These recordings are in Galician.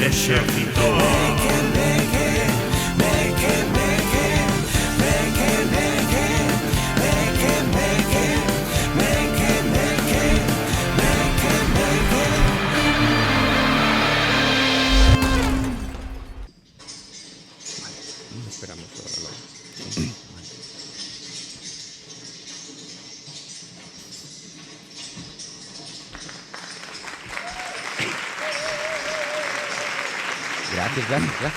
Exército. Esperamos ahora. Gracias.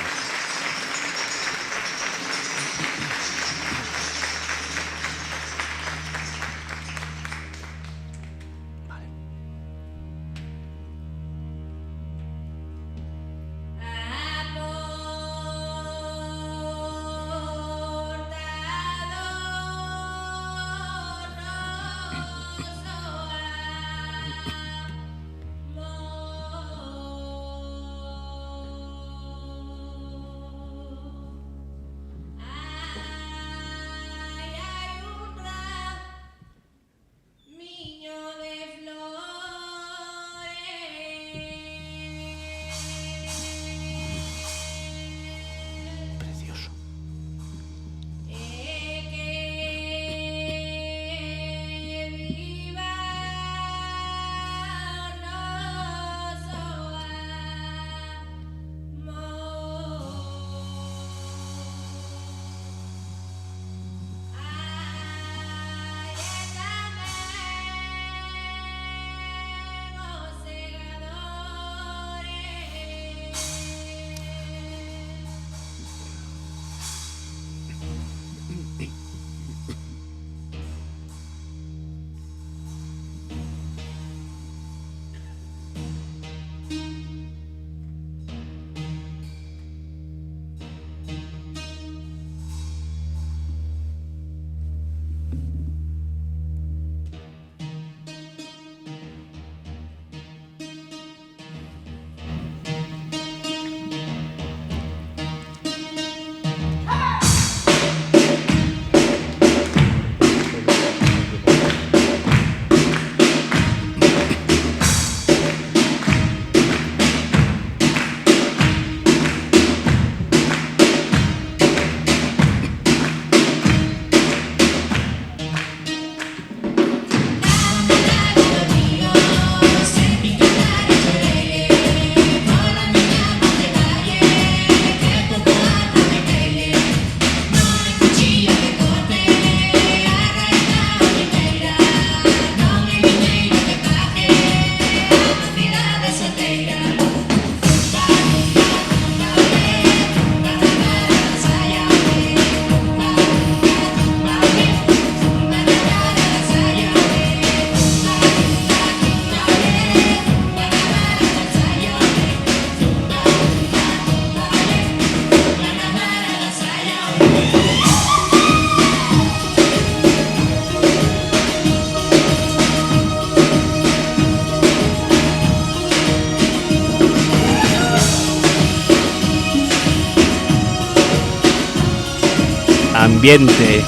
Ambiente.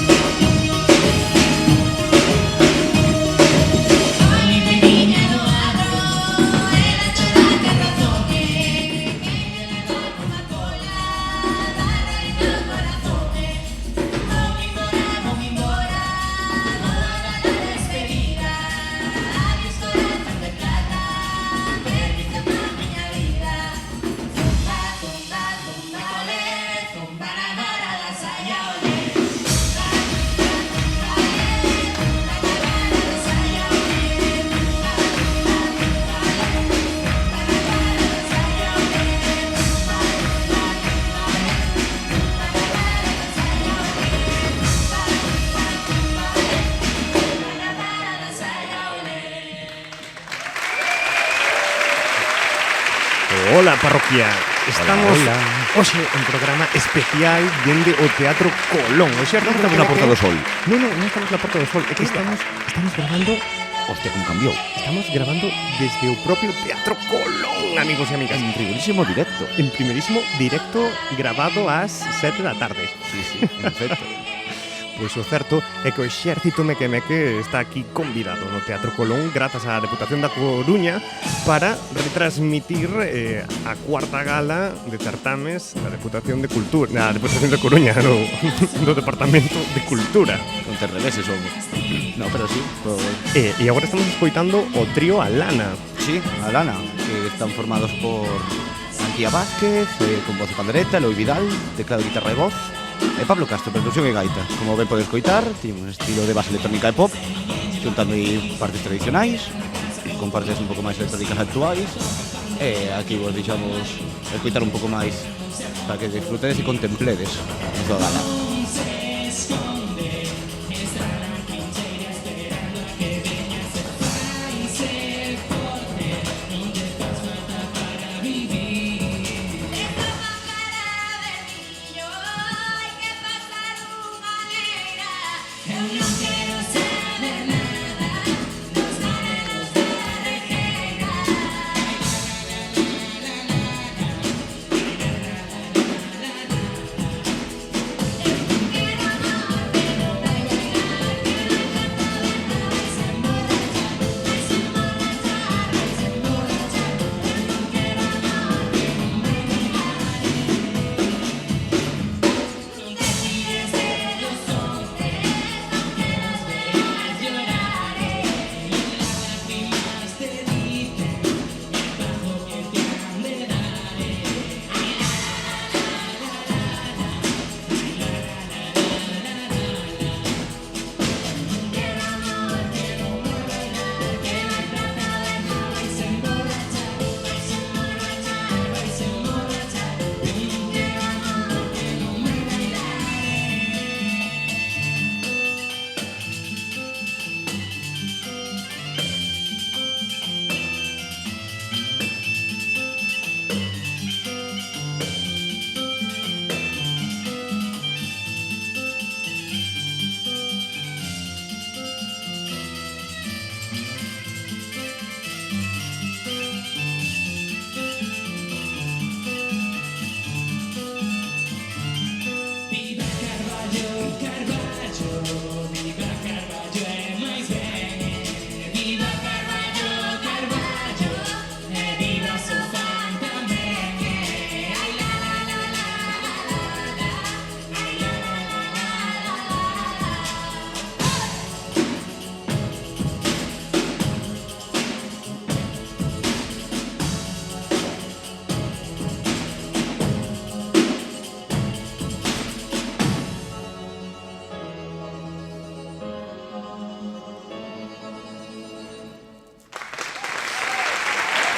Hola, parroquia. Estamos hoxe en programa especial dende o Teatro Colón. Hoxe Non estamos na Porta do Sol. Non estamos na Porta do Sol. É que estamos gravando. Hostia, como cambiou. Estamos grabando desde o propio Teatro Colón, amigos e amigas. En primerísimo directo. En primerísimo directo grabado ás 7 da tarde. Sí, en efecto. Pois o certo é que o Exército Meque está aquí convidado no Teatro Colón grazas á Deputación da Coruña para retransmitir a cuarta gala de certames da Deputación de Cultura, na Deputación de Coruña, do Departamento de Cultura. Con terreveses ou... No, pero sí. E agora estamos escoitando o trío Alana. Sí, Alana, que están formados por Antía Vázquez, con voz e pandereta, Eloi Vidal, teclado, guitarra e voz, e Pablo Castro, percusión e gaita. Como ben podes escoitar, tiene un estilo de base electrónica e pop, xuntando aí partes tradicionais, con partes un pouco máis electrónicas actuais, e aquí vos deixamos escoitar un pouco máis para que disfrutedes e contempledes a súa gala.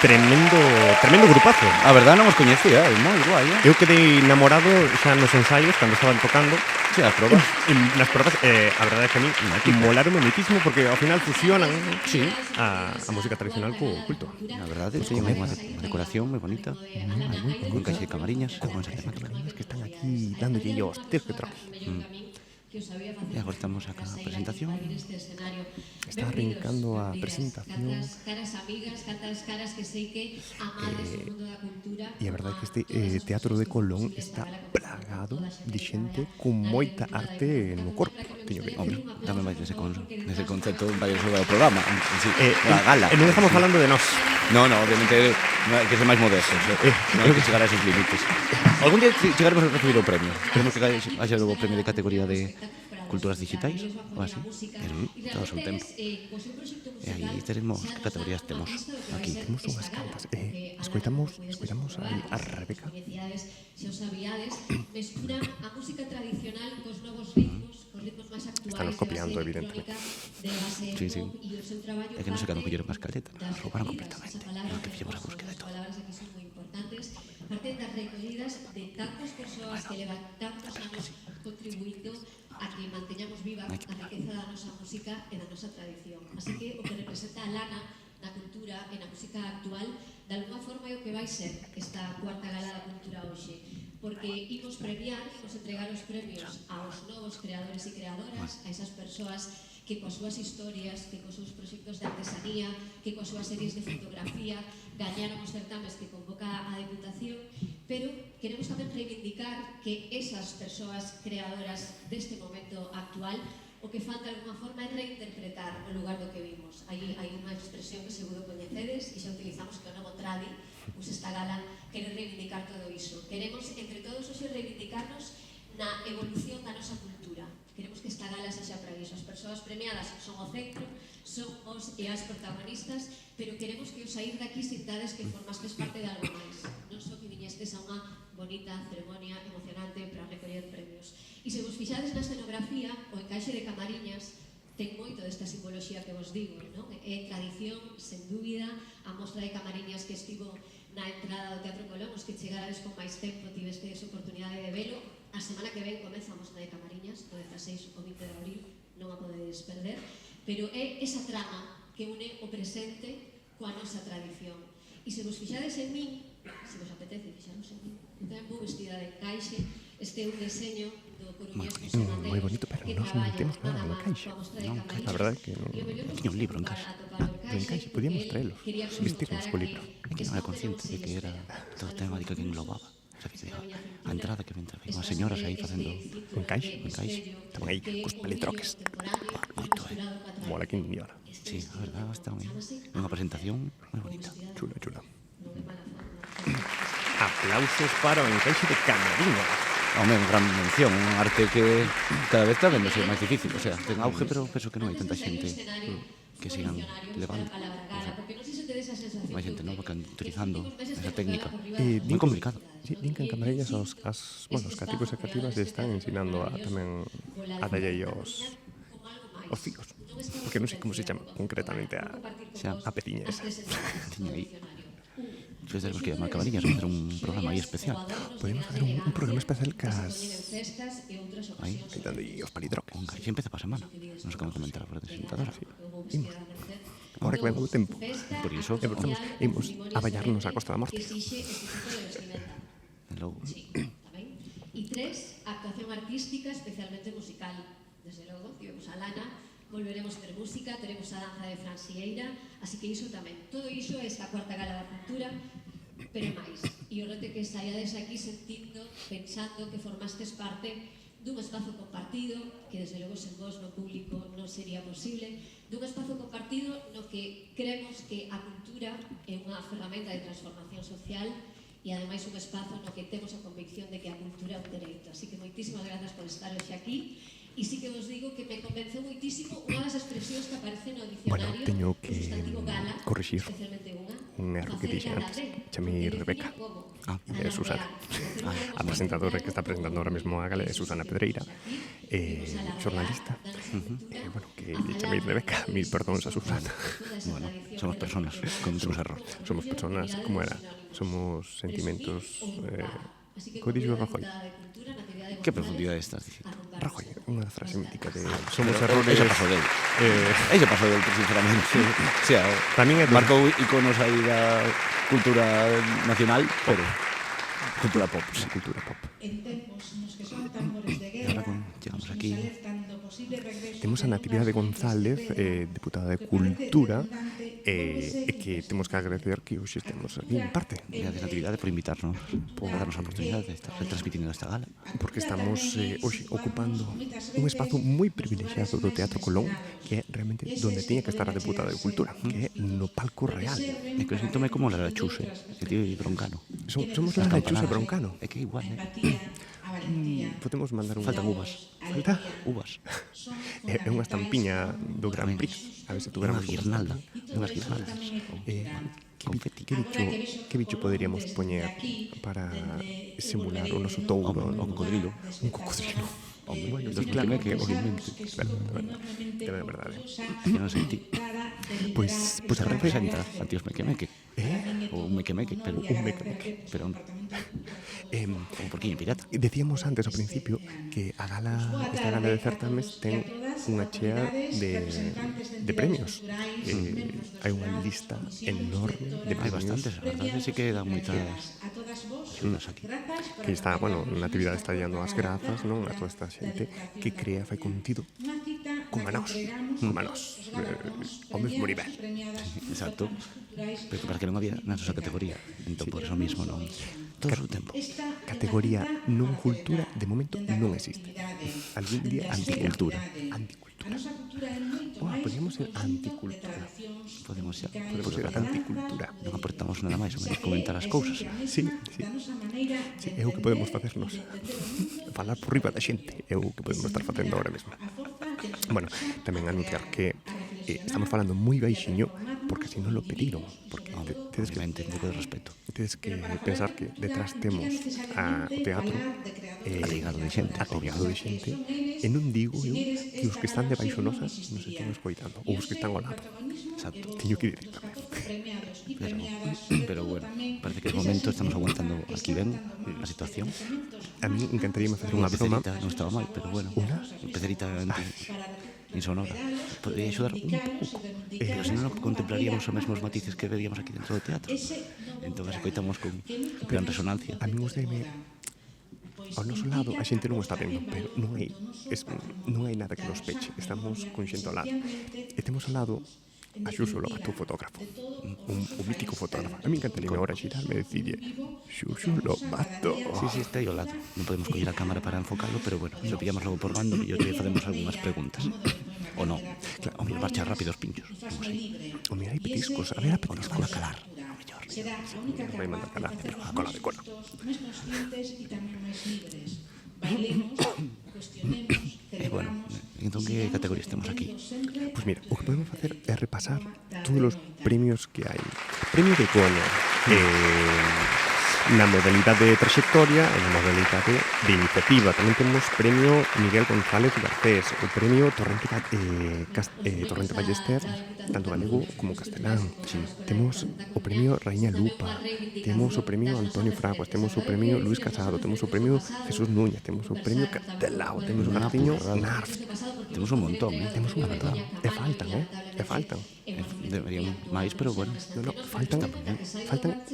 Tremendo grupazo. A verdad non os coñecía, é moi guai, Eu quedei namorado xa nos ensaios cando estaban tocando. Sí, as probas. Nas probas, a verdade é que a mí molaron moitísimo porque ao final fusionan a música tradicional co culto. A verdade, sí, unha decoración moi bonita, con caixa de camariñas, con esas temáticas Que están aquí dándolle os tiros que troque. E agora estamos acá a presentación. Está arrancando a presentación. E a verdade é que este Teatro de Colón está plagado de xente con moita arte no corpo. Teño que Hombre, tamén vai nese concepto vai sobre o programa, sí, a gala. E non estamos falando de nós. No, obviamente non hai que ser máis modestos, non hai que chegar a esos límites. Algún día chegaremos a recibir o premio. Queremos que haxa o premio de categoría de culturas digitais ou así. Todo son tempo. E aí teremos que categorías temos aquí. Temos unhas cantas. Escoitamos aí a Rebeca. Están copiando, evidentemente. Sí. É que non sei cando colleron as calletas, nos roubaron completamente. Non que fixemos a búsqueda e todo. Parten das recollidas de tantas persoas que levan tantos anos contribuindo a que manteñamos viva a riqueza da nosa música e da nosa tradición. Así que o que representa a Lana na cultura e na música actual, de alguna forma é o que vai ser esta cuarta gala da cultura hoxe, porque imos premiar, imos entregar os premios aos novos creadores e creadoras, a esas persoas que coas súas historias, que coas seus proxectos de artesanía, que coas súas series de fotografía gañaron os certames que convoca a Deputación, pero queremos tamén reivindicar que esas persoas creadoras deste momento actual o que fan de alguma forma é reinterpretar o lugar do que vimos. Hai unha expresión que seguro coñecedes e xa utilizamos que o novo tradi, pois esta gala quere reivindicar todo iso. Queremos, entre todos os reivindicarnos na evolución da nosa cultura. Queremos que esta gala sexa para iso. As persoas premiadas son o centro, son os e as protagonistas, pero queremos que os sair daqui sintades que formastes parte de algo máis. Non só que viñestes a unha bonita ceremonia emocionante para recoller premios. E se vos fixades na escenografía, o encaixe de Camariñas ten moito desta simboloxía que vos digo, non? É tradición, sen dúbida, a mostra de Camariñas que estivo na entrada do Teatro Colón, os que chegarades con máis tempo tivestes oportunidade de velo. A semana que ven comeza a mostra de Camariñas, do 16 ao 20 de abril, non a podedes perder, pero é esa trama que une o presente coa nosa tradición. E se vos fixades en min, se vos apetece fixaros en min, eu tamén vou vestida de encaixe. Este é un deseño do coruñés José Mateo, moi bonito, pero que non traballa metemos nada nada no máis encaixe. coa mostra de Non, Camariñas. la verdad é que non. E o mellor Eu tiña un libro en casa. Do encaixe, podíamos traelos, vestirnos co libro. É que non era consciente de que era toda a temática que englobaba. O sea, que a entrada que entra, unhas señoras aí facendo Encaixe. encaixe. Estaban aí cos palitroques. Moito, Mola que nin hora. Sí, a verdade, está moi unha presentación moi bonita. Chula, chula. Aplausos para o encaixe de Camariñas. Home, unha gran mención, unha arte que cada vez está vendose máis difícil. O sea, ten auge, pero penso que non hai tanta xente que sigan levando. O sea, máis xente nova que utilizando esa técnica. Moi complicado. Sí, din que en Camariñas os cativos e cativas están ensinando a tamén a dalle os fíos. Porque non sei como se chama concretamente a peciña esa. Tiña aí. Despois temos que ir a Camariñas a facer un programa aí especial. Podemos facer un programa especial cas... Aí, Quitando aí os palitroques. un caixe empeza para a semana. Non sei como comentar a presentadora. Imos. Agora que ven o tempo. Por iso, Imos a bañarnos a Costa da Morte. logo, E 3, actuación artística, especialmente musical. Desde logo, tivemos a Lana, volveremos ter música, teremos a danza de Fran Sieira, así que iso tamén. Todo iso é esta cuarta gala da cultura, pero máis. E o rete que saíades aquí sentindo, pensando que formastes parte dun espazo compartido, que desde logo sen vos no público non sería posible, dun espazo compartido no que creemos que a cultura é unha ferramenta de transformación social e ademais un espazo no que temos a convicción de que a cultura é un dereito. Así que moitísimas grazas por estar hoxe aquí. E sí que vos digo que me convenceu moitísimo unha das expresións que aparece no dicionario, Teño o sustantivo gala, corrixir especialmente un erro que dixen antes. Chamei Rebeca. É Susana. A presentadora que está presentando ahora mesmo a gala é Susana Pedreira, xornalista. Bueno, que chamei Rebeca, mil perdóns a Susana. bueno, somos personas con muchos errores. Somos personas, como era? Somos sentimentos... Co dixo Rajoy? Que profundidade estás dicindo? Rajoy, unha frase mítica de somos errores... Ese pasou del. Ese pasou del, sinceramente. O sea, Tamén é marcou iconos aí da cultura nacional, pero cultura pop, sí, cultura pop. En tempos nos que son tambores de E agora guerra, chegamos nos aquí. alertan do posible regreso Temos a de Natividade novas González, fuentes de guerra. deputada de Cultura, e que temos que agradecer que hoxe estemos aquí en parte, Gracias, Natividade, por invitarnos, por darnos a oportunidade de estar retransmitindo esta gala. porque estamos hoxe ocupando un espazo moi privilexiado do Teatro Colón, que é realmente donde tiña que estar a deputada de Cultura, que é no palco real. É que síntome como la Chuse, que tío e Broncano. Somos la de Chuse Broncano. É que é igual, A valentía. Podemos mandar un... Faltan uvas. Falta? Uvas. É unha estampiña do Gran Prix. A ver se tuviéramos Unha guirnalda. Unhas guirnaldas. Confeti. Que bicho poderíamos poñer para simular o noso touro? O cocodrilo. Un cocodrilo. Home, Bueno, dos claro que que obviamente. é verdade. Que non sei ti. Pois Se representa a tíos mequemeque. Ou un mequemeque, pero Un mequemeque. Pero un porquiño pirata. Decíamos antes ao principio que esta gala de certames ten unha chea de premios. Hai unha lista enorme de Hai premios bastantes, a verdade, sí que dan moitas axudas aquí. que está, bueno, Natividade está dando as grazas, non, a toda esta xente que crea, fai contido. como a nós, ao mesmo nivel. Exacto. Pero para que non había na nosa categoría. Entón, por eso mismo, non... Todo o seu tempo. Categoría non cultura, de momento, non existe. Algún día, Anticultura. A nosa cultura é moito máis podríamos ser do conxunto de anticultura. tradicións Podemos ser culturais, anticultura. Non aportamos nada máis, o menos comentar as cousas. Sí, da nosa maneira Sí, é o que podemos facernos. Falar por riba da xente é o que podemos estar facendo ahora mesmo. Bueno, tamén anunciar que estamos falando moi baixiño porque así non lo pediron, porque tedes que Obviamente, un pouco de respeto. tedes que pensar que detrás temos o teatro Abrigado de xente, abrigado de xente, e non digo eu que os que están debaixo nosa nos estén escoitando, ou os que están ao lado. Exacto. Teño que dicir tamén. Pero bueno, parece que de momento estamos aguantando aquí ben a situación. A mí encantaría facer unha broma. Pecerita non estaba mal, pero bueno. Una pecerita insonora. Podría axudar un pouco. Pero se non contemplaríamos os mesmos matices que veríamos aquí dentro do teatro. Entón, escoitamos con gran resonancia. A mí gustaime ao noso lado a xente non o está vendo, pero non hai nada que nos peche. Estamos con xente ao lado. E temos ao lado a Xuxo Lobato, fotógrafo, un mítico fotógrafo. A mí encantaría agora xirarme e dicirlle Xuxo Lobato. Sí, está aí ao lado. Non podemos coller a cámara para enfocarlo, pero bueno, se lo pillamos logo por bando e lle facemos algunhas preguntas. O non. Claro, o mellor marcha rápido os pinchos. Non sei. O mira, hai petiscos. A ver, a petiscos. A calar. Será a única Vai mandar calar, pero a cola de cola. máis conscientes e tamén máis libres. Bailemos, cuestionemos, Bueno, celebramos. entón que categoría estamos aquí? Pois mira, o que podemos facer é repasar todos os premios que hai. Premio de Coña, na modalidade de trayectoria e na modalidade de iniciativa. Tamén temos premio Miguel González Garcés, o premio Torrente Ballester, tanto galego como castelán. Temos o premio Raíña Lupa, temos o premio Antonio Fraguas, temos o premio Luis Casado, temos o premio Jesús Núñez, temos o premio Castelao, temos o Garciño Narf. Temos un montón, Temos un montón. E faltan. Deberían máis, pero bueno. No, faltan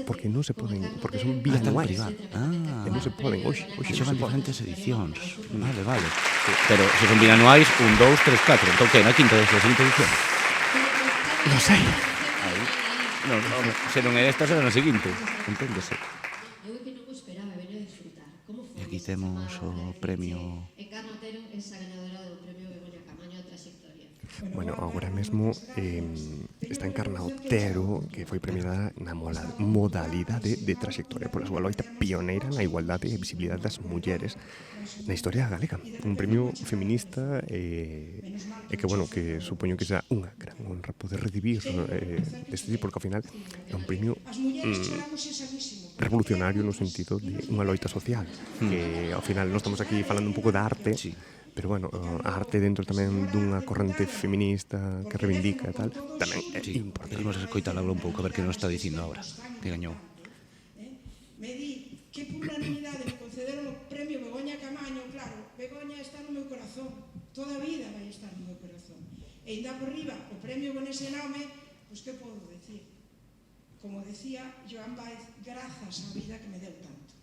porque non se poden, porque son bianuais. E non se poden, hoxe Iso non se van poden. diferentes edicións. Vale. Pero se son binanuais, 1, 2, 3, 4. Entón que, na quinta da seguinte edición? Non sei. Non, se non é esta, será na seguinte. Enténdese. Eu que non o esperaba, veño a disfrutar. Como foi? E aquí temos o premio... Encarna Otero, esa gañadora do premio Begoña Camaño a trayectoria. Bueno, agora mesmo está Encarna Otero, que foi premiada na modalidade de trayectoria pola súa loita pioneira na igualdade e visibilidade das mulleres na historia galega. Un premio feminista e que, bueno, que supoño que sea unha gran honra poder recibir deste tipo, porque ao final é un premio revolucionario no sentido de unha loita social, que ao final non estamos aquí falando un pouco da arte, pero bueno, a arte dentro tamén dunha corrente feminista que reivindica e tal, tamén é importante. Queremos escoitala un pouco, a ver que nos está dicindo agora, que gañou. Me di que por unanimidade me concederon o premio Begoña Camaño. Claro, Begoña está no meu corazón, toda a vida vai estar no meu corazón. E ainda por riba, o premio con ese nome, pois que podo decir? Como decía Joan Baez, grazas á vida que me deu tanto.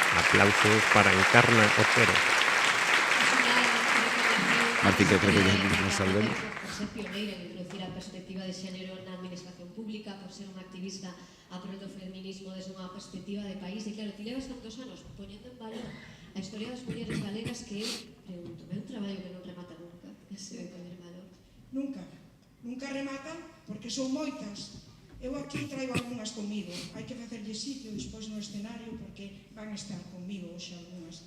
Aplausos para Encarna Otero. Martín, que creo que nos salvemos. Por ser pioneira en introducir a perspectiva de xénero na administración pública, por ser unha activista a prol do feminismo desde unha perspectiva de país. E claro, ti levas tantos anos poñendo en valor a historia das mulleres galegas que eu pregunto, é un traballo que non remata nunca, ese de poñer en valor. Nunca remata, porque son moitas. Eu aquí traigo algunhas comigo. Hai que facerlle sitio despois no escenario porque van a estar comigo hoxe algunhas.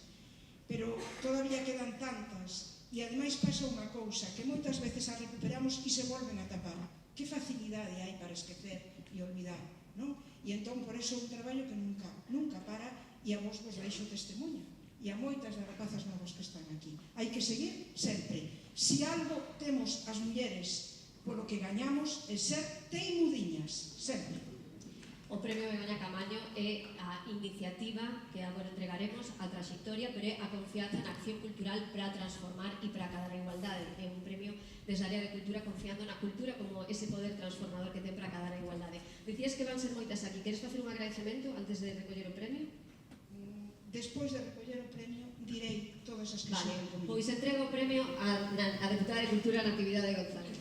Pero todavía quedan tantas. E ademais pasa unha cousa, que moitas veces as recuperamos e se volven a tapar. Que facilidade hai para esquecer e olvidar, non? E entón, por iso é un traballo que nunca para, e a vos deixo testemunha. E a moitas das rapazas novas que están aquí. Hai que seguir sempre. Si algo temos as mulleres polo que gañamos é ser teimudiñas, sempre. O premio Begoña Camaño é a iniciativa que agora entregaremos a trayectoria, pero é a confianza na acción cultural para transformar e para acadar a igualdade. É un premio desde a área de cultura confiando na cultura como ese poder transformador que ten para acadar a igualdade. Dicías que van ser moitas aquí. Queres facer un agradecemento antes de recoller o premio? Despois de recoller o premio direi todas todas as que Vale, suben comigo. pois entrego o premio a deputada de Cultura Natividade González.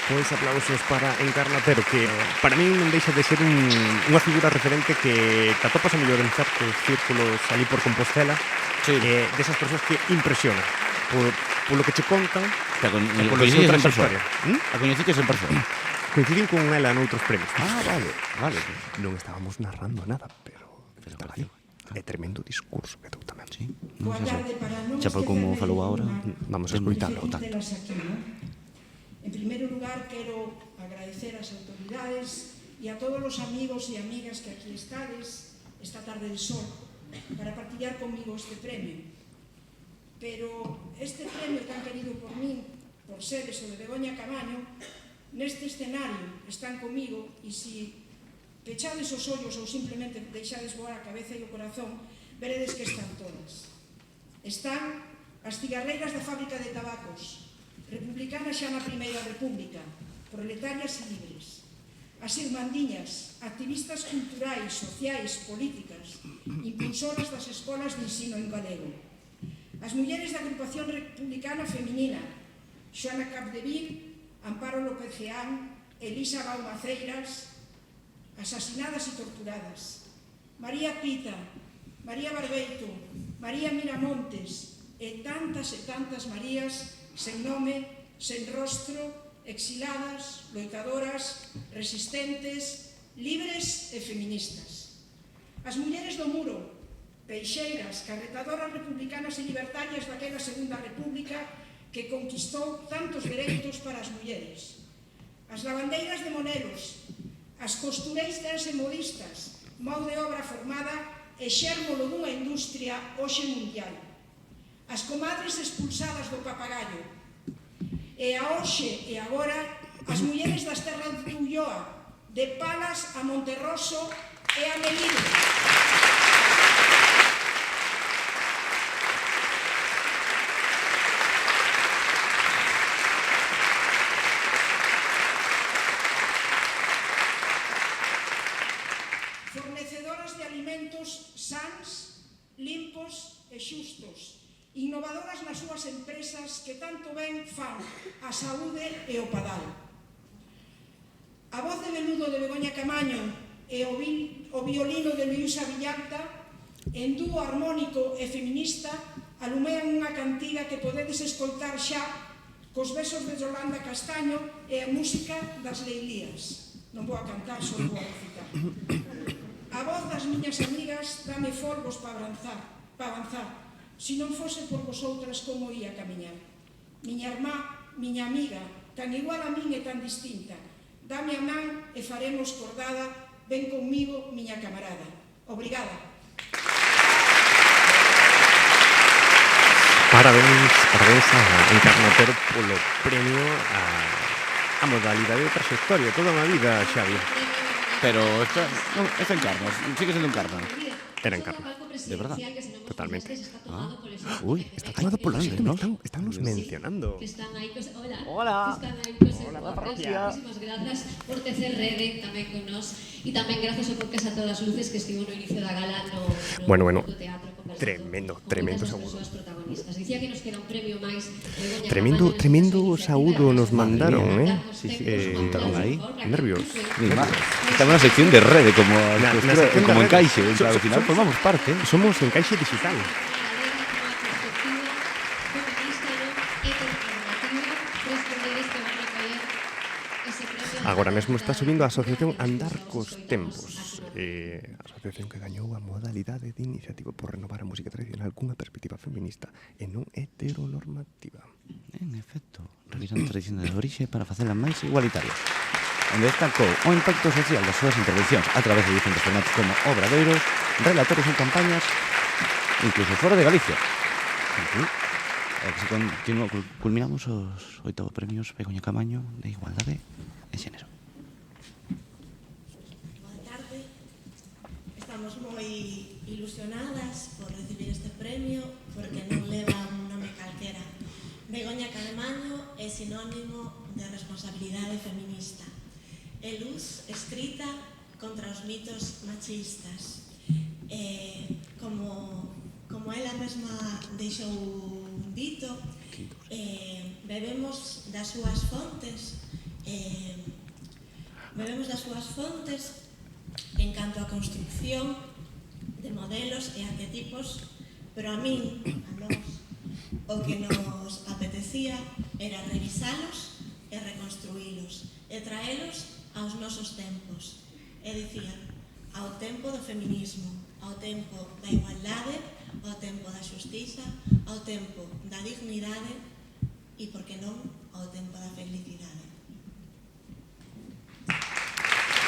Pois aplausos para Encarnatero, que para mí non deixa de ser unha figura referente que te atopas a mellor en certos círculos ali por Compostela, desas persoas que impresiona polo que che contan Que a e polo coñeciches seu en persona. trayectoria. A coñeciches en persona. Coincidín con ela noutros premios. Vale. Non estábamos narrando nada, pero estaba ali. É tremendo discurso que dou tamén. Sí, Coa non sei tarde para non xa por como falou agora. Vamos a escoitalo, tal. Delas aquí, non? En primeiro lugar, quero agradecer ás autoridades e a todos os amigos e amigas que aquí estades esta tarde de sol para partillar comigo este premio. Pero este premio tan querido por min, por seres o de Begoña Camaño, neste escenario están comigo e se pechades os ollos ou simplemente deixades voar a cabeza e o corazón, veredes que están todas. Están as cigarreiras da fábrica de tabacos, republicanas xa na Primeira República, proletarias e libres. As irmandiñas, activistas culturais, sociais, políticas, impulsoras das escolas de ensino en galego. As mulleres da agrupación republicana feminina, Xoana Capdeville, Amparo López Geán, Elisa Baumaceiras, asasinadas e torturadas. María Pita, María Barbeito, María Miramontes e tantas Marías sen nome, sen rostro, exiladas, loitadoras, resistentes, libres e feministas. As mulleres do muro, peixeiras, carretadoras republicanas e libertarias daquela Segunda República que conquistou tantos dereitos para as mulleres. As lavandeiras de Monelos, as costureiras e modistas, mão de obra formada e xérmolo dunha industria hoxe mundial. As comadres expulsadas do Papagayo, e a hoxe e agora as mulleres das terras de Ulloa, de Palas a Monterroso e a Melide. Fornecedoras de alimentos sans, limpos e xustos, innovadoras nas súas empresas que tanto ben fan a saúde e o padal. A voz de veludo de Begoña Camaño e o violino de Luisa Villalta, en dúo armónico e feminista, alumean unha cantiga que podedes escoltar xa cos besos de Yolanda Castaño e a música das Leilías. Non vou a cantar, só vou a recitar. A voz das miñas amigas dame folgos para avanzar. Se non fose por vosotras como ia camiñar. Miña irmá, miña amiga, tan igual a min e tan distinta. Dame a man e faremos cordada, ven conmigo, miña camarada. Obrigada. Parabéns a Encarnatero polo premio a modalidade de trayectoria, toda unha vida, Xavi. Pero esta Encarna, sigue sendo Encarna. Era Encarna. De verdad. Totalmente. Uy, Está tomado por los ¿no? Están los mencionando. Que están aí cos... Hola. Hola. Que están aí cos Hola, enfoques. parroquia. Muchísimas grazas por tecer rede tamén con nós e tamén grazas ao podcast a todas as luces que estivo no inicio da gala no Bueno, no teatro tremendo moitas das saúdo. persoas protagonistas. Dicía que nos queda un premio máis. Tremendo saúdo nos mandaron, Contaron aí. Nervios. Estamos na sección de rede, como Na sección de como rede. encaixe. Al final formamos parte. Somos Encaixe Digital. Agora mesmo está subindo a asociación Andar cos Tempos, a asociación que gañou a modalidade de iniciativa por renovar a música tradicional cunha perspectiva feminista e non heteronormativa. En efecto, revisando a tradición de orixe para facela máis igualitaria. Onde destacou o impacto social das súas intervencións a través de diferentes formatos como obradoiros, relatorios en campañas, incluso fora de Galicia. E que se culminamos os 8 premios Begoña Camaño de Igualdade e Xénero. Boa tarde. Estamos moi ilusionadas por recibir este premio porque non leva un nome calquera. Begoña Camaño é sinónimo de responsabilidade feminista. É luz escrita contra os mitos machistas. Como como ela mesma deixou un dito, bebemos das súas fontes en canto a construcción de modelos e arquetipos, pero a min, a nós, o que nos apetecía era revisalos e reconstruílos e traelos aos nosos tempos, é dicir, ao tempo do feminismo, ao tempo da igualdade, ao tempo da xustiza, ao tempo da dignidade e, por que non, ao tempo da felicidade.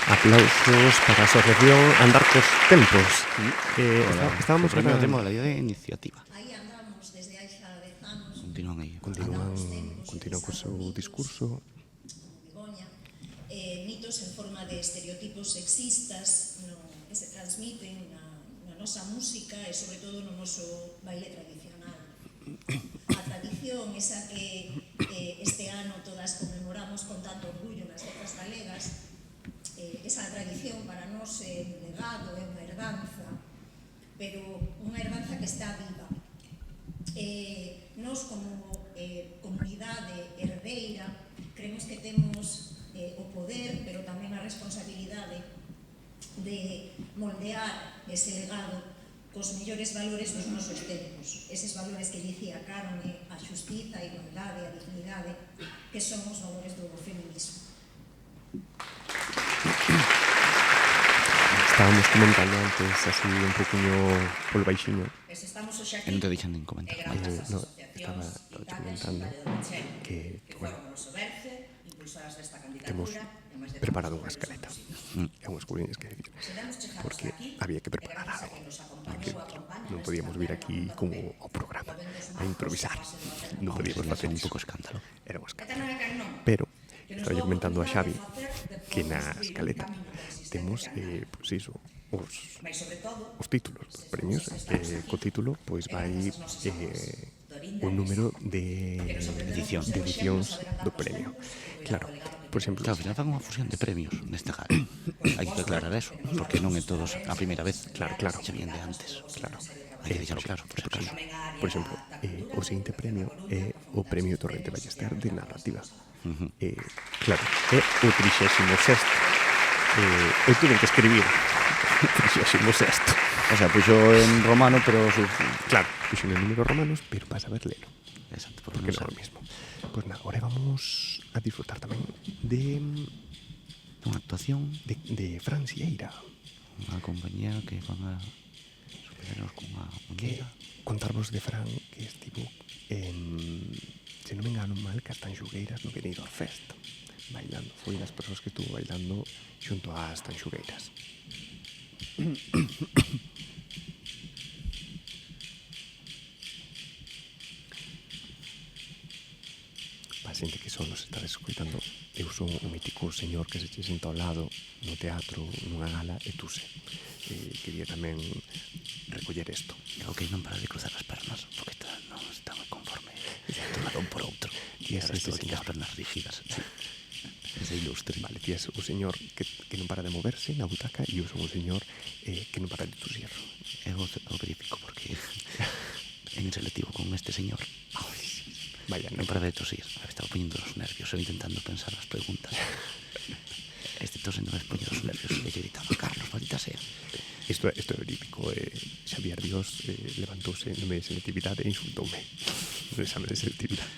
Aplausos para a asociación Andar cos Tempos. Estábamos Primeiro agora... tema da Lei de Iniciativa. Aí andamos desde hai xa 10 anos. Continúan aí. Continúan co seu discurso. Begoña, mitos en forma de estereotipos sexistas que se transmiten na nosa música e sobre todo no noso baile tradicional. A tradición, esa que este ano todas conmemoramos con tanto orgullo nas letras galegas, esa tradición para nós é un legado, é unha herdanza, pero unha herdanza que está viva. Nós como comunidade herdeira creemos que temos o poder, pero tamén a responsabilidade de moldear ese legado cos mellores valores dos nosos tempos, eses valores que dicía Carme, a xustiza, a igualdade, a dignidade, que son os valores do feminismo. Estábamos comentando antes así un poquinho polo baixiño. Estamos hoxe E aquí non te deixan nin comentar. No, estaba comentando que bueno, temos preparado unha escaleta. É unhas culiñas que decir, porque había que preparar algo, porque non podíamos vir aquí como ao programa a improvisar, non podíamos facer un pouco escándalo, era unha escaleta. Pero estaba comentando a Xavi que na escaleta temos, pois iso, os títulos dos premios, co título pois vai un número de edicións do premio. Claro, por exemplo, Claro, ao final fan unha fusión de premios nesta gala. Hai que aclarar eso, porque non é todos a primeira vez. Claro. Se vienen de antes. Claro. Hai que deixarlo claro, por si acaso. Por exemplo, o seguinte premio é o Premio Torrente Ballester de Narrativa. Claro, é o 36º. Eu tuve que escribir 36º. O sea, puxo en romano, pero... Claro, puxo en números romanos, pero para saber lelo. Exacto, Porque non é o mismo. Pois nada, agora vamos a disfrutar tamén de unha actuación de Fran Sieira. unha compañía que van a sorprendernos cunha muñeira. Contarvos de Fran que estivo se non me engano mal, Castanxugueiras no Benidorm Fest bailando, foi das persoas que estuvo bailando xunto ás Tanxugueiras. Para a xente que só nos está escoitando, eu son o mítico señor que se che senta ao lado no teatro, nunha gala e tuse. Quería tamén recoller isto. Ok, non para de cruzar as pernas, porque non está moi conforme tomado un por outro. E ese as pernas rígidas. Sí. Ese ilustre. Vale, ti és o señor que non para de moverse na butaca e eu son o señor que non para de tusir. Eu o verifico porque en selectivo con este señor Vaya, non para de tosir. Me estaba poñendo os nervios, eu intentando pensar as preguntas. Este tose non me poño os nervios e lle gritaba: Carlos, maldita sea. Isto é verídico. Xavier Dios levantouse no medio de selectividade e insultoume no exame de selectividade.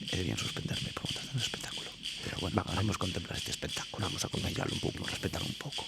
Deberían suspenderme por montar un espectáculo. Pero bueno, vamos a contemplar este espectáculo. Vamos a contemplarlo un pouco, respetar un pouco.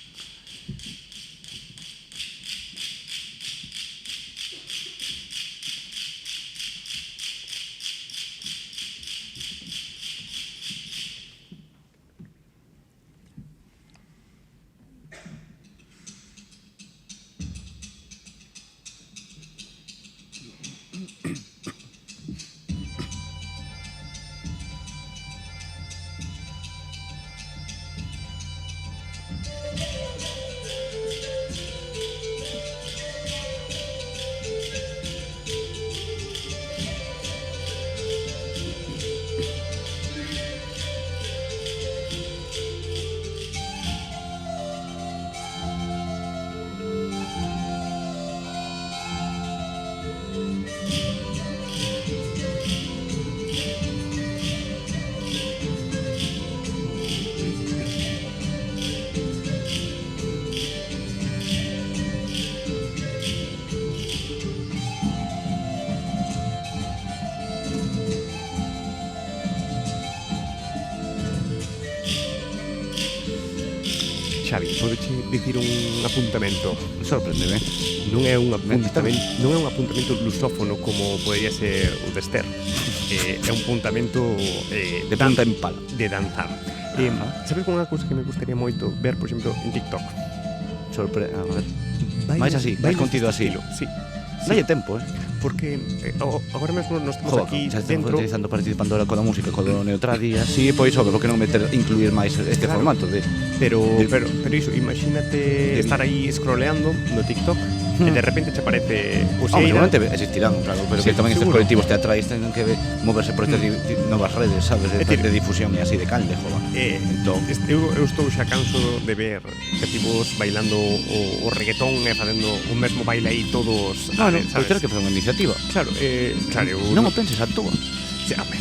Xavi, podeche dicir un apuntamento. Sorpréndeme. Non é un apuntamento lusófono como podría ser o de Esther. É un apuntamento De punta en pala. de danzar. Sabes unha cousa que me gustaría moito ver, por exemplo, en TikTok? A ver. Mais así, máis contido así. Sí. Dalle tempo, Porque agora mesmo nos estamos Joder, aquí xa estamos dentro. utilizando participando ahora coa música, co do Neotradi, así, pois, por que non incluir máis este Claro. formato de... Pero iso, imagínate estar aí scrolleando no TikTok e de repente te aparece o Hombre, Xeira. seguramente existirán, claro, pero Sí, que tamén estes seguro. colectivos teatrais tenen que moverse por estas novas redes, sabes, É dicir, de difusión e así de calde, joder. Entón, Eu estou xa canso de ver cativos bailando o reggaetón e facendo un mesmo baile aí todos, pois sabes? terá que facer unha iniciativa. Claro, claro, eu Non o penses, actúa. Sí, hombre,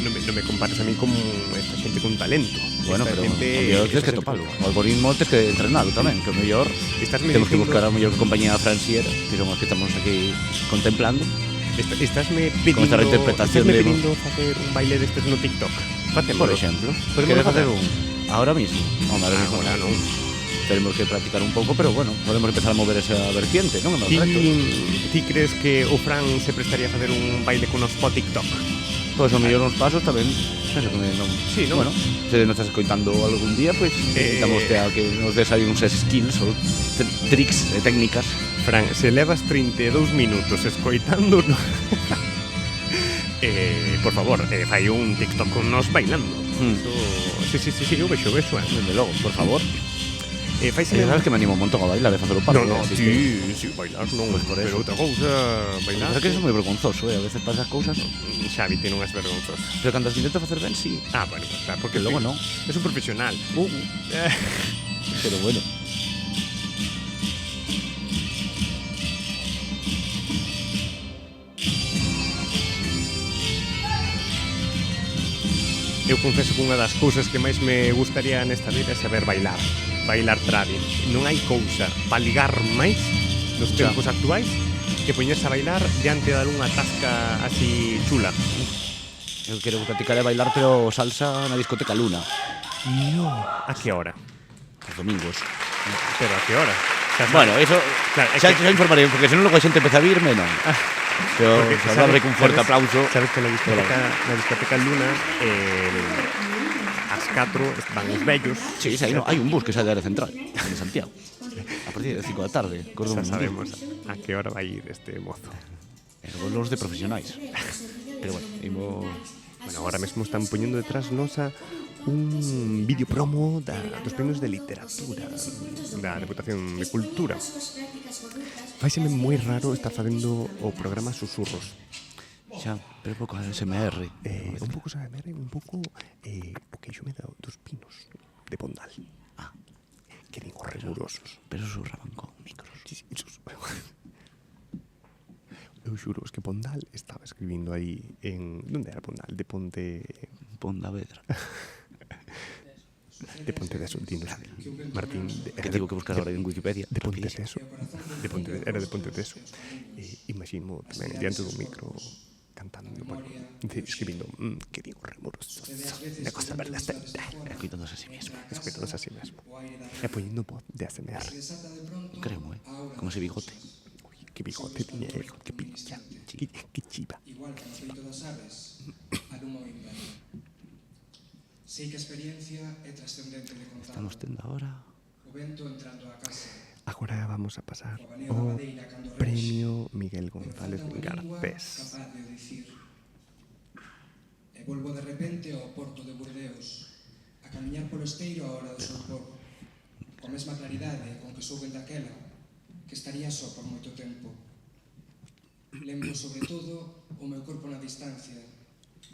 non me compares a mí con esta xente con talento. Bueno, Esta pero o xente, mellor tens que esta topalo. xente- O algoritmo tens que entrenalo tamén, que o mellor Estásme temos que dicindo- buscar a mellor compañía franciera, que son as que estamos aquí contemplando. Estásme pedindo, esta reinterpretación de- pedindo facer un baile destes no TikTok. Facémolo. Por exemplo, Podemos queres facer facer un ahora mismo? Hombre, ahora mismo Agora non. tenemos que practicar un pouco, pero bueno, podemos empezar a mover esa vertiente, non? Ti, ti crees que o Fran se prestaría a facer un baile con os po TikTok? Pois o mellor uns pasos tamén. Penso que non. Sí, non? Bueno, se nos estás escoitando algún día, pois necesitamos que nos des aí uns skills ou tricks e técnicas. Fran, se levas 32 minutos escoitando por favor, fai un TikTok con nos bailando. Eso, sí, eu vexo, Desde logo, por favor. Faise Sabes que me animo un montón a bailar e facer o paro. No, así que- sí, bailar non, Pois por pero eso. outra cousa, bailar. Pero que eso é moi vergonzoso, a veces pasas cousas, Xavi tiene unhas vergonzosas. pero cando as intento facer ben, sí. Bueno, pues claro, porque Logo sí, non. Es un profesional. Pero bueno. Eu confeso que unha das cousas que máis me gustaría nesta vida é saber bailar. Bailar tradi. Non hai cousa para ligar máis nos Xa. tempos actuais que poñerse a bailar diante de unha tasca así chula. Eu quero practicar e bailar, pero salsa na discoteca Luna, No. A que hora? os domingos. Pero a que hora? Bueno, eso Claro, é xa, que- xa informaré, porque senón logo a xente empeza a virme, non. Pero Porque saludable con fuerte aplauso. Sabes que na discoteca Luna ás 4 van os vellos. Sí, xa, hai un bus que sae da área central, de Santiago. A partir de 5 da tarde, Xa sabemos a que hora vai ir este mozo. Los de profesionais. Pero bueno, imos... Bueno, ahora mesmo están poñendo detrás nosa un vídeo promo dos premios de literatura da Deputación de Cultura. Faiseme moi raro estar facendo o programa Susurros. Xa, pero pouco ASMR. Un pouco SMR, un pouco o queixo me dá dos pinos de Pondal. Que digo rigurosos. Pero susurraban con micros. Sí, eu xuro, es que Pondal estaba escribindo aí en... Onde era Pondal? De Ponte... Pondavedra. De Ponte de Dinos, Martín... Que tivo que buscar ahora en Wikipedia. De Ponte Teso. Era de Ponte Teso. Imagino tamén diante do micro cantando, bueno, escribindo, que digo remoroso, me costa ver esta... Escoitándose a sí mesmo. Escoitándose a sí mesmo. E poñendo voz de ASMR. Creo, como ese bigote. Ui, que bigote tiña él, que pincha, que chiva. Igual que no feito das aves, alumo o inverno. Sei que a experiencia é trascendente de contar. Estamos tendo ahora... O vento entrando á casa. Agora vamos a pasar O baneo da o madeira cando rexe. Premio Miguel González Me falta unha lingua Garcés. capaz de o dicir. E volvo de repente ao porto de Burdeos, a camiñar polo esteiro a hora do solpor, con mesma claridade con que souben daquela, que estaría só por moito tempo. Lembro sobre todo o meu corpo na distancia,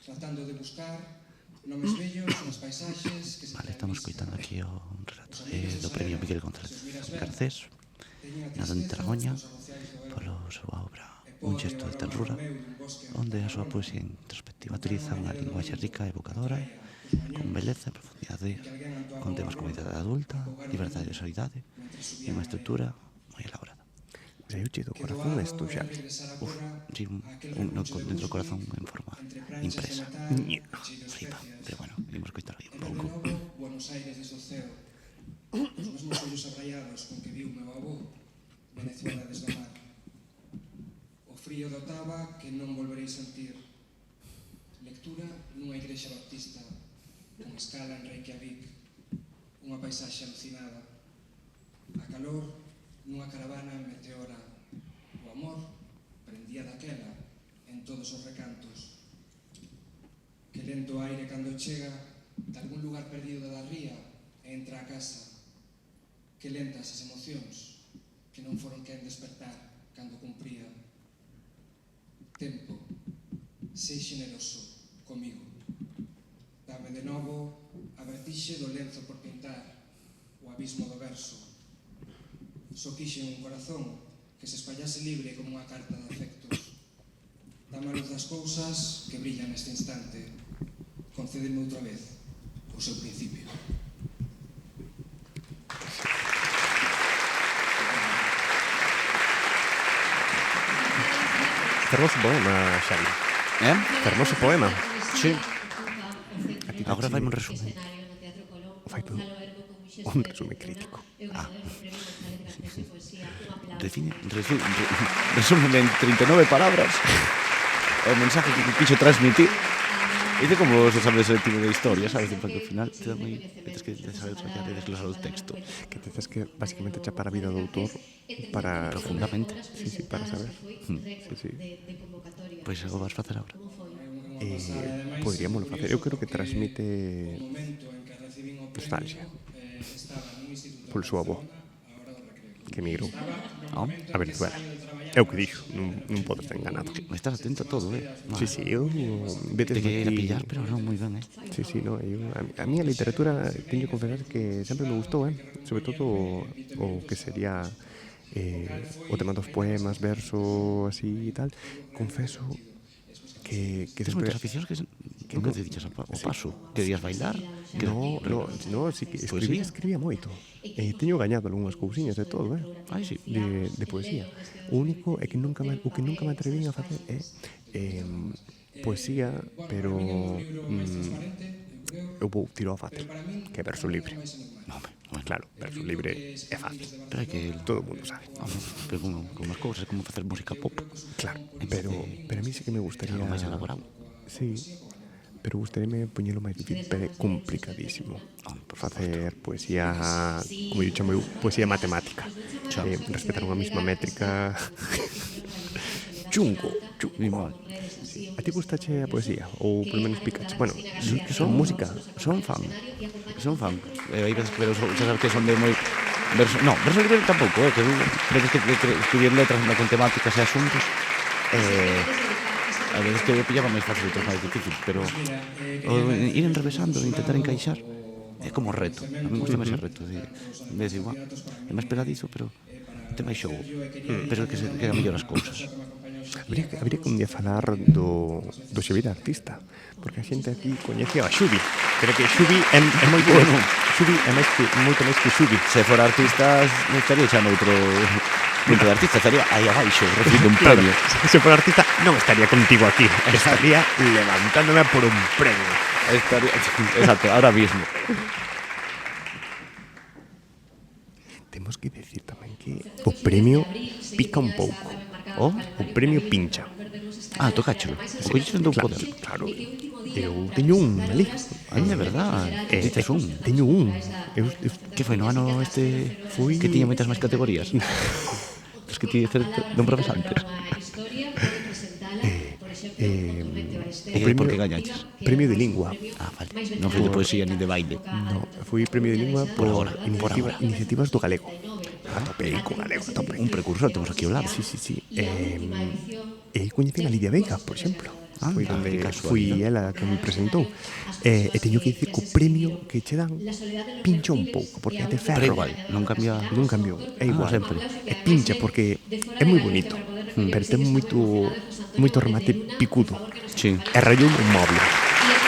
tratando de buscar nomes bellos nos paisaxes que se Vale, estamos escoitando aquí o relato do Premio Miguel González Garcés, nado en Tarragoña, polo súa obra Un gesto de tenrura, onde a súa poesía introspectiva utiliza unha linguaxe rica e evocadora, con beleza e profundidade, con temas como a idade adulta, liberdade e soidade, e unha estrutura moi elaborada. Saíuche do corazón isto, Xavi. Sí, dentro do corazón en forma impresa. Flipa, pero bueno, imos coitar aí un pouco. Buenos Aires desde o ceo, os mesmos ollos abraiados con que viu meu avó Venezuela desde o mar. O frío do Taba que non volverei sentir. Lectura nunha igrexa baptista con escala en Reykjavik, unha paisaxe alucinada. A calor nunha caravana en Meteora. O amor prendía daquela en todos os recantos. Que lento o aire cando chega de algún lugar perdido da ría e entra a casa. Que lentas as emocións que non foron quen despertar cando cumpría. Tempo, sei xeneroso comigo. Dame de novo a vertixe do lenzo por pintar, o abismo do verso. Só quixen un corazón que se espallase libre como unha carta de afectos. Dame a luz das cousas que brillan neste instante. Concédeme outra vez o seu principio. Hermoso poema, Xavi. Hermoso poema. Sí. Agora faime un resumen. Faime un resumen crítico. Resumen en 39 palabras. O mensaje que quixo transmitir. Dice como se sabe ese tipo de historia, sabes? Porque ao final te da moi... Tens que saber sacar e desglosar o texto. Que teces que basicamente chapar a vida do autor para... Profundamente. Sí, para saber. Sí. Pois o vas facer agora. Poderíamoslo facer. Eu creo que transmite nostalgia polo seu avó que emigrou a Venezuela. É o que dixo, non podes estar enganado. Estás atento a todo, Sí, eu Te quería pillar, pero non moi ben, Sí, no, a mí a literatura teño que confesar que sempre me gustou, sobre todo o que sería o tema dos poemas, verso, así e tal. Confeso que Tens moitas aficións que non te dedichas ao paso. Querías bailar? No, sí que escribía moito. Teño gañado algunhas cousiñas de todo, Ai, sí. de poesía. O único é que nunca me atrevín a facer é poesía, pero eu vou tiro a fácil, que é verso libre. Claro, verso libre é fácil. Pero é que todo o mundo sabe. Pero con unhas cousas, como facer música pop. Claro, pero a mí sí que me gustaría... Algo máis elaborado. Sí, pero gustaríame poñelo máis difícil, pero é complicadísimo. Facer poesía, como eu chamo, poesía matemática. Respetar unha mesma métrica. Chungo. Igual. A ti gustache a poesía? Ou polo menos picache? Bueno, son música. Son fan. Hai veces que sabes que son de moi... verso libre tampouco, que veces que escribir letras con temáticas e asuntos. A veces que eu pillaba máis fácil, outras máis difícil, pero ir enrevesando, intentar encaixar, é como reto. A mí gusta máis ese reto. En vez de, é máis pegadizo, pero ten máis xogo. Pero que se quedan mellor as cousas. Habría que un día falar do Xavi de artista, porque a xente aquí coñece a Xubi, pero que Xubi é moito bueno. Xubi é moito máis que Xubi. Se fora artista, non estaría echando outro tipo de artista, estaría aí abaixo, recibindo un premio. Se fora artista, non estaría contigo aquí, estaría levantándome por un premio. Exacto, ahora mismo. Temos que decir tamén que o premio pica un pouco. O premio pincha. Tocáchelo. Colleches dou poder. Claro. Eu teño un ali. Ai, de verdad. Dices un. Teño un. Que foi no ano este que tiña moitas máis categorías? Os que ti non probes antes. Por que gañaches? Premio de lingua. Vale. Non foi de poesía ni de baile. No, foi premio de lingua por iniciativas do galego. A tope con galego, a tope. Un precursor, temos aquí ao lado. Sí. E coñecen a Lidia Veiga, por exemplo. Foi donde fui ela que me presentou. E teño que dicir que o premio que che dan pincha un pouco, porque é de ferro. Pero igual, non cambia. Non cambiou, é igual. Sempre. E pincha porque é moi bonito, pero ten moito remate picudo. Sí. E rayou un moble.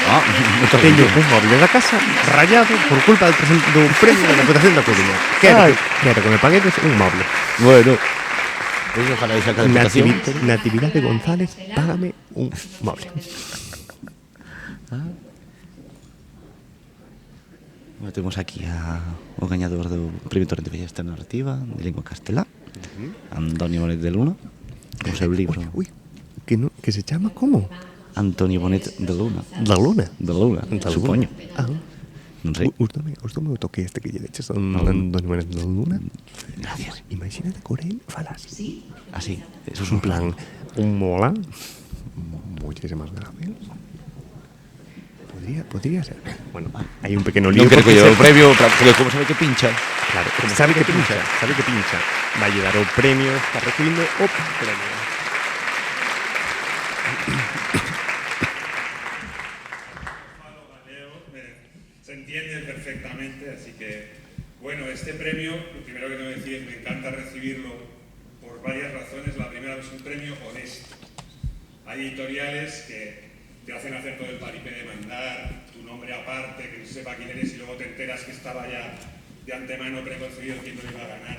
Teño un moble da casa rayado por culpa do premio da Deputación da Coruña. Quero que me paguedes un moble. Bueno, pois ojalá esa Deputación. Natividade González, págame un moble. Temos aquí o gañador do Premio Torrente Ballester Narrativa de lingua castelá, Antonio Bonet de Luna, con seu libro. Uy, que se chama como? Antonio Bonet de Luna. Da Luna. De Luna, supoño. Ah. Non sei. Gustoume o toque este que lle deches a Antonio Bonet da Luna. Gracias. Imagínate con él falas. Así, eso es un plan. Un mola. Muchísimas gracias. Podría ser. Bueno, hay un pequeño lío. Non quero porque que o premio, porque como sabe que pincha. Claro, como sabe que pincha. Va a llegar o premio, está recibiendo o premio. Se entiende perfectamente, así que, bueno, este premio, lo primero que tengo que decir es que me encanta recibirlo por varias razones. La primera es un premio honesto. Hay editoriales que te hacen hacer todo el paripé de mandar tu nombre aparte, que no se sepa quién eres y luego te enteras que estaba ya de antemano preconcebido quién lo iba a ganar.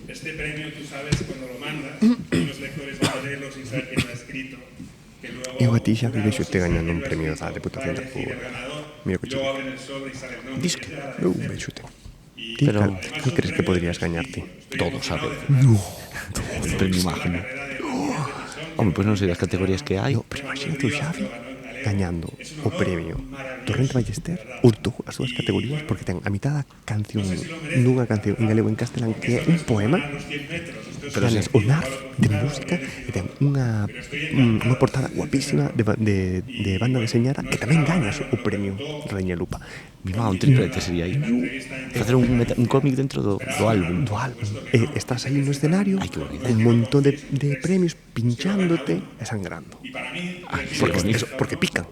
Este premio, tú sabes, cuando lo mandas, los lectores van a leerlo sin saber quién lo ha escrito. Eu a ti xa vi vexo te gañando un premio da Deputación da Cuba. Mira que chulo. Disque, eu vexo te. Ti, Pero- cal crees que podrías gañarte? Todo, sabe. No. Un premio máximo. Hombre, pues non sei das categorías que hai. No, pero imagínate o Xavi gañando o premio Torrente Ballester ou as dúas categorías porque ten a mitad da canción dunha canción en galego en castelán que é un poema pero ten o NAF de música e ten unha portada guapísima de banda deseñada que tamén gañas o premio Reña Lupa. Mi mamá, un triplete sería aí. Facer un cómic dentro do álbum. Estás aí no escenario Ai, que bonito. con un montón de premios pinchándote e sangrando porque pican.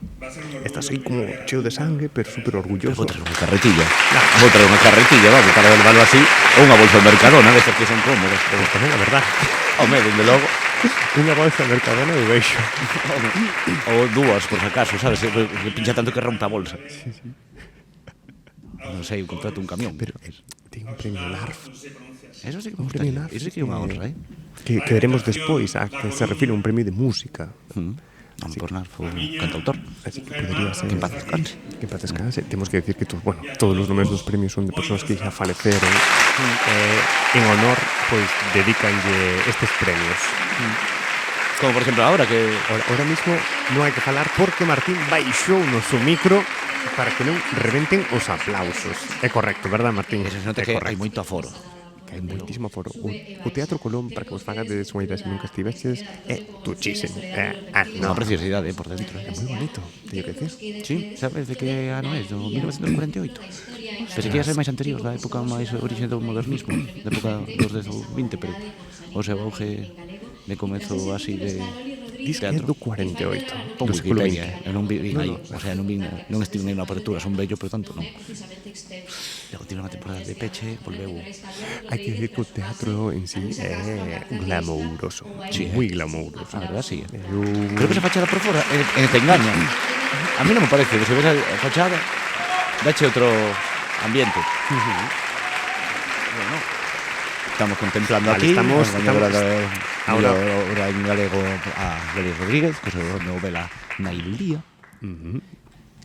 Estás aí como cheo de sangre pero super orgulloso. Vou traer unha carretilla. Vamos, para levarlo así. Ou unha bolsa de Mercadona, destas que son cómodas. Pero tamén a verdad Home, dende logo. unha bolsa de Mercadona de beixo. Ou dúas, por si acaso, sabes? Que pincha tanto que rompe a bolsa. Non sei, contrato un camión. Pero ten un premio NARF Eso sí que me un premio gustaría. NARF Eso sí que é unha honra, que veremos despois a que se refire a un premio de música. Non por nada, foi un cantautor. Así que podría ser Que en paz descanse. Que en paz descanse. Temos que decir que todos os nomes dos premios son de persoas que xa faleceron. En honor, pois, dedicanlle estes premios. Como por exemplo ahora que... Ahora mismo non hai que falar porque Martín baixou o noso micro para que non rebenten os aplausos. É correcto, verdad, Martín? Eso se nota É que hai correcto. moito aforo. Que hai moitísimo aforo. O Teatro Colón, para que vos fagades unha idea se nunca estivestes, é tuchísimo. Unha preciosidade por dentro. É moi bonito, teño que decir. Sí, sabes de que ano é? Do 1948. Pensei que ia ser máis anterior, da época máis orixe do modernismo, da época dos 20, pero o seu auge de comezo así de Diz que é teatro. do 48, Pon do século Wikipedia, XX. eu non vi aí, No. o sea, non estive na apertura, son bello, por tanto, non. Logo tive unha temporada de peche, volveu. Hai que decir que o teatro en sí é glamouroso. Sí, moi glamouroso. A verdad, sí. Eu... Creo que esa fachada por fora te engaña. A mí non me parece, que se ves a fachada, dache outro ambiente. Bueno, estamos contemplando Vale, aquí estamos ahora en galego a Loli Rodríguez, que é a novela Nailía,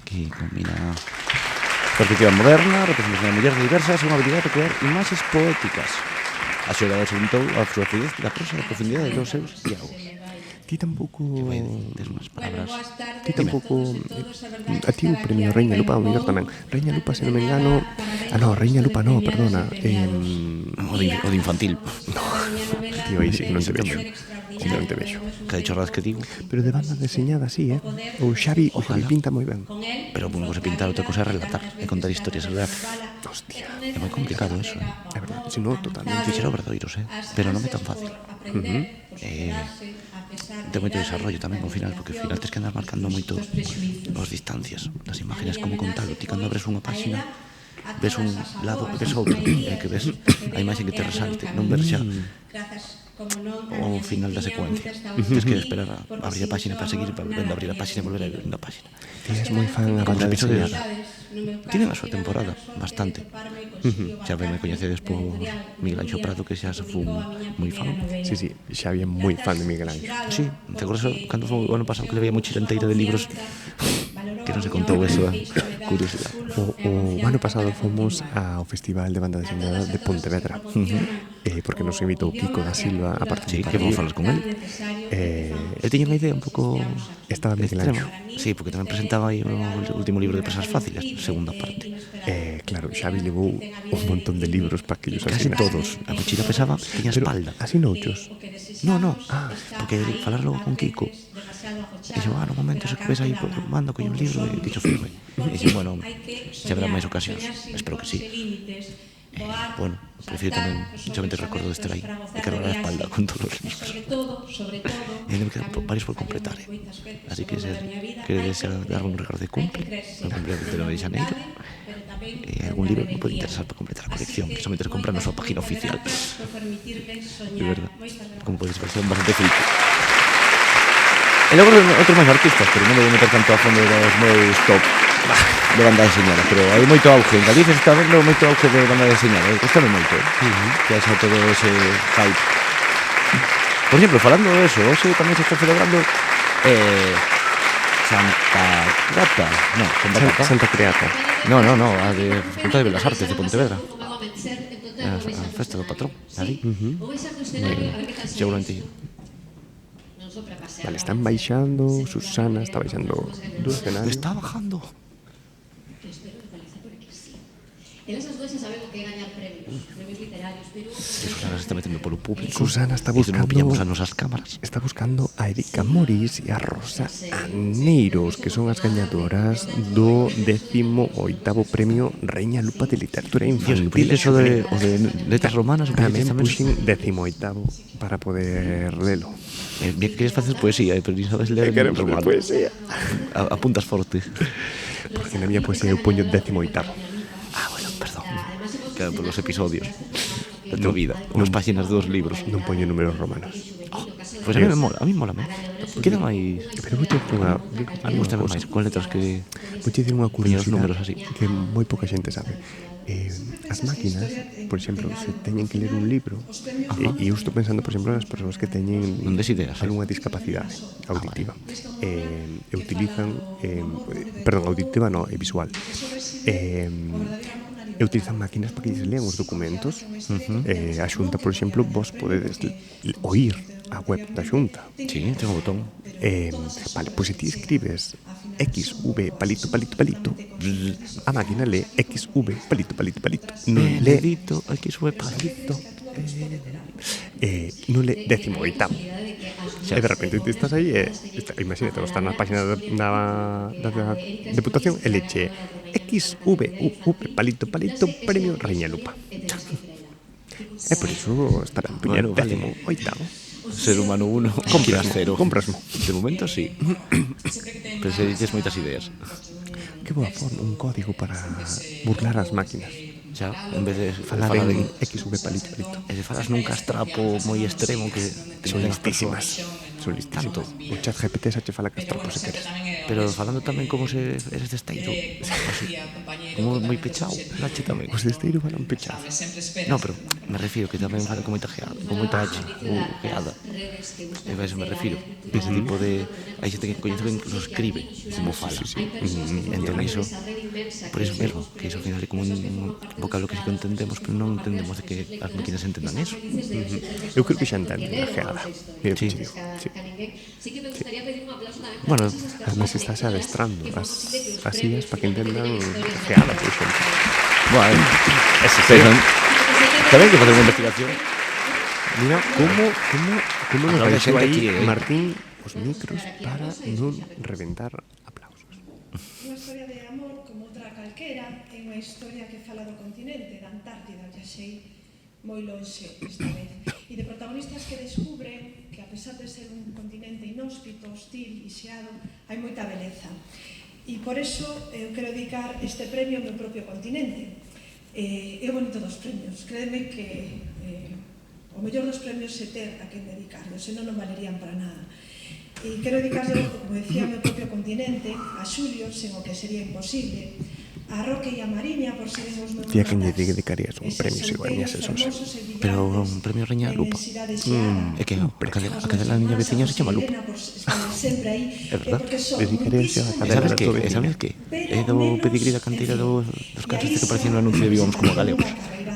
que combina perspectiva moderna, representación de mulleres diversas e unha habilidade de crear imaxes poéticas. A xogada xuntou a súa fluidez da prosa e a profundidade dos seus diálogos. Ti tampouco... Tes unhas palabras. Ti tampouco... A ti o premio Reña Lupa, o mellor tamén. Reña Lupa, se non me engano... Reña Lupa no, perdona. O de infantil. Tío, aí sí que non te vexo. Non te vexo. Cada chorradas que digo. Pero de banda deseñada, sí, O Xavi pinta moi ben. Pero unha cosa é pintar, outra cosa é relatar e contar historias gráficas. Hostia, É moi complicado eso, é verdade. Si non, totalmente. Fixera obradoiros, pero non é tan fácil. Ten moito desarrollo tamén ao final, porque ao final tens que andar marcando moito as distancias das imágenes, como contalo. Ti cando abres unha páxina ves un lado e ves outro, e que ves a imaxe que te resalte, non ver xa o final da secuencia. Tens que esperar a abrir a páxina para seguir, para volver a abrir a páxina e volver a abrir a páxina. Ti és moi fan a Como banda os episodios deseñada. tienen a súa temporada, bastante. Xa me coñecedes por Miguel Anxo Prado, que xa se fun moi fan. Sí, Xavi é moi fan de Miguel Ángel. Sí, te acordas cando foi o ano pasado que le veía mochila inteira de libros que non se contou eso, curiosidade. O ano pasado fomos ao Festival de Banda Deseñada de Pontevedra, porque nos invitou Kiko da Silva a Sí, participar. que vamos falar con él. El tiña unha idea un pouco Estaba Miguel Anxo. Sí, porque tamén presentaba aí o último libro de Presas Fáciles, segunda parte. Claro, Xavi levou un montón de libros para que ellos Casi todos. A mochila pesaba, tiña espalda. Así nouchos. No, porque falar logo con Kiko. Dixo, no momento se que ves aí, mando coño un libro e dicho firme. E dixo, bueno, xa habrá máis ocasións. Espero que sí. Bueno, prefiro tamén, solamente recordo de estar aí, de cargar a espalda con todos os libros. E ainda me quedan varios por completar, Así que se queredes dar un regalo de cumple, no cumple del 29 de xaneiro, algún libro que pode interesar para completar a colección, solamente se compra na súa página oficial. De verdad, como podes ver, son bastante friki. E logo outros máis artistas, pero non vou meter tanto a fondo dos meus top de banda deseñada, pero hai moito auge. En Galicia está vendo moito auge de banda deseñada, gostame moito, que haxa todo ese hype. Por exemplo, falando de eso, hoxe tamén se está celebrando Santa Creata. No, Santa Creata. No, a de Facultade de Belas Artes de Pontevedra. A festa do patrón, ali. Seguramente. Vale, están baixando, Susana está baixando do escenario. Está bajando. Esas dúas xa sabemos que é gañar premios literarios, pero... Susana se está metendo polo público. Susana está E non pillamos a buscando nosas cámaras. Está buscando a Erika Moris e a Rosa Aneiros, que son as gañadoras do 18º Premio Reina Lupa de Literatura Infantil. Eso de letras romanas, Tamén puxen 18º para poder lelo. Bien que queres facer poesía, pero non sabes ler en romano. Poesía. Apuntas forte. Porque na miña poesía eu poño 18º. Bueno, perdón. Claro, por los episodios da tua vida, unhas páxinas dos libros. Non poño números romanos. Pois a mí mola, Queda máis... Pero vou dicir unha... A mí gusta máis con letras que... Vou dicir unha Poñer os números así. curiosidade que moi pouca xente sabe. As máquinas, por exemplo, se teñen que ler un libro, e eu estou pensando, por exemplo, nas persoas que teñen Non des ideas, algunha discapacidade auditiva, e utilizan, perdón, auditiva non, é visual, e utilizan máquinas para que lles lean os documentos. A Xunta, por exemplo, vos podedes oír a web da Xunta. Sí, ten un botón. Vale, pois se ti escribes XV palito, palito, palito, a máquina lee XV palito, palito, palito. Non lee Dedito, XV palito. non lee 18º. E de repente ti estás aí e imagínate, estás na página da Deputación e leche XV palito, palito, Premio Reina Lupa. E por iso estará en primeiro, Vale. 18º. Ser humano 1, compras 0. Comprasmo. De momento sí. Pero se dices moitas ideas. Que boa forma, un código para burlar as máquinas. Xa, en vez de Falar falar en en... XV palito, palito. E se falas nun castrapo moi extremo que Son ten as persoas. listísimas. Son listísimas. O chat GPT xa che fala castrapo se queres. Pero falando tamén como se eres de esteiro. Como moi pechado, Nache tamén. Os de esteiro falan pechados. No, pero me refiro que tamén fala con moita geada, con moita H, geada. E a eso me refiro. Ese tipo de... Hai xente que coñece que incluso escribe como fala. Entón iso, por iso mesmo, que iso ao final é como un vocablo que sí que entendemos, pero non entendemos de que as máquinas entendan eso. Eu creo que xa entenden a geada. Mira, Sí. Sí que me gustaría pedir un aplauso tamén para Bueno, todas esas Además persoas estás que adestrando é as posible que IAs para que entendan historias geada, por exemplo. bueno, pero tamén que facer unha investigación. Mira como nos Habrá deixou xente aí aquí, Martín os micros para non reventar aplausos. Unha historia de amor como outra calquera é unha historia que fala do continente, da Antártida, viaxei moi lonxe esta vez, e de protagonistas que descubren que a pesar de ser un continente inhóspito, hostil e xeado, hai moita beleza. E por eso eu quero dedicar este premio ao meu propio continente. É o bonito dos premios, créeme que o mellor dos premios é ter a quen dedicarlo, senón non valerían para nada. E quero dedicarlo, como decía, ao meu propio continente, a Xulio, sen o que sería imposible, a Roque e a Mariña por seren os meus Tía, que lle ratas. dedicarías un premio se gañases un Pero un premio Reña Lupa. É que a cadela da miña veciña se chama Lupa. É verdad. Dedicaríase a E sabes que? É do pedigrí da canteira dos casos que parecían no anuncio de Vivamos como Galeos.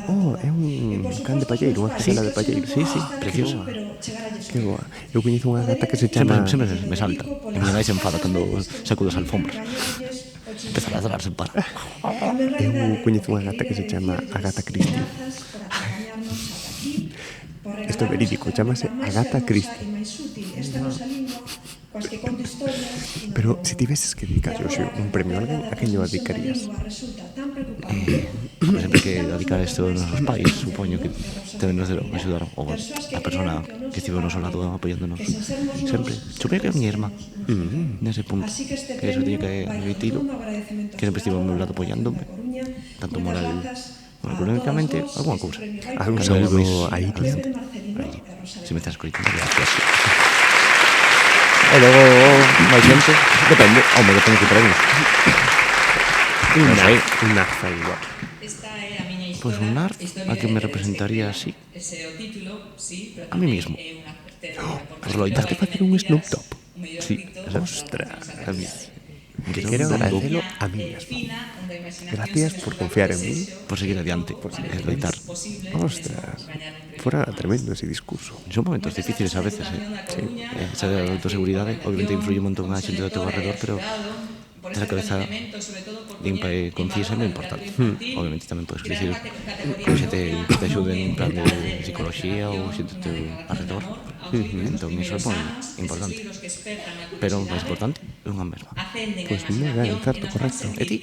Oh, é un can de palleiro, unha cadela de palleiro. Sí, preciosa. Que boa. Eu coñezo unha gata que se chama... Sempre me salta. E miña nai se enfada cando sacudo as alfombras. Empeza a ladrar sen parar. Eu coñezo unha gata que se chama Agatha Christie. Isto é verídico, chamase Agatha Christie. Pero se tiveses que dedicar hoxe un premio a alguén, a quen lle dedicarías? Sempre que dedicar isto aos nosos pais, supoño que tamén nos axudaron. Ou a persona que estivo ao noso lado apoiándonos sempre. Supoño que é a miña irmá. Nese punto. Que eso tiña que admitido. Que sempre estivo ao meu lado apoiándome. Tanto moral... económicamente, alguna cousa. Algún saúdo a Iria. Se me estás escoitando, gracias. E logo, máis xente, depende, home, depende que premios. Un narza igual. Esta é a miña Pois un narz, a que me representaría así. Ese é o título, sí, pero A mí mismo. é unha Pois loitar Te facer un Snoop Dogg. Sí, Ostras, a mí. quero agradecelo a mí mesmo. Gracias por confiar en mí. Por seguir adiante, e loitar. Ostras, fora tremendo ese discurso. Son momentos difíciles a veces, Sí. Esa autoseguridade, obviamente, influye un montón a xente do teu alrededor, pero ter a cabeza limpa e concisa é moi importante. Obviamente tamén podes dicir que xente que te axude en un plan de psicología ou xente do teu alrededor. Entón, iso é moi importante. Pero o máis importante é unha mesma. Pois moi ben, certo, correcto. E ti?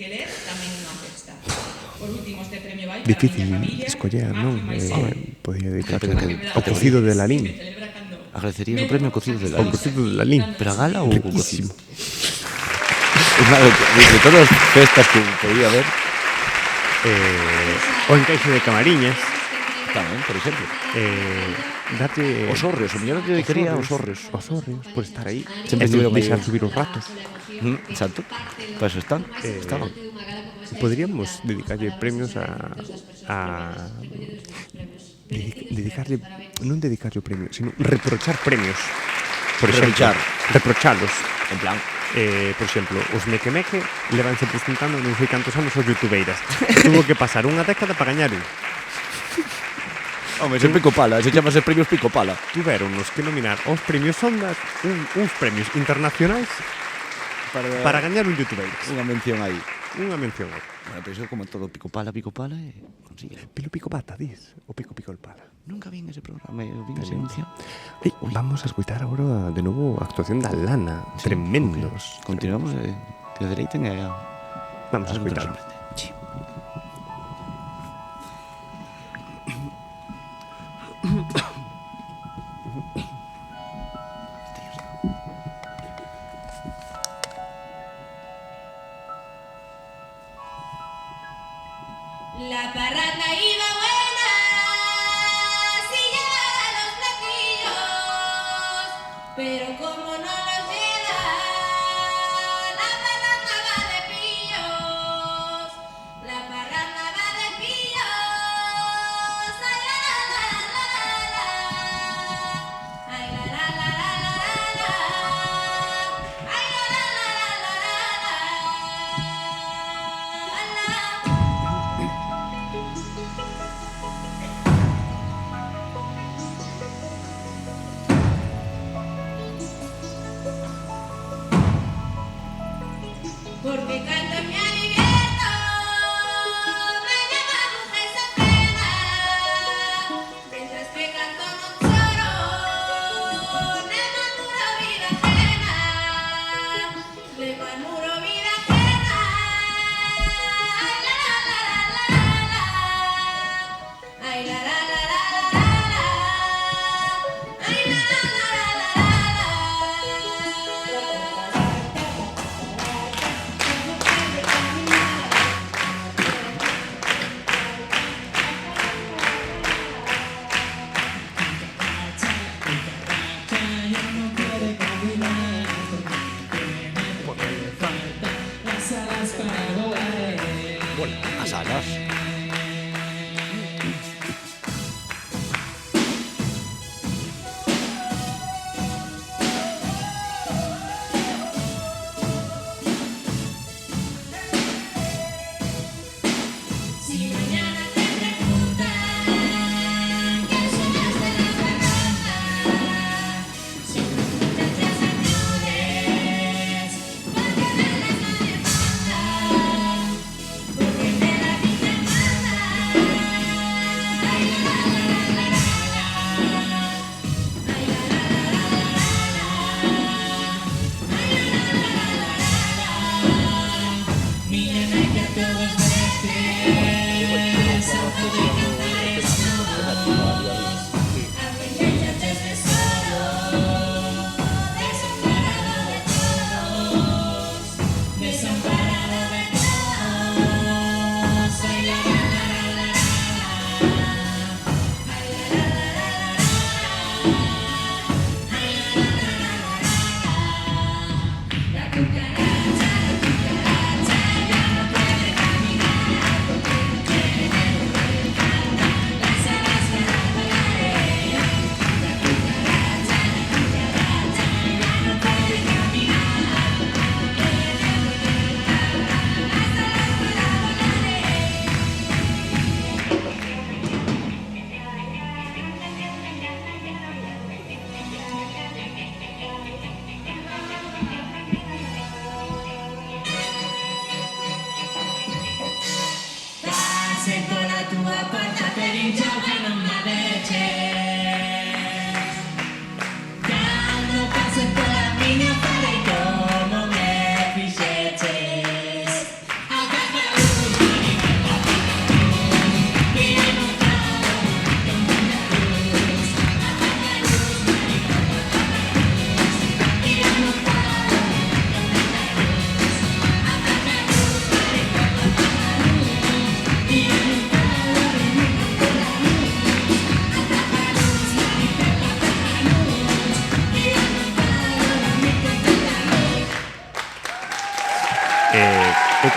Difícil escoller, non? Podría dedicarte ao cocido de Lalín. Agradecerías o premio cocido de Ao Lalín. cocido de Lalín. Pero a gala ou o cocido? Riquísimo. De todas as festas que podía haber, O encaixe de Camariñas. tamén, por exemplo. Date... Os hórreos, o mellor que dedicaría aos hórreos. Os hórreos, por estar aí. Sempre Sempre estiveron aí. deixar subir os ratos. Exacto. Para eso están. Estaban. Podríamos dedicarlle premios a dedicarlle, non dedicarlle o premio, sino reprochar premios. Por exemplo, reprochalos. En plan, Por exemplo, os Meque levanse presentando non sei cantos anos os youtubeiras. Tuvo que pasar unha década para gañar un. home, se Pico Pala, se chamase premios Pico Pala. Tuveronnos que nominar aos premios Ondas uns premios internacionais para gañar un youtubeiro. Unha mención aí. Unha mención. Bueno, pero iso como todo Pico Pala e consigue. Pico pata, dis? O pico el pala. Nunca vin ese programa, vin ese anuncio. Vamos a escoitar agora de novo a actuación da Lana. Tremendos. Continuamos, que o dereiten e a... Vamos a escoitar. Sí. La parranda iba buena, si llegaban los platillos, pero como no los llevan, la parranda va de pillos, la parranda va de pillos, ay la la la la la, ay la la la la la la, ay la la la la la la.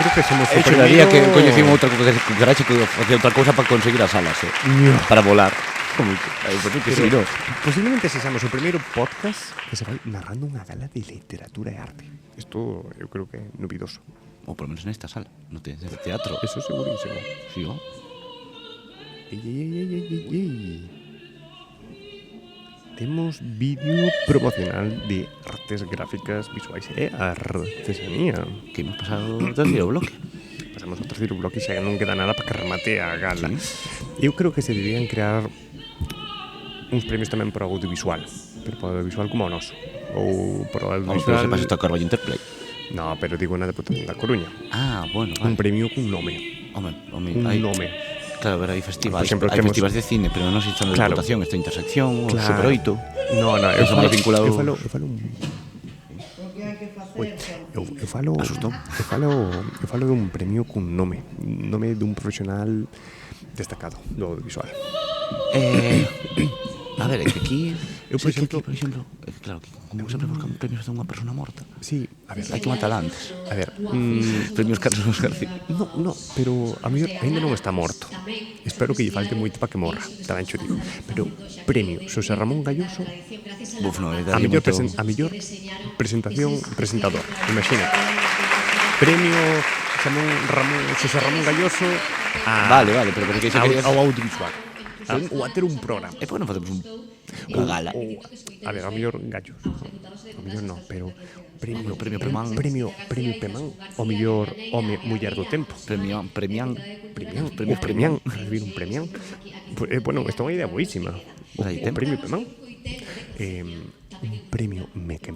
creo que somos o Eu xuraría que primeiro... coñecín outra cucaracha que facía outra cousa para conseguir as alas, para volar. Como que, penso que sí, Pero no? posiblemente sexamos o primeiro podcast que se vai narrando unha gala de literatura e arte. Isto eu creo que é novidoso. Ou por menos nesta sala, no te teatro. Eso segurísimo. Sí, ¿no? Ei. Temos vídeo promocional de artes gráficas visuais e artesanía. Que hemos pasado o terceiro bloque. Pasamos ao terceiro bloque e xa non queda nada para que remate a gala. Sí. Eu creo que se deberían crear uns premios tamén para o audiovisual, pero para o audiovisual como o noso. Ou para o Vamos, pero audiovisual... se pasa esta Carballo Interplay. No, pero digo na Deputación da Coruña. Ah, bueno, Un vale. premio cun nome. Home, Un hai, nome. claro, pero hai festivais, Por exemplo, hai temos- festivais de cine, pero non se están de Claro. Deputación, esta intersección, o Claro. Super 8. No, eu Eso falo, máis vinculado- eu falo dun premio cun nome dun profesional destacado do audiovisual. A ver, é que aquí... Eu, por sei que exemplo- aquí, por exemplo, claro, que como sempre buscan premios de unha persona morta, Sí, a ver, hai que matala antes. a ver, Premios Carlos García. no, pero a mellor aínda non está morto. Espero que lle falte moito para que morra, tamén xo digo. Pero premio Xosé Ramón Galloso Buf, no, a mellor, a mellor presentador, imagínate. Premio Xosé Ramón Galloso Vale, pero porque se querías... ao audiovisual. Ou a ter un programa. E por que non facemos unha gala? A ver, ao mellor gallos. Ao mellor non, pero premio Pemán. Premio Pemán, o mellor home muller do tempo. Premian. Premián, recibir un premián. Bueno, esta é unha idea boísima. Aí O ten. premio Pemán. Un premio Meque.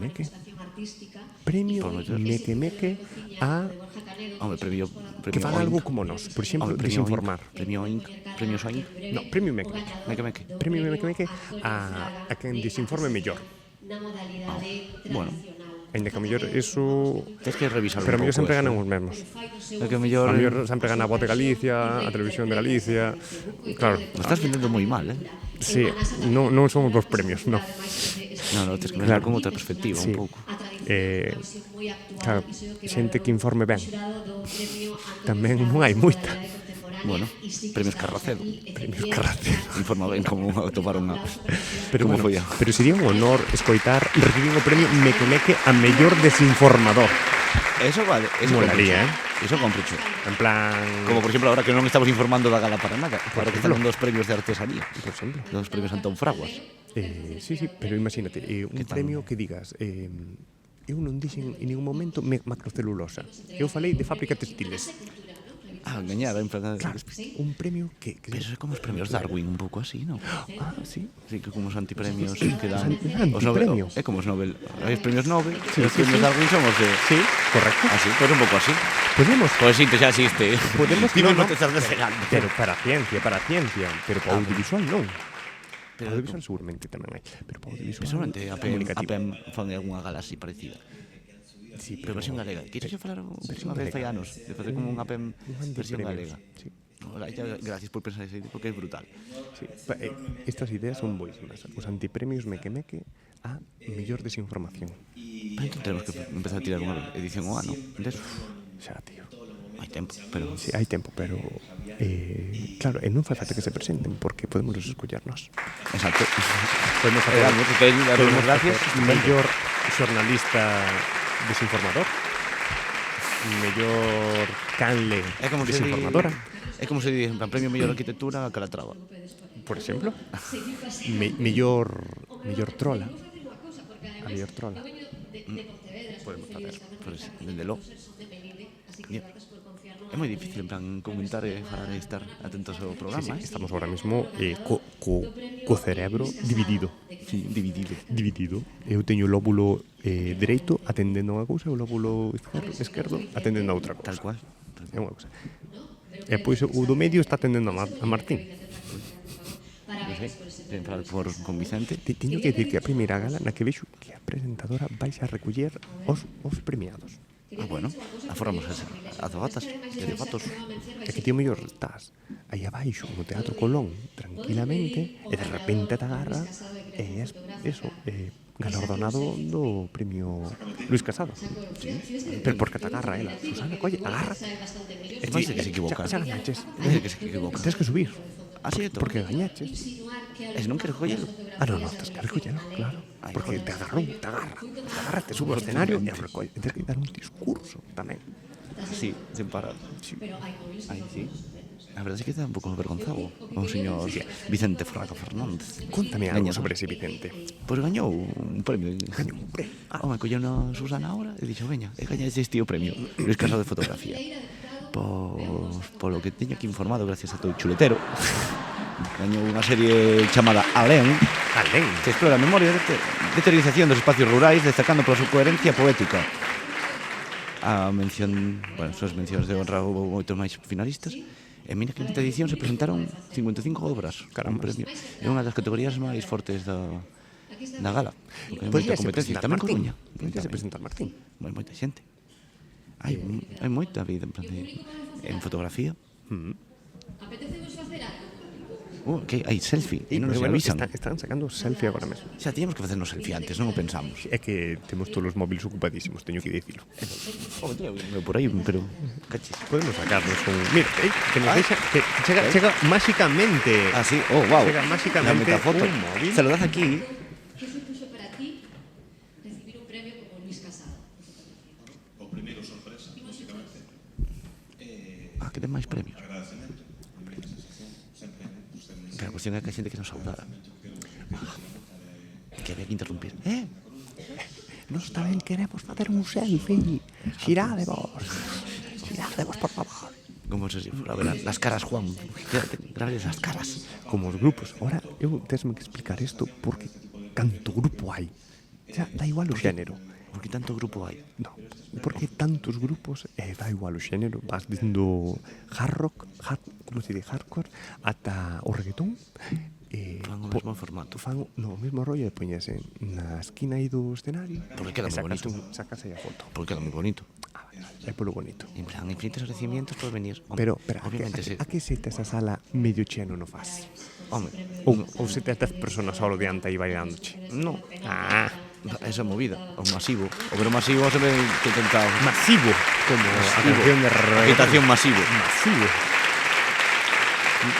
Premio Por meter. Meque a Home, premio que fan Oink. algo como nós. Por exemplo, Home, premio desinformar. Oink, premio Oink, premio Soink. No, premio Meque. Meque. Premio Meque a quen desinforme mellor. Bueno, Ainda que a mellor eso... tens que revisar Pero a un mellor pouco sempre esto. ganan os mesmos. É que a mellor... A mellor sempre gana a Voz de Galicia, a Televisión de Galicia. Claro, Lo estás vendendo moi mal, sí, non somos dos premios, non. No, tens que pensar Claro. con outra perspectiva Sí. un pouco. Claro, xente que informe ben. Tamén non hai moita. Bueno, premios Carracedo. Premios Carracedo. Informa ben como atoparon a... Pero, como bueno, foi a... pero sería un honor escoitar recibir o premio Meque a mellor desinformador. Eso vale. Eso Molaría, comprecho. Eso comprecho. En plan... Como por exemplo ahora que non estamos informando da gala para nada. Ahora que ejemplo. están dos premios de artesanía. Por exemplo. Dos premios Antón Fraguas. Sí, pero imagínate, un Que tal? premio que digas... eu non dixen en ningún momento macrocelulosa. Eu falei de fábrica textiles. Ah, engañada, en plan... Claro, un premio que Pero eso é como os premios Darwin, un pouco así, non? sí. Sí, que como os antipremios que dan... Os os Nobel, antipremios. é como os Nobel. Hai os premios Nobel, Sí, e os sí, premios sí. Darwin somos de... Sí, correcto. Así, pues un pouco así. Podemos, Pois sí, xa existe. Podemos- Dime no, te estás deseando. pero para a ciencia, pero para o audiovisual non. Pero- Audiovisual seguramente tamén hai, pero para o audiovisual Seguramente a PEM comunicativo. fan algunha gala así parecida. Sí, Pero versión galega. Queres yo falar versión unha vez fai galega. anos de facer como unha PEM versión galega? Sí. Hola, gracias por pensar esa idea porque é brutal. Sí. Estas ideas son boísimas. Os antipremios Meque a mellor desinformación. Pero entón tenemos que empezar a tirar unha edición ao ano. Entonces, Xa, tío. hai tempo, pero... Sí, hai tempo, pero claro, e non fai falta que se presenten porque podemos escollernos. Exacto. Podemos facer Podemos gracias. mellor xornalista desinformador. Mellor canle É como se desinformadora, É como se di, en plan, premio mellor arquitectura a Calatrava. por exemplo. Mellor trola. A mellor trola. Podemos facer. Pois, dende lo. É moi difícil, en plan, comentar e falar e estar atentos ao programa, Estamos ahora mismo co cerebro dividido. Sí, Dividido. Eu teño o lóbulo dereito atendendo a unha cousa e o lóbulo esquerdo atendendo a outra cousa. Tal cual. É unha cousa. E pois o do medio está atendendo a Martín. Non sei, ten falar con Vicente. Teño que dicir que a primeira gala na que vexo que a presentadora vais a recoller os premiados. Ah, bueno, aforramos as azafatas, de fotos. É que tío mellor estás aí abaixo no Teatro Colón tranquilamente e de repente te agarra E eso, galardonado do premio Luis Casado. Pero porque te agarra ela. Susana, colle, agárrate. Parece que se equivoca. Xa gañaches. Parece que se equivoca. Tens que subir. Así é todo. Porque gañaches. E se non queres collelo. No, tens que recollelo, claro. Porque te agarrou, te agarra, te sube ao escenario e recolle. Tens que dar un discurso tamén. Sí, sin parar. Pero hai móviles Aí que sí. A verdade é que está un pouco avergonzado o señor Vicente Fraga Fernández. Cuéntame algo Gañador. sobre ese Vicente. Pois gañou un premio. Gañou un premio. Home, colleu na Susana ahora e dixo, veña, e gaña este tío premio. Luis Casado de fotografía. Pois, polo que teño aquí informado, gracias a todo chuletero, gañou unha serie chamada Alén, Alén. que explora a memoria de teorización dos espacios rurais, destacando pola súa coherencia poética. A mención, bueno, suas mencións de honra houve moitos máis finalistas. En 15ª edición se presentaron 55 obras. Un premio. É unha das categorías máis fortes da gala. Porque hai moita competencia. Tamén Coruña. Podíase presentar Martín. Hai moita xente. Hai moita vida en fotografía. Apetecemos facer algo. Que hai selfie. E non nos Bueno, avisan. están sacando selfie agora mesmo. Xa, tiñamos que facernos selfie antes, non o pensamos. É que temos todos os móviles ocupadísimos, teño que dicilo. Por aí, pero... Cachis. Podemos sacarnos un... Mira, que nos deixa... Que chega máxicamente... Ah, sí? Oh, wow. Chega máxicamente La metafoto. un móvil. Se lo das aquí. ¿Qué supuso para ti recibir un premio como Luis Casado? O primeiro sorpresa, lógicamente. Que ten máis premios. Agradecemento, a primeira sensación, sempre, Pero a cuestión é que a xente que nos saudara. Que había que interrumpir. Nos tamén queremos facer un selfie. Xirádevos, por favor. Como se fora a ver las caras, Juan. Grabes as caras. Como os grupos. Ahora, eu tesme que explicar isto porque canto grupo hai. Xa, da igual o xénero. Por que tanto grupo hai? No, porque tantos grupos da igual o xénero. Vas dicindo hard rock, como se dice, hardcore, ata o reggaetón. Fan o mesmo formato. Fan no mesmo rollo de poñese na esquina aí do escenario. Porque queda moi bonito. Sacas aí a foto. Porque queda moi bonito. É polo bonito. En plan, infinitos agradecimientos por venir. Pero, espera, obviamente, a que se te esa sala medio cheno no faz? Home, Ou se te 10 personas solo diante aí bailándoche? no. Ah, Esa movida, o masivo. O ver o masivo se ve que tentado. masivo, como a canción de Agitación masivo. Masivo.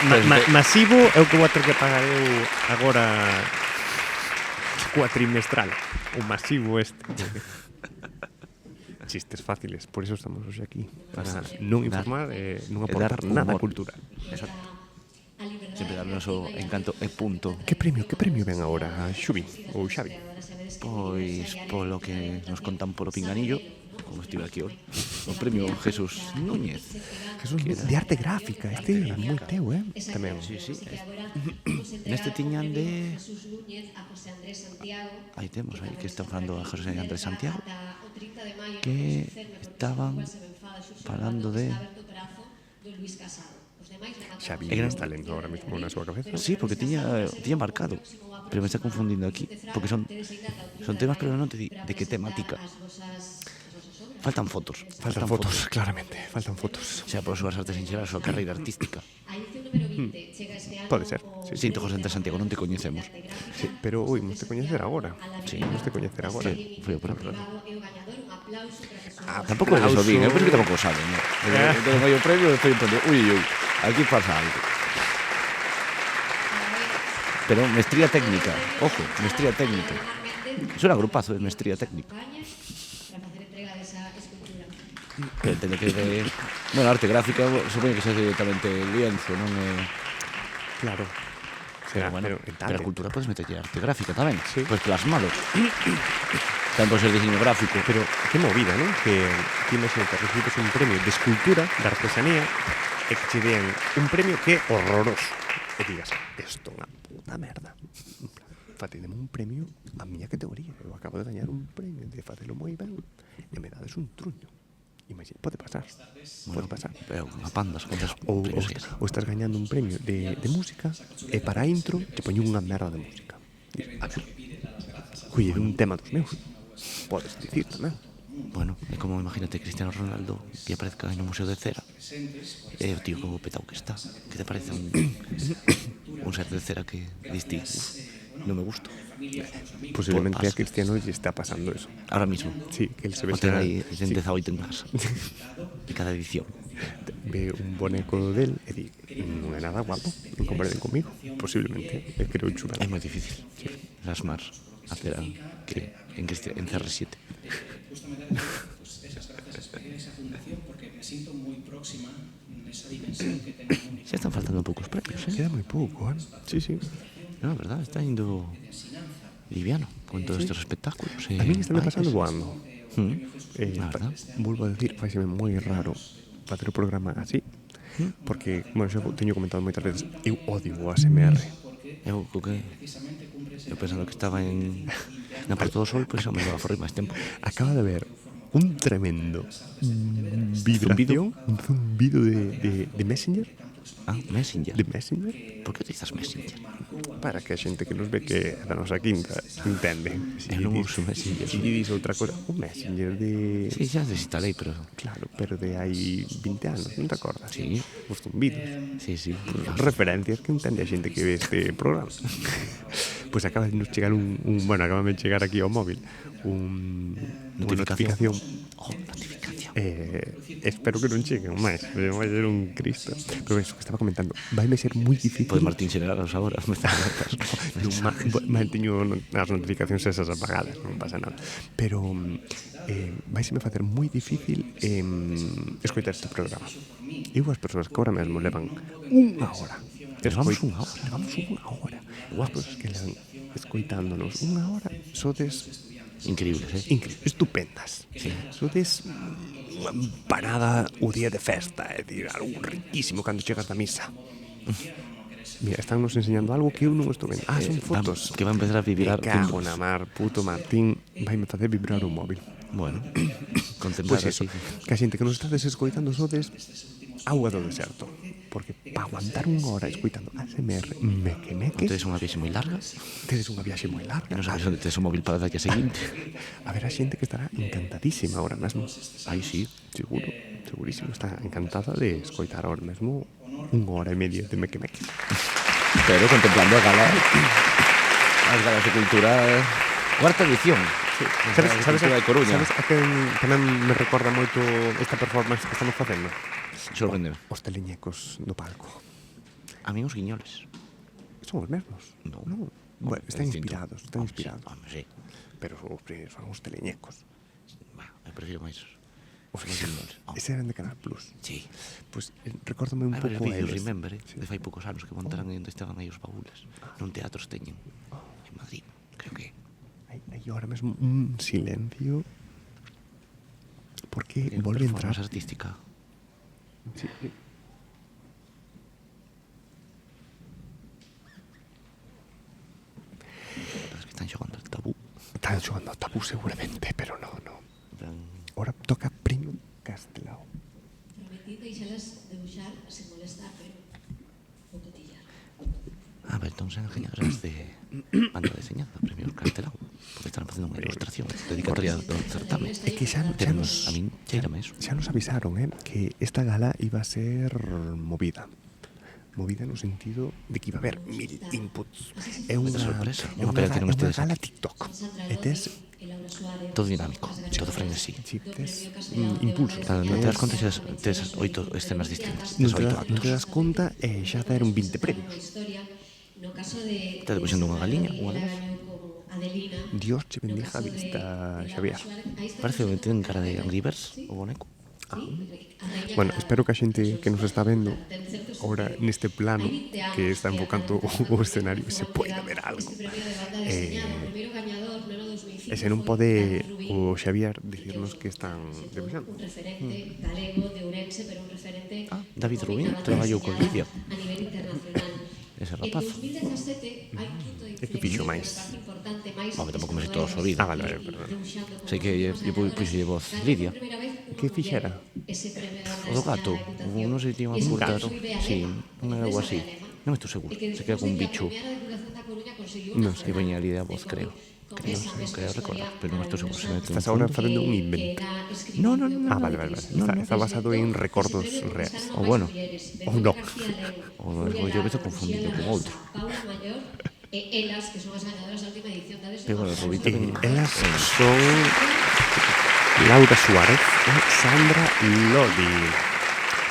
Pues Masivo é o que vou ter que pagar eu agora cuatrimestral. O masivo este. Chistes fáciles, por eso estamos hoxe aquí, para non informar e non aportar dar nada humor. cultural. Exacto. Sempre dar o noso encanto e punto. Que premio ven agora, Xubi ou Xavi? Pois polo que nos contan polo pinganillo, como estive aquí hoxe, o premio Jesús Núñez. Jesús, de arte gráfica, este é moi teu, tamén. Sí. Neste tiñan de... Aí temos, aí que están falando a José Andrés Santiago, que estaban falando de... Xavi está lendo ahora mismo na súa cabeza. Sí, porque tiña marcado, pero me está confundindo aquí, porque son temas, pero non te di de que temática. Faltan fotos. Faltan fotos, claramente, faltan fotos. Xa por súas artes en xeral, a súa carreira artística. Pode ser. Sí, José Andrés Santiago, non te coñecemos. Sí, pero te coñecer agora. Sí. Te coñecer agora. Sí, foi por agora. Tampouco é eso, eu penso que tampouco saben, non? Entón, o premio, estoy en plan de, ui, aquí pasa algo. Pero mestría técnica, ojo, mestría técnica. Eso era grupazo de mestría técnica. Que tende que ver... Bueno, arte gráfica, supoño que xa directamente lienzo, non é... Claro. Pero bueno, pero a cultura podes meterlle arte gráfica tamén. Sí. Podes plasmalo. Tamén pode ser diseño gráfico. Pero que movida, non? Que imagínate, recibes un premio de escultura, de artesanía, e que che den un premio que é horroroso. E digas, isto é unha puta merda. Fatideme un premio a miña categoría. Eu acabo de gañar un premio de facelo moi ben e me dades un truño. Imagina, pode pasar. Pode pasar. Unha pandas. Ou estás gañando un premio de música e para a intro te poño unha merda de música. Colle un tema dos meus. Podes dicir tamén. Bueno, é como imagínate Cristiano Ronaldo que aparezca no Museo de Cera. E o tío como petao que está. Que te parece un set de cera que diste? no me gusto. Posiblemente a Por Cristiano lle está pasando eso. Ahora mismo. Sí, que él se ve O ten aí sí, de 18 en casa. De cada edición. ve un boneco del e di, non é nada guapo, non comprenden comigo. Posiblemente, creo chulo. É moi difícil plasmar hacer que en CR7. Gústame dar esas gracias a esa fundación porque me siento muy próxima en esa dimensión que ten única. Xa están faltando poucos premios, Queda moi pouco, Sí, sí. No, verdad, está indo liviano con todos estes espectáculos. A mí está me pasando voando. La verdad. Volvo a decir, faiseme moi raro facer o programa así, porque, bueno, xa teño comentado moitas veces, eu odio o ASMR. Eu pensando que estaba na Porta do Sol, pois me iba a forrir máis tempo. Acaba de haber un tremendo vibración, un zumbido de Messenger. Messenger. De Messenger. Por que utilizas Messenger? Para que a xente que nos ve que é da nosa quinta entende. Eu non uso Messenger. Se dis outra cosa, un Messenger de... Sí, xa desinstalei, pero... Claro, pero de hai 20 anos, non te acordas? Sí. Os zumbidos. Sí. Referencias que entende a xente que ve este programa. Pois acaba de nos chegar bueno, acaba de chegar aquí ao móvil unha notificación. Notificación. Espero que non cheguen máis, vai ser un Cristo. Pero eso que estaba comentando, vaime ser moi difícil. Pois Martín xeneraros agora, me está alertas. Teño as notificacións esas apagadas, non pasa nada. Pero vai me facer moi difícil escoitar este programa. Eu as persoas que ahora mesmo levan unha hora. Levamos unha hora. Levamos unha hora. As persoas que levan escoitándonos unha hora sodes increíbles, estupendas. Sí. Sodes unha parada o día de festa, é dicir, algo riquísimo cando chegas da misa. Mira, están nos enseñando algo que eu non estou vendo. Son fotos. Que va a empezar a vibrar. Me cago na mar, puto Martín, vai me facer vibrar o móvil. Bueno, contemplar pues eso, que a xente que nos estades escoitando sodes auga do deserto. Porque para aguantar unha hora escoitando ASMR meque, tedes unha viaxe moi larga. Tedes unha viaxe moi larga. E non sabes onde tedes o móvil para daqui a seguinte. A ver, a xente que estará encantadísima ahora mesmo. Aí sí, seguro, segurísimo, está encantada de escoitar ahora mesmo unha hora e media de meque. Pero contemplando a gala, as galas de cultura, cuarta edición. Sí. Sabes a Coruña. Sabes a que tamén me recorda moito esta performance que estamos facendo? Sorprendeme. Os teleñecos no palco. A mí os guiñoles. Son os mesmos? Non. Bueno, están distinto. inspirados, están inspirados. Sí. Pero os primeiros son os teleñecos. Eu prefiro máis os guiñoles. Ese eran de Canal Plus. Sí. Pois recórdame un pouco a eles. eles. Remember, de fai poucos anos que montaran onde estaban aí os baúles. Nun teatro teñen. En Madrid, creo que. Hai ahora mesmo un silencio porque volve a entrar artística. Sí. Parece que están xogando al tabú. Están xogando al tabú seguramente, pero no. Ahora toca Primo Castelao. Prometí deixalas debuxar sen molestar, pero vou cotillar. Pero entón serán gañadoras de banda deseñada, premio Castelao, porque están facendo unha ilustración dedicatoria do certame. É que xa a min cheirame eso. Xa nos avisaron, que esta gala iba a ser movida no sentido de que iba a haber 1000 inputs. É unha sorpresa, é unha gala TikTok. E tes todo dinámico, todo frenesí. Sí, tes impulso. Non te das conta xa tes 8 escenas distintas. Non te das conta e xa deron 20 premios. Está debuxando unha galiña, unha vez. Dios che bendiga a vista, Xavier. Parece que ten cara de Angry Birds, o boneco. Bueno, espero que a xente que nos está vendo ahora neste plano que está enfocando o escenario se poida ver algo. E se non pode o Xavier dicirnos que están debuxando. Un referente galego de Ourense, pero un referente David Rubín traballou con Lidia. A nivel internacional. Ese rapaz. En 2017 hai quinto É que fixo máis. Tampouco me sei toda a súa vida. Vale, Sei que puxo voz Lidia. Que fixera? O do gato, non sei se tiña unha curta. Sí, non era algo así. Non estou seguro. Se queda con un bicho. Non sei. E veña ali a voz, creo. Creo recordar, pero non estou seguro. Estás agora facendo un invent. No. Vale. Está basado en recordos reais. O bueno. Ou non. O yo veces confundido con outro. elas, que son as gañadoras da última edición da Pero bueno, Rubito, Elas son Laura Suárez e Sandra Lodi.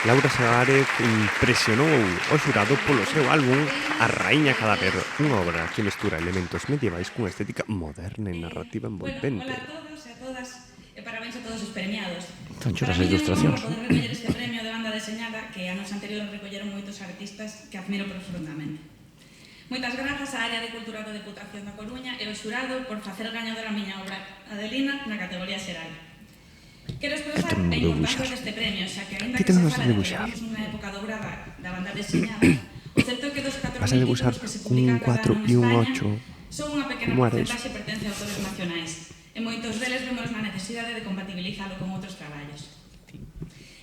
Laura Suárez impresionou o xurado polo seu álbum A Raíña Cadáver, unha obra que mestura elementos medievais cunha estética moderna e narrativa envolvente. Hola a todos e a todas e parabéns a todos os premiados. Tan chulas as ilustracións. Para mí é un honor poder recoller este premio de banda deseñada que anos anteriores recolleron moitos artistas que admiro profundamente. Moitas grazas á Área de Cultura da Deputación da Coruña e ao xurado por facer gañadora a miña obra Adelina na categoría xeral. Quero expresar a importancia deste premio, xa que aínda que se fala de que vivimos nunha época dourada da banda deseñada, o certo é que dos 4.000 títulos que se publican cada ano en España son unha pequena porcentaxe pertence a autores nacionais e moitos deles vemos na necesidade de compatibilizalo con outros traballos.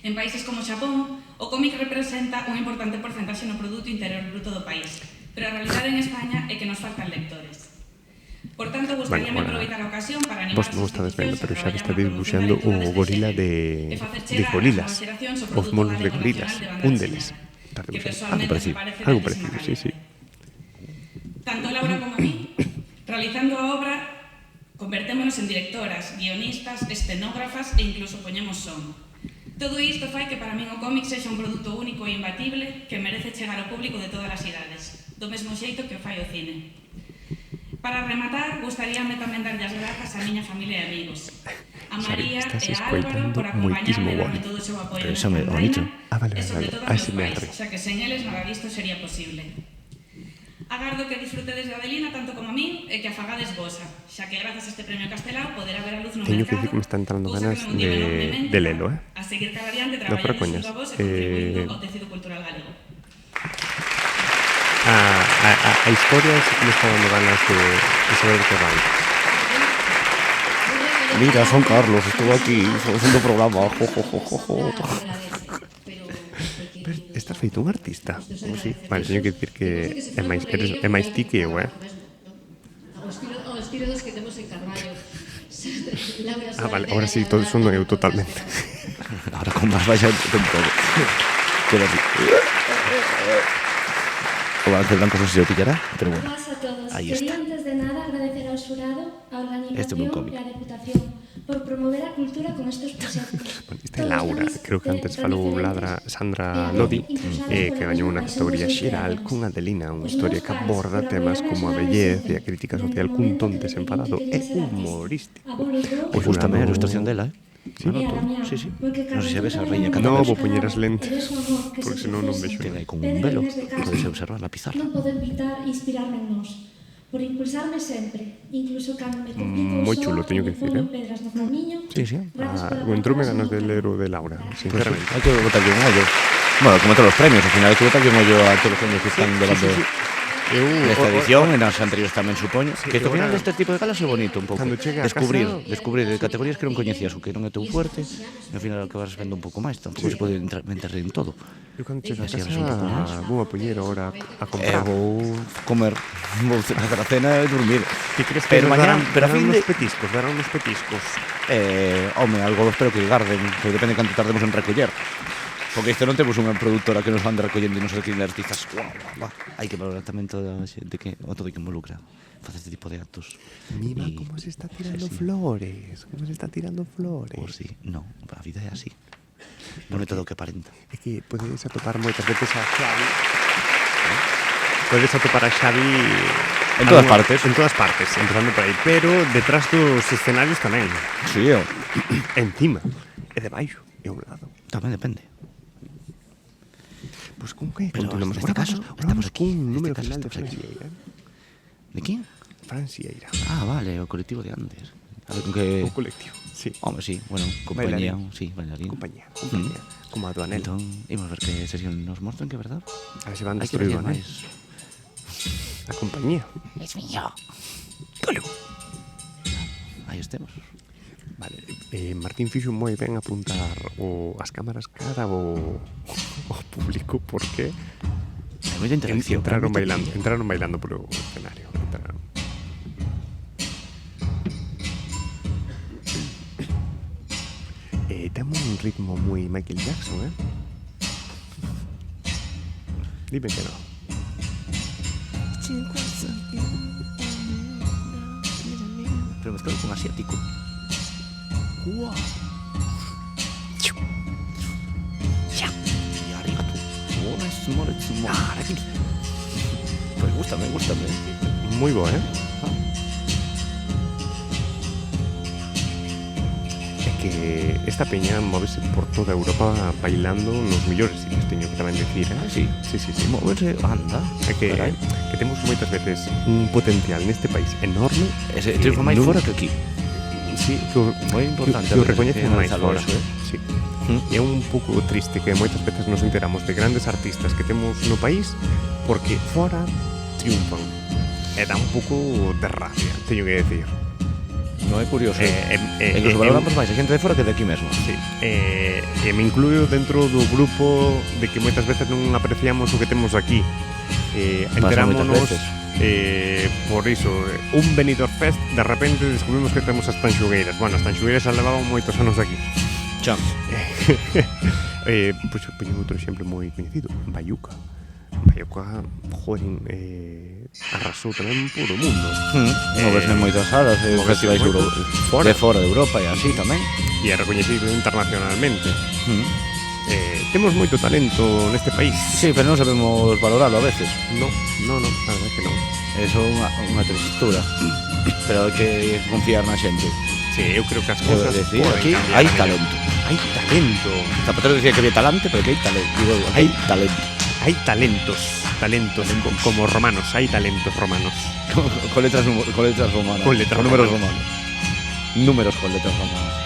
En países como Xapón, o cómic representa un importante porcentaxe no Produto Interior Bruto do país, pero a realidade en España é que nos faltan lectores. Por tanto, gustaríame aproveitar a ocasión para animar as institucións pero xa está dibuixando o gorila de gorilas, os monos de gorilas, un deles. Algo parecido, sí. Tanto Laura como a mí, realizando a obra, convertémonos en directoras, guionistas, escenógrafas e incluso poñemos son. Todo isto fai que para min o cómic sexa un produto único e imbatible que merece chegar ao público de todas as idades, do mesmo xeito que o fai o cine. Para rematar, gustaríame tamén darlle as grazas á miña familia e amigos, a María e a Álvaro por acompañarme durante todo o seu apoio nesta campaña e sobre todo a meus pais, xa que sen eles nada disto sería posible. Agardo que disfrutedes de Adelina tanto como a min e que afagades vosa, xa que grazas a este premio Castelao poderá ver a luz no mercado. Teño que dicir que me están entrando ganas de lelo, A seguir cada diante traballando xunto a vos e contribuindo ao tecido cultural galego. A historia sí que me está dando ganas de saber de que vai. Mira, son Carlos, estuvo aquí facendo o programa. Pero estás feito un artista. Sí. Vale, teño que dicir que é máis ti que eu, O estilo dos que temos en Carballo. Vale, ahora sí, todo son eu totalmente. Ahora con máis baixa con todo. Pero así. O balance blanco non se o pillará, pero bueno. Hola a todos. Ahí está. Quería antes de nada agradecer ao xurado, a organización cómic. e a Deputación por promover a cultura con estes proxectos. Esta é Laura, creo que antes falou Sandra Lodi, que gañou unha categoría xeral con Adelina, unha historia que aborda temas como a vellez e a crítica social cun ton desenfadado e humorístico. Pois gustame a ilustración dela, Sí, sí. Non sei se ves a Raíña Cadáver. No, vou poñer as lentes, porque senón non vexo. Ten aí con un velo, podes observar na pizarra. Non podo evitar inspirarme en nós, por impulsarme sempre, incluso cando me complico moi chulo, teño que dicir, pedras no camiño. Sí. Entroume ganas de ler o de Laura, sinceramente. Hai que botarlle un ollo. Bueno, como todos os premios, al final hai que botarlle un ollo a todos os premios que están levando nesta edición, e nas anteriores tamén supoño. Que ao final deste tipo de galas é bonito un pouco. Descubrir de categorías que non coñecías o que non é teu fuerte, e ao final acabas vendo un pouco máis, tampouco se pode meter en todo. Eu cando chego a casa vou a poñer ahora a comprar. Vou comer, vou facer a cena e dormir. Que crees que darán uns petiscos? Home, algo espero que garden, pero depende de canto tardemos en recoller. Porque isto non temos unha productora que nos ande recollendo e non se requieren artistas. Hai que valorar tamén toda a xente que involucra facer este tipo de actos. Mira como se está tirando flores. Pues sí, no, a vida é así. Non é todo o que aparenta. É que podes atopar moitas veces a Xavi. En todas partes, empezando por aí, pero detrás dos escenarios tamén. Sí, encima, e debaixo, e a un lado. Tamén depende. Pois con que? Pero neste caso, estamos aquí, un número final de Fran Sieira. De quién? Fran Sieira. Ah, vale, o colectivo de antes. A ver con que... O colectivo, sí. Home, sí, bueno, compañía, sí, bailarín. Compañía, como a Duanel. Entón, imos ver que sesión nos mostran, que é verdad. A ver se van destruir Duanel. A compañía. Es mío. Colo. Aí estemos. Vale, Martín fixo moi ben apuntar as cámaras cara ao público porque hai moita interacción. Entraron bailando polo escenario. Temos un ritmo moi Michael Jackson, Dime que no. mostrar con asiático. Guau. Y arigato. Pues gústame. Moi bo, É que esta peña móvese por toda Europa bailando nos millores sitios, teño que tamén dicir, Sí. Moverse, anda. É que temos moitas veces un potencial neste país enorme. Ese triunfa máis fora que aquí. Sí, que Moi importante. que o recoñecen máis analizarlo fora. eso, Sí. E é un pouco triste que moitas veces nos enteramos de grandes artistas que temos no país porque fora triunfan. E dá un pouco de rabia, teño que decir. Non é curioso. Incluso valoramos máis a xente de fora que de aquí mesmo. Sí. E me incluyo dentro do grupo de que moitas veces non apreciamos o que temos aquí. Enterámonos moitas por iso, un Benidorm Fest, de repente descubrimos que temos as Tanxugueiras. Bueno, as Tanxugueiras xa levaban moitos anos aquí. Xa. Pois poño outro exemplo moi coñecido, Bayuca, joder, arrasou tamén por o mundo. Moverse en moitas salas, festivais de fora de Europa e así tamén. E é recoñecido internacionalmente. Temos moito talento neste país. Sí, pero non sabemos valorarlo a veces. No, a verdade que non. Eso é unha tristura. Pero hai que confiar na xente. Sí, eu creo que as cousas decir, aquí hai talento. Hai talento. Zapatero decía que había talante, pero que hai talento. Digo, hai talento. Hai talentos como romanos, hai talentos romanos. Con letras romanas. Con letras números romanas. romanos. Números con letras romanas.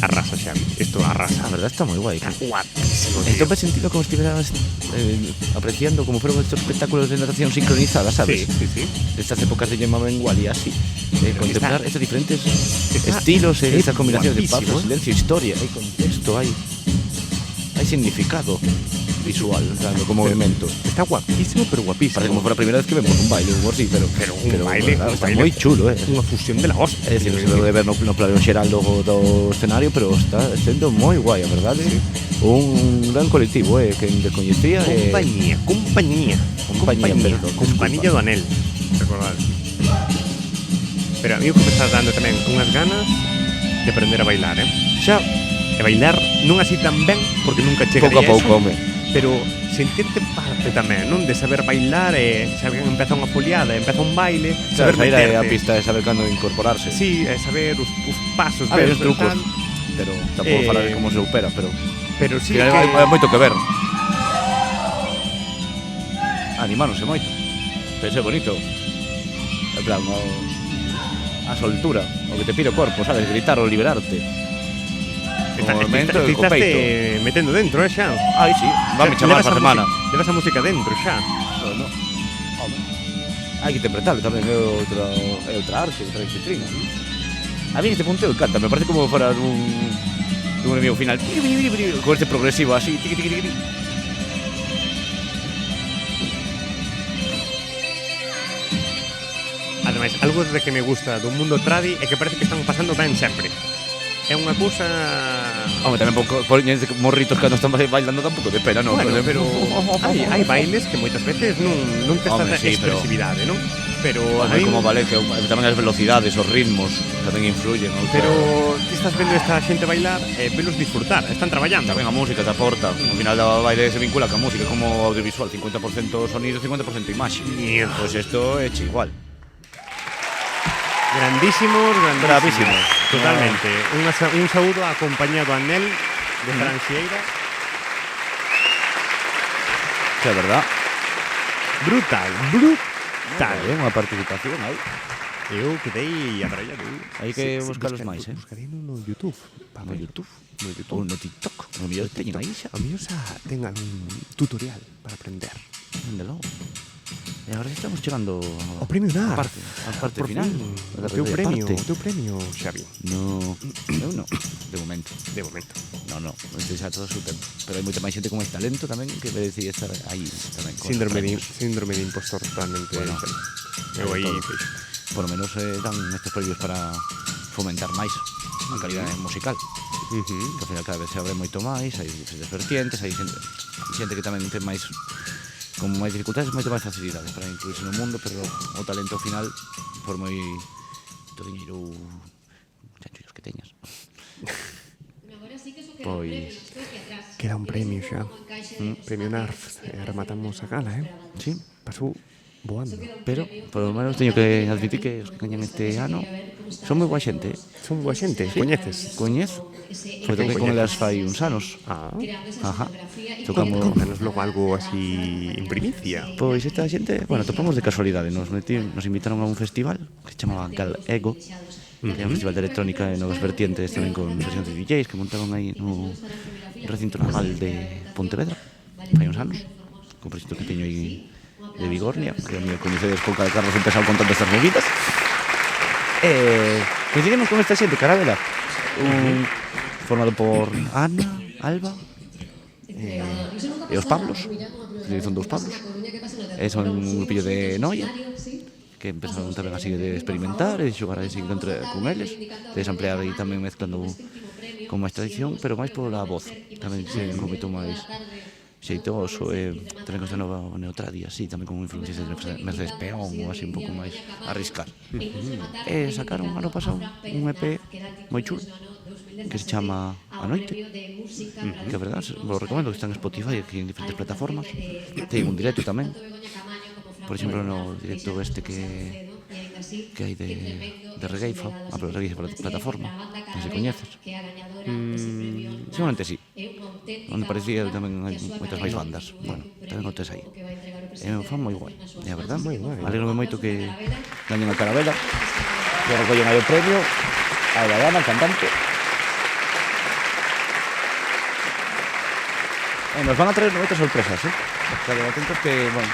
Arrasa, Xavi. Esto arrasa. La verdad está moi guai. Está guapísimo, tío. Esto me he sentido como si estuvieras apreciando como fueron estos espectáculos de natación sincronizada, ¿sabes? Sí, sí, sí. De estas épocas de Gemma Bengual y así. Contemplar estos diferentes está estilos, estas combinaciones de guapísimo, pasos, silencio, historia, hay contexto, hay significado visual, claro, como movimiento. Está guapísimo, pero guapísimo. Parece como fue la primera vez que vemos un baile, algo así, pero un baile, claro, un está baile moi chulo, Unha fusión de la hostia. É dicir, se debe de ver no plano xeral do escenario, pero está sendo moi guai, a verdade. Sí. Un gran colectivo, que descoñecía. Compañía do Anel, recordad. Pero a mí o que me estás dando tamén unhas ganas de aprender a bailar, xa, e bailar non así tan ben, porque nunca chegaría pouco a pouco, home. pero sentirte parte E tamén, non? De saber bailar e se alguén empeza unha foliada, empeza un baile, Saber saber sair a meterte. pista e saber cando incorporarse. Sí, e saber os pasos, A ver, os versos e trucos. tal. Pero tampouco falar de como se opera, pero Pero sí que que... hai moito que ver. Animáronse moito. Pensé bonito. En plan, a soltura, o que te pide o corpo, sabes, gritar ou liberarte. O momento e co peito. metendo dentro, xa. Ai, sí, va me chamar para semana. Levas a música dentro, xa. No. Home. Hai que interpretarlo tamén, é outra arte, outra disciplina. A mí este punto me encanta, me parece como fuera dun enemigo final. Con este progresivo así, tiqui, tiqui, tiqui. Ademais, algo de que me gusta do mundo tradi é que parece que están pasando ben sempre. É unha cousa... Home, tamén poñense morritos cando están bailando tampouco de pena, non? Bueno, pero hai bailes que moitas veces non tes Home, tanta sí, pero- expresividade, non? Pero Home, como vale que tamén as velocidades, os ritmos tamén influyen. Pero ti estás vendo esta xente bailar e velos disfrutar, están traballando. Tamén a música te aporta. Ao final da baile se vincula ca música como audiovisual, 50% sonido, 50% imaxe. Pois isto é che igual. Grandísimos. Bravísimos. Totalmente. Un saúdo á compañía do Anel de Franxieira. Que é verdad. Brutal. Unha participación aí. Eu quedei atrallado. Hai que buscalos máis, Buscarei no YouTube. No YouTube. No YouTube. Ou no TikTok. No mellor teñen aí xa. A mí xa ten algún tutorial para aprender. Dende logo. E agora estamos chegando O premio NAR. a parte Por final. fin, A o teu derradeira premio, Xavi. No, eu non, de momento. De momento. No, este xa todo su tempo. Pero hai moita máis xente con máis talento tamén que merece estar aí tamén. con Síndrome de impostor totalmente. Bueno, Xavi. Eu aí todo. feixo. Por lo menos dan estes premios para fomentar máis a calidade musical. Que ao final cada vez se abre moito máis, hai diferentes vertientes, hai xente que tamén ten máis con máis dificultades, moito máis facilidades para incluirse no mundo, pero o talento ao final, por moi diñeiro chanchullos que teñas. Agora sí que eso queda Pois- un premio, isto aquí atrás. Queda un premio xa. Como encaixe de Premio NARF. Rematamos a gala, Sí, Pasou voando. pero por lo menos teño que admitir que os que gañan este ano son moi boa xente. Son boa xente, coñeces. Coñezo. Foi toquei con elas fai uns anos. Ajá. Tocamos. Contanos logo algo así en primicia. Pois esta xente, bueno, topamos de casualidade. Nos invitaron a un festival que se chamaba Gal Ego. Que é un festival de electrónica e novas vertientes tamén con sesións de DJs que montaban aí no recinto naval de Pontevedra fai uns anos, con proxecto que teño aí de Vigornia, que me coñecedes con Carlos empezado contando estas movidas. Coincidimos con esta xente, Carabela, formado por Ana, Alba e os Pablos, que son dous Pablos, e son un grupillo de Noia, que empezaron tamén así de experimentar e de xogar así con eles, de desemplear aí tamén mezclando con máis tradición, pero máis pola voz, tamén se moito máis xeitoso e tamén con esta nova neotradia, así, tamén con influencias de Mercedes Peón ou así un pouco máis a arriscar. E sacaron ano pasado un EP moi chulo que se chama A Noite, que a verdade vos recomendo, que está en Spotify aquí en diferentes plataformas. Ten un directo tamén, por exemplo no directo este que hai de Regueifa, a Regueifa plataforma, non se coñeces. Seguramente sí. Onde parecía tamén hai moitas máis bandas. Bueno, tamén o tes aí. É un fan moi guai. E a verdade, moi guai. Alegro moito que gañen a Carabela, que recollen aí o premio, a Dana, cantante. Nos van a traer moitas sorpresas, Claro, atentos que, bueno,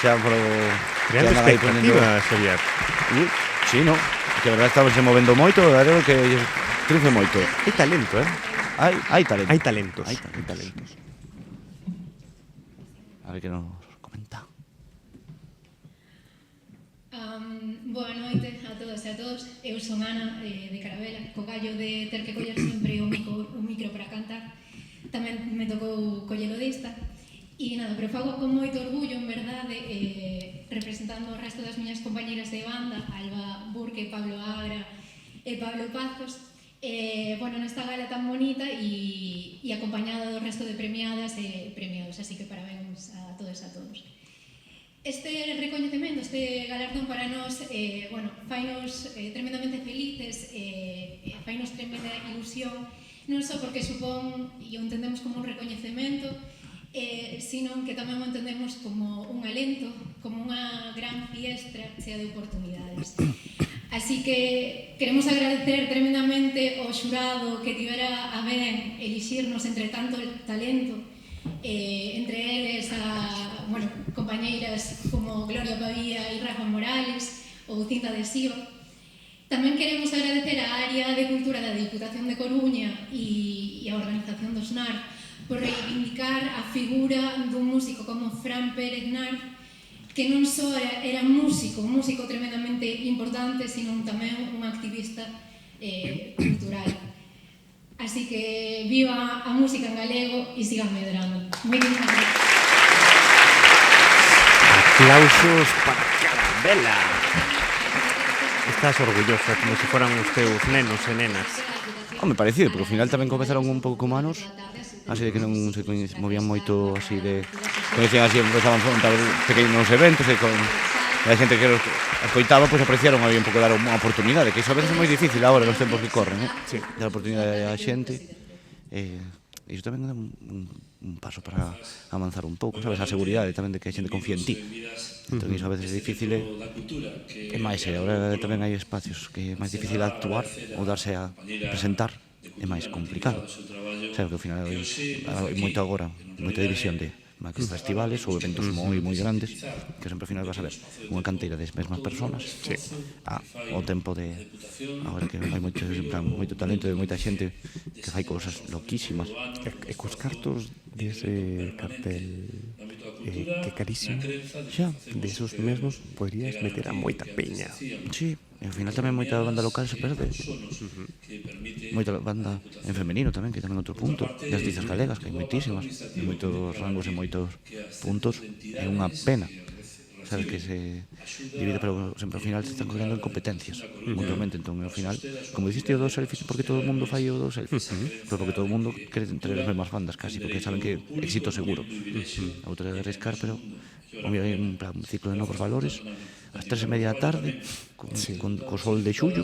xa por o... Creando expectativa, Xavier. Sí, no, que a verdade estamos se movendo moito, creo que triunfe moito. Hai talento, Hai talento. Hai talentos. Hai talentos. A ver que nos comenta. Boa noite a todos e a todos. Eu son Ana de Carabela, co gallo de ter que coller sempre o micro para cantar. Tamén me tocou collelo desta. E nada, pero fago con moito orgullo, en verdade, representando o resto das miñas compañeiras de banda, Alba Burque, Pablo Agra e Pablo Pazos, bueno, nesta gala tan bonita e acompañada do resto de premiadas e premiados, así que parabéns a todos todas e a todos. Este recoñecemento, este galardón para nós, fainos tremendamente felices, fainos tremenda ilusión, non só porque supón, e o entendemos como un recoñecemento, sino que tamén o entendemos como un alento, como unha gran fiestra chea de oportunidades. Así que queremos agradecer tremendamente ao xurado que tivera a ben elixirnos entre tanto talento, entre eles a compañeiras como Gloria Pavía e Rafa Morales ou Cinta Adhesiva. Tamén queremos agradecer á área de cultura da Diputación de Coruña e a organización do SNAR por reivindicar a figura dun músico como Fran Pérez Nar, que non só era un músico tremendamente importante, sino tamén un activista cultural. Así que viva a música en galego e sigan medrando. Moitísimas gracias. Aplausos para Carabela. Estás orgullosa, como se foran os teus nenos e nenas. Home, parecido, porque ao final tamén comezaron un pouco como anos, así de que non se movían moito así de... Coñecían así, empezaban a montar pequenos eventos e con... a xente que os coitaba, pois apreciaron aí un pouco dar unha oportunidade, que iso a veces é moi difícil agora nos tempos que corren, Sí. dar oportunidade á xente. E iso tamén é un paso para avanzar un pouco, sabes, a seguridade tamén de que a xente confía en ti. Entón iso a veces é difícil e máis, agora tamén hai espacios que é máis difícil actuar ou darse a presentar, é máis complicado. Sabes que ao final hai moito agora, moita división de macros festivales ou eventos moi grandes que sempre ao final vas a ver unha canteira das mesmas persoas ao tempo de agora que hai moito talento de moita xente que fai cousas loquísimas e cos cartos dese cartel que carísimo xa, desos mesmos podrías meter a moita peña. Sí, e ao final tamén moita banda local se perde. Moita banda en femenino tamén, que tamén outro punto. E as artistas galegas, que hai moitísimas, moitos rangos e moitos puntos. É unha pena, sabes, que se divide, pero sempre ao final se están colgando en competencias mutuamente. Entón, ao final, como diciste o do selfies, porque todo o mundo fai o do selfies, pero porque todo o mundo quere entre as mesmas bandas casi, porque saben que éxito seguro. A outra é de arriscar, pero hai un ciclo de novos valores ás 3:30 da tarde co sol de xullo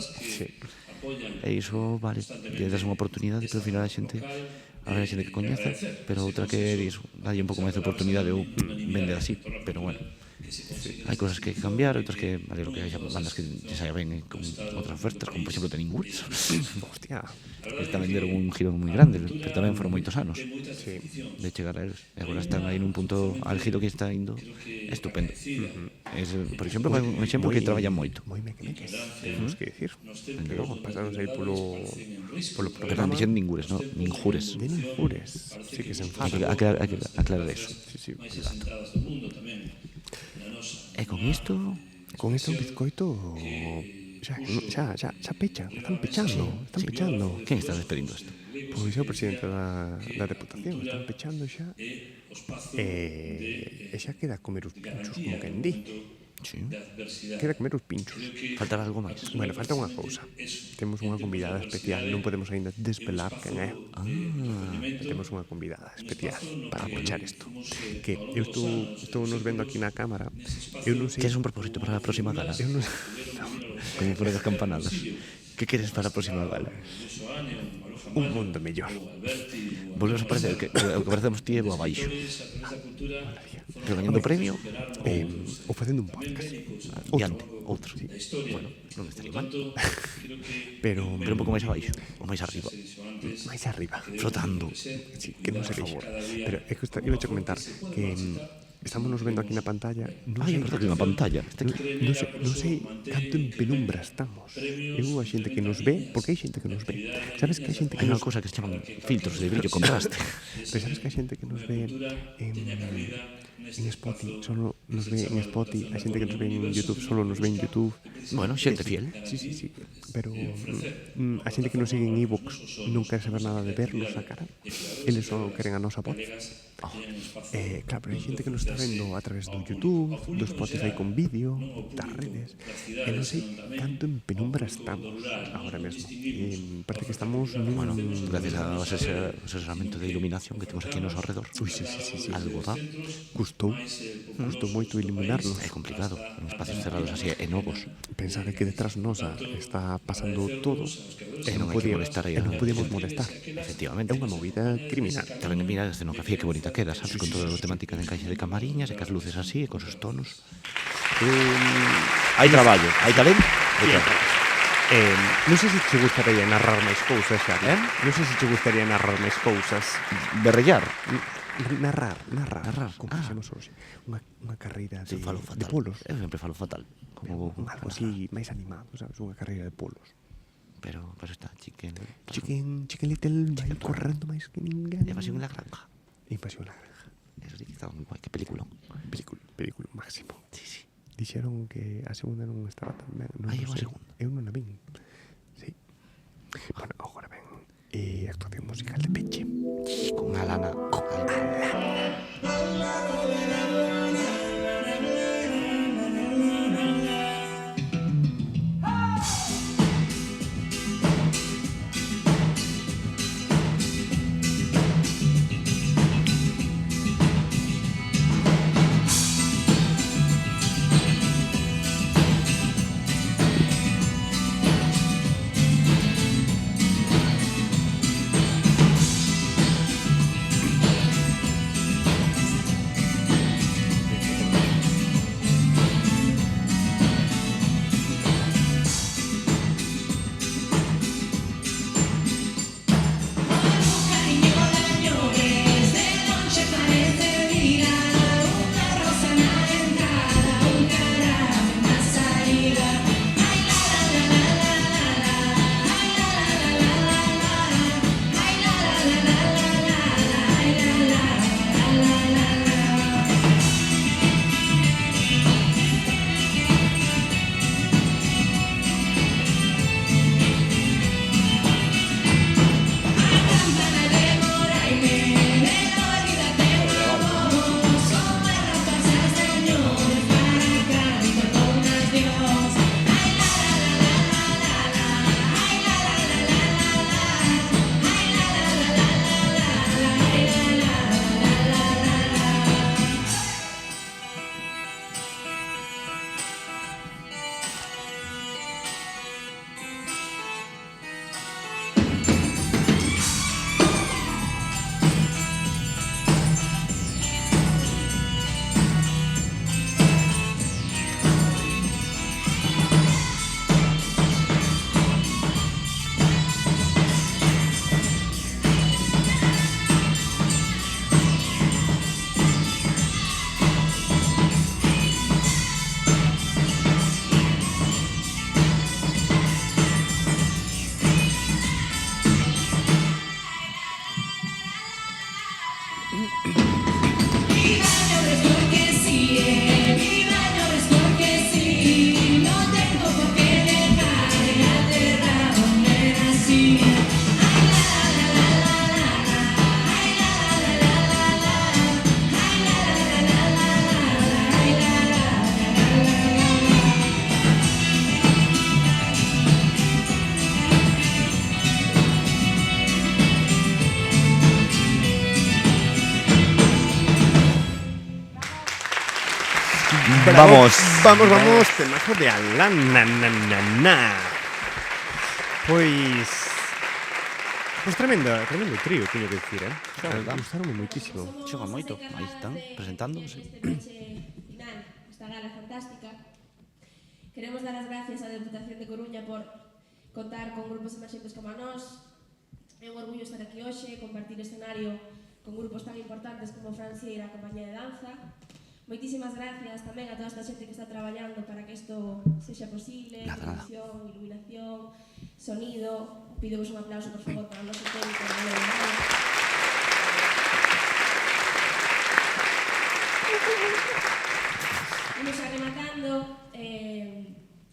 e iso, vale, lle das unha oportunidade, pero ao final a xente a ver a xente que coñece, pero outra que iso, nadie un pouco máis de oportunidade ou vende así, pero bueno, hai cousas que hai que cambiar, outras que, vale, lo que hai bandas que se saia ben con outras ofertas, como por exemplo Teningures. Hostia, que tamén deron un giro moi grande, pero tamén foron moitos anos de chegar a eles, e agora están aí nun punto álgido que está indo estupendo. Por exemplo, un exemplo que traballan moito. Moi mequemeques, temos que dicir. E logo pasaron aí polo Perdón, programa. dixen Ningures, no? Ninjures. De Ninjures, sí que se enfada. Aclarar eso. Sí, exacto. E con isto... Con este un bizcoito xa pechan, están pechando. Quen está despedindo isto? Pois é o presidente da Deputación, están pechando xa e xa queda a comer os pinchos, como quen di. Sí. Queda a comer os pinchos. Faltará algo máis? Bueno, falta unha cousa. Temos unha convidada especial, non podemos aínda desvelar quen é. Temos unha convidada especial para pechar isto. Que eu estou nos vendo aquí na cámara. Eu non sei... Que é un propósito para a próxima gala? Eu non... Como por as campanadas. Que queres para a próxima gala? Un mundo mellor. Volvemos a parecer que o que parecemos ti é bo abaixo. Pero gañando premio ou facendo un podcast. Outro. Bueno, non estaría mal. Pero un pouco máis abaixo, ou máis arriba. Máis arriba. Flotando. Sí, que non se vexa. Pero é que iba a comentar que estamos nos vendo aquí na pantalla. É verdade, unha pantalla. Non sei canto en penumbra estamos. Eu a xente que nos ve, porque hai xente que nos ve. Sabes que hai xente que hai nos... unha cousa que se chaman filtros de brillo contraste. Pero sabes que hai xente que nos ve en Spotify, solo nos ve en Spotify, a xente que nos ve en YouTube solo nos ve en YouTube, Bueno, xente fiel. Sí. Pero a xente que nos sigue en iVoox non quere saber nada de vernos a cara. Eles só queren a nosa voz. Claro, pero hai xente que nos está vendo a través do YouTube, do Spotify con vídeo, das redes. E non sei canto en penumbra estamos agora mesmo. Parece que estamos Bueno, gracias ao asesoramento de iluminación que temos aquí a noso alrededor. Ui, sí. Algo dá. Custou moito iluminarnos. É complicado, en espacios cerrados así e novos. Pensade que detrás nosa está pasando todo e non hai que podíamos molestar aí, e non podíamos molestar. Efectivamente. É unha movida criminal. Tamén mira a escenografía que bonita queda, sabes, con toda a temática de encaixe de camariñas e cas luces así, e con os tonos. Hai traballo, hai talento. Non sei se te gustaría narrar máis cousas, Xavi. Non sei se te gustaría narrar máis cousas. Berrellar. Narrar. Como fixemos hoxe. Unha carreira de polos. Eu sempre falo fatal. Como algo así máis animado, sabes? Unha carreira de polos. Pero está Chicken Little vai correndo máis que ninguén. Invasión en la granja. Invasión en la granja. Eso sí que estaba moi guai, que película. Película máximo. Sí. Dixeron que a segunda non estaba tan ben. Hai unha segunda. Eu non a vin. Sí. Bueno, agora ven actuación musical de Peche. Con Alana. Vamos, temazo de Alana. Pois tremendo trío, teño que dicir, gustaronme moitísimo. Xoga moito, aí están, presentándose. Final, esta gala fantástica. Queremos dar as gracias á Deputación de Coruña por contar con grupos emerxentes como a nós. É un orgullo estar aquí hoxe, compartir escenario con grupos tan importantes como Francia e a Compañía de Danza. Moitísimas gracias tamén a toda esta xente que está traballando para que isto sexa posible, producción, iluminación, sonido. Pidemos un aplauso, por favor, para o noso técnico de Manuel. Imos arrematando,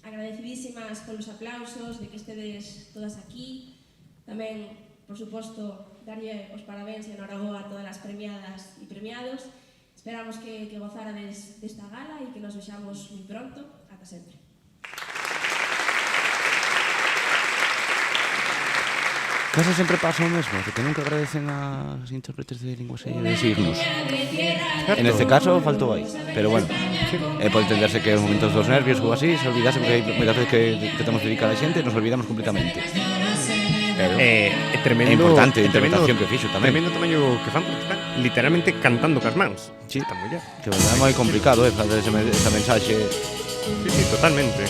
agradecidísimo Moitísimas polos aplausos, de que estedes todas aquí. Tamén, por suposto, darlle os parabéns e enhoraboa a todas as premiadas e premiados. Esperamos que gozarades desta gala e que nos vexamos moi pronto. Ata sempre. Casi sempre pasa o mesmo, que nunca agradecen as intérpretes de lingua de signos. En este caso faltou aí, pero bueno, pode entenderse que en momentos dos nervios ou así se olvidase, porque hai moitas veces que tentamos dedicar a xente e nos olvidamos completamente. Pero tremendo, é importante a interpretación que fixo tamén. Tremendo tamaño que fan, porque están literalmente cantando cas mans. Sí, está moi bien. Que é moi complicado, facer esa mensaxe. Sí, totalmente.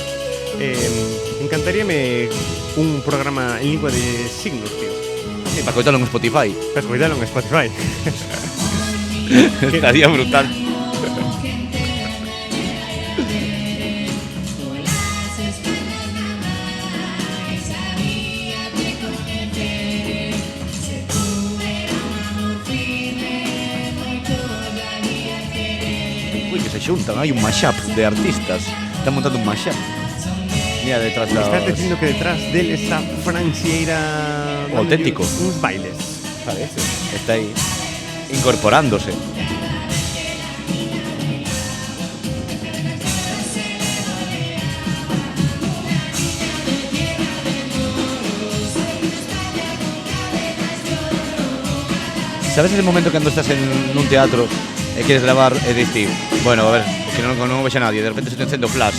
Encantaríame un programa en lingua de signos, tío. Sí, para coitalo en Spotify. Para coitalo en Spotify. Estaría brutal. Uy, que se xuntan, hai un mashup de artistas. Están montando un mashup. Mira, detrás Me estás dicindo que detrás del esa Francieira auténtico. Uns bailes. Parece. Está aí incorporándose. Sabes ese momento cando estás en un teatro e queres gravar e dicir, bueno, a ver, porque non vexe nadie, de repente se te encende o flash.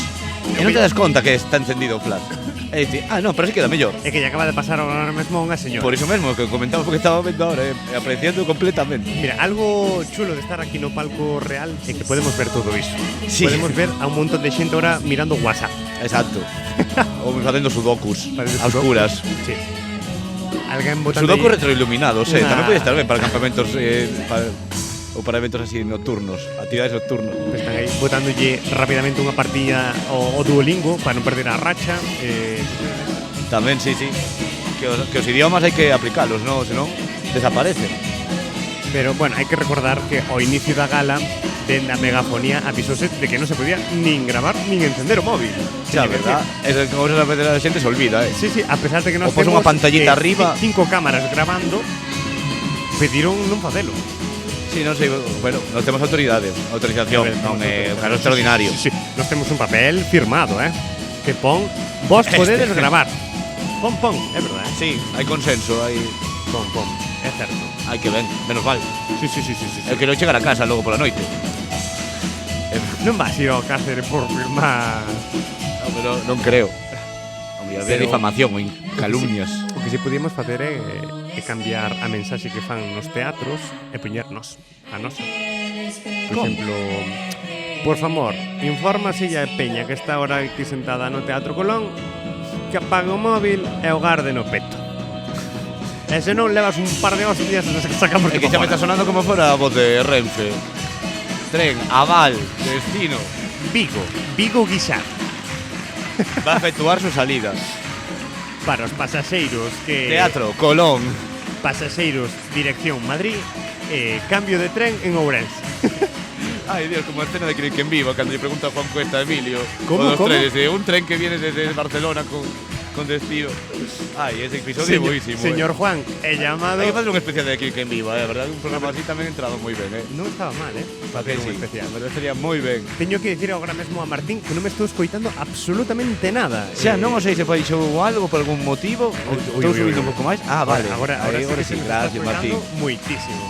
E non te das conta que está encendido o flash. E dicir, non, pero así queda mellor. É que lle acaba de pasar ahora mesmo a unha señora. Por iso mesmo, que comentamos porque estaba vendo ahora, apreciando completamente. Mira, algo chulo de estar aquí no palco real é que podemos ver todo iso. Sí. Podemos ver a un montón de xente ahora mirando WhatsApp. Exacto. Ou facendo sudokus, a oscuras. Sí. Alguén botando Sudoku retroiluminados, tamén pode estar ben para campamentos ou para eventos así nocturnos, actividades nocturnas. Están aí botándolle rapidamente unha partida ao Duolingo para non perder a racha. Tamén, sí. Que os idiomas hai que aplicalos, non? Senón desaparecen. Pero, bueno, hai que recordar que ao inicio da gala dende a megafonía avisóse de que non se podía nin gravar nin encender o móvil. Xa, verdad? Eso como a veces a xente se olvida, Sí, a pesar de que nós temos unha pantallita arriba, 5 cámaras grabando, pediron non facelo. Sí, non sei, bueno, non temos autorización, non é un caso extraordinario. Sí, nós temos un papel firmado, que pon, vos podedes gravar. Pon, é verdad, Sí, hai consenso, hai... Pon, é certo. Hai que ben, menos mal. Sí. Eu quero chegar a casa logo pola noite. Non vas ir ao Cáceres por firmar. Non, pero non creo. Hombre, de difamación ou calumnias. O que si podíamos facer é cambiar a mensaxe que fan nos teatros e poñernos a nosa. Por exemplo, por favor, infórmase a Peña que está ahora aquí sentada no Teatro Colón que apague o móvil e o garde no peto. E se non levas un par de hostias e sacamos que xa me está sonando como fora a voz de Renfe. Tren, aval, destino Vigo Guixar. Va a efectuar su salida. Para os pasaxeiros que... Teatro, Colón. Pasaxeiros, dirección Madrid, cambio de tren en Ourense. Ay, Dios, como a escena de Crick en Viva, cuando le pregunta a Juan Cuesta a Emilio. ¿Cómo? Trenes, un tren que viene desde Barcelona con destino. Ay, ese episodio es buenísimo. Señor Juan, he llamado... Hay que hacer un especial de Crick en Viva, verdad? Un programa así tamén entraba moi ben, Non estaba mal, facer un especial. Me sería moi ben. Teño que dicir agora mesmo a Martín que non me estou escoitando absolutamente nada. Xa, non o sei se foi xou algo por algún motivo. Estou subindo un pouco máis. Vale. Agora sí, gracias, Martín. Moitísimo.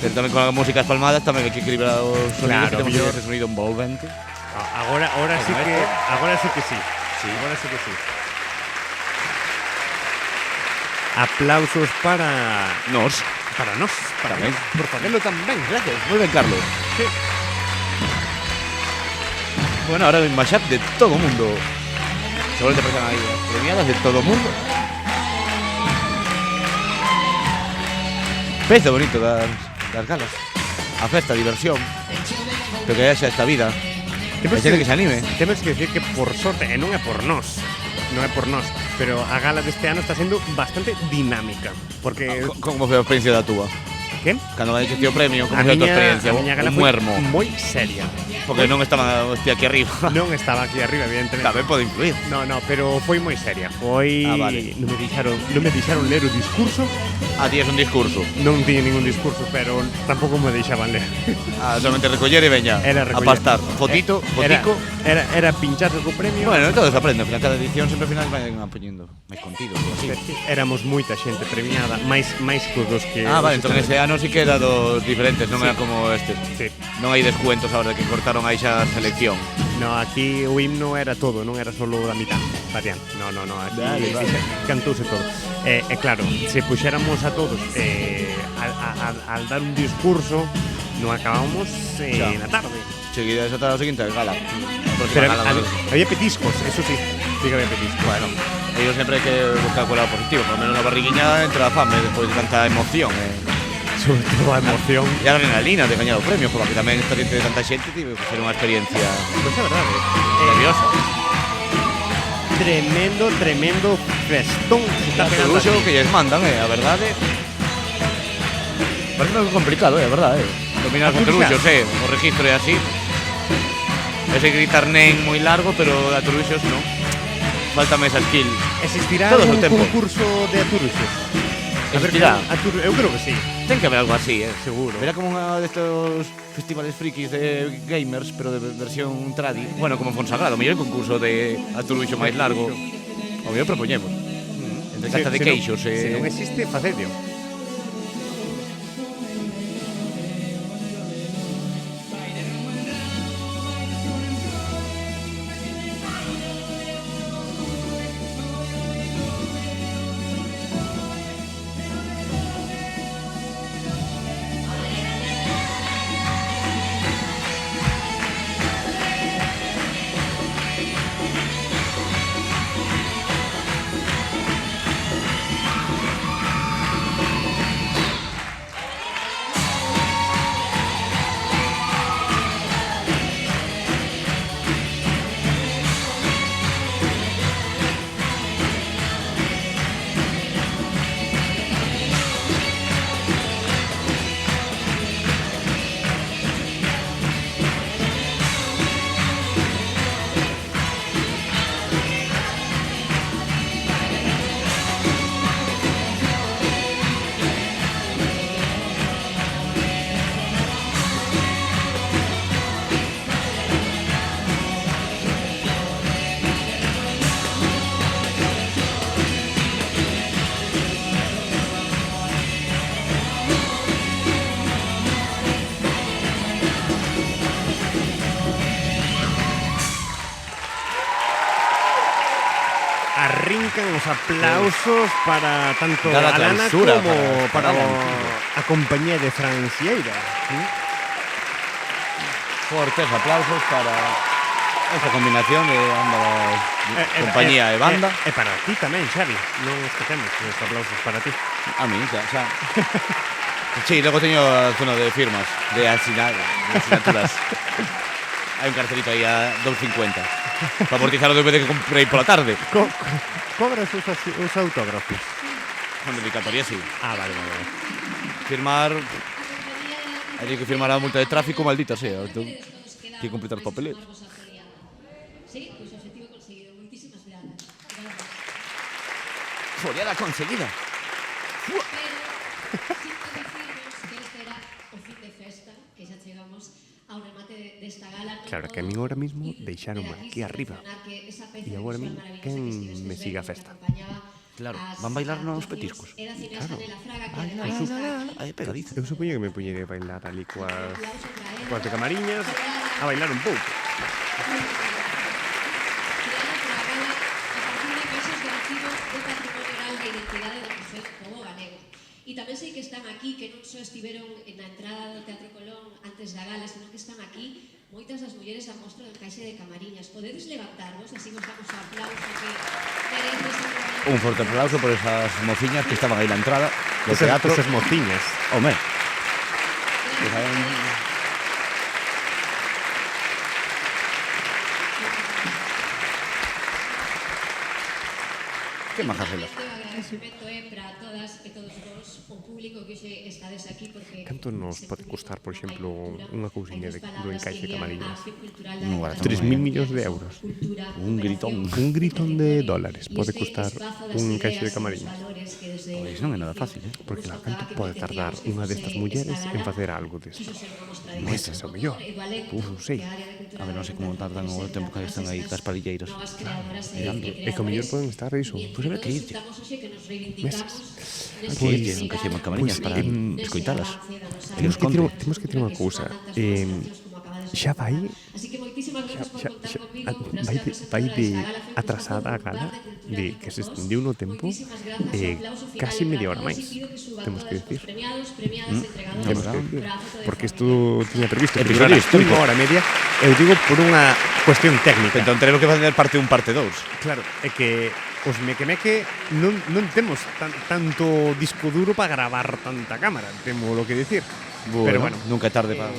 Pero tamén con as músicas palmadas tamén hai que equilibrar os sonidos, que temos ese sonido envolvente. Agora sí que sí. Agora sí que sí. Aplausos para nos. Para nós. Para ben. Por facelo tan ben. Gracias. Moi ben, Carlos. Sí. Bueno, ahora en mashup de todo o mundo. Seguro que te pasan aí as premiadas de todo o mundo. Peza bonito das galas. A festa, a diversión. Pero que haxa esta vida. Hai xente que se anime. Temos que decir que por sorte, e non é por nós, pero a gala deste ano está sendo bastante dinámica, porque como foi a experiencia da túa? Que? Cando gañaste o premio, como A foi a tua miña experiencia? gala Un foi muermo. moi seria. Porque non estaba hostia aquí arriba. Non estaba aquí arriba, evidentemente. Tamén pode influir. No, pero foi moi seria. Foi Vale. non me deixaron ler o discurso. Ti es un discurso. Non tiña ningún discurso, pero tampouco me deixaban ler. Solamente recoller e veña. Era recoller. A pastar. Fotito, fotico. Era pincharse co premio. Bueno, todo se aprende. Al final, cada edición sempre ao final van poñendo máis contidos. Así. Éramos moita xente premiada, máis que os que... Vale, entón ese ano sí que era dos diferentes, non era como este. Sí. Non hai descuentos agora de que cortaron aí xa a selección. No, aquí o himno era todo, non era solo da mitad, variante. No, aquí Vale. cantouse todo. Claro, se puxéramos a todos al dar un discurso, non acabamos na tarde. Seguida esa tarde seguinte gala. Pero había petiscos, eso sí que había petiscos. Bueno, ellos sempre hai que buscar o lado positivo, por lo menos na barriguiña entra a fame despois de tanta emoción. Sobre todo a emoción. E a adrenalina de gañar o premio, porque tamén estar entre tanta xente tivo que ser unha experiencia Pois é verdade. nerviosa. Tremendo festón se está pegando Luxo aquí. que lles mandan, a verdade. Parece algo complicado, a verdade. Dominar os truxos, o registro é así. Ese gritar nen moi largo, pero a truxos non. Faltame esa skill. Existirá Todo o un tempo. concurso de aturuxos? Existirá. Eu creo que sí. Ten que haber algo así, seguro. Verá como unha destos festivales frikis de gamers, pero de versión tradi. Bueno, como Fonsagrado, mellor concurso de aturuxo máis largo. O mellor propoñemos. Entre cata de queixos Se non existe, facedio. Arrincan os aplausos para tanto Cada Alana clausura, como para para a compañía de Francieira. Fortes aplausos para esta combinación de ambas compañía e banda. E para ti tamén, Xavi. Non esquecemos os aplausos para ti. A mí, xa. Sí, logo teño a zona de firmas, de asignaturas. Hai un cartelito aí a 2,50 para amortizar o DVD que comprei pola tarde. Cobras os autógrafos? Con dedicatoria, sí. Vale. Firmar... Hai que firmar a multa de tráfico, maldita sea. Hai que completar os papeles. Sí, pois o objetivo conseguido. Moitísimas grazas. Foliada conseguida. Pero, sinto dicirnos que este era o fin de festa, que xa chegamos ao remate desta gala. Claro, que a min ahora mismo deixaron aquí arriba. E agora a min, quen me siga a festa? Claro, van bailar nos petiscos. Claro. Aí pegadiza. Eu supoño que me puñerei a bailar ali coas de camariñas, a bailar un pouco. E tamén sei que están aquí, que non só estiveron na entrada do Teatro Colón antes da gala, senón que están aquí moitas das mulleres da mostra do encaixe de Camariñas. Podedes levantarvos, así nos damos o aplauso que mereces. Un forte aplauso por esas mociñas que estaban aí na entrada do teatro. Esas mociñas. Home. Que majas elas. agradecemento é para todas e todos vos, o público que hoxe estades aquí, porque Canto nos pode costar, por exemplo, unha cousiña do encaixe de Camariñas? 3.000 millóns de euros. Un gritón. Un gritón de dólares pode costar un encaixe de Camariñas. Pois non é nada fácil, Porque la canto pode tardar unha destas mulleres en facer algo desto. Meses, ao mellor. Sei. A ver, non sei como tardan o tempo que están aí cas palilleiras. E que ao mellor poden estar iso. Pois haber que irlle. Meses. Hai que irlle, nunca xemos Camariñas para escoitalas. Temos que ter unha cousa. Xa vai vai de atrasada a gala de que se extendiu no tempo casi media hora máis, temos que decir. Temos que decir, porque isto tiña previsto que durara unha hora e media. Eu digo por unha cuestión técnica. Entón teremos que facer parte 1, parte 2. Claro, é que os meque non temos tanto disco duro para gravar tanta cámara, temos lo que decir. Pero bueno, nunca é tarde para...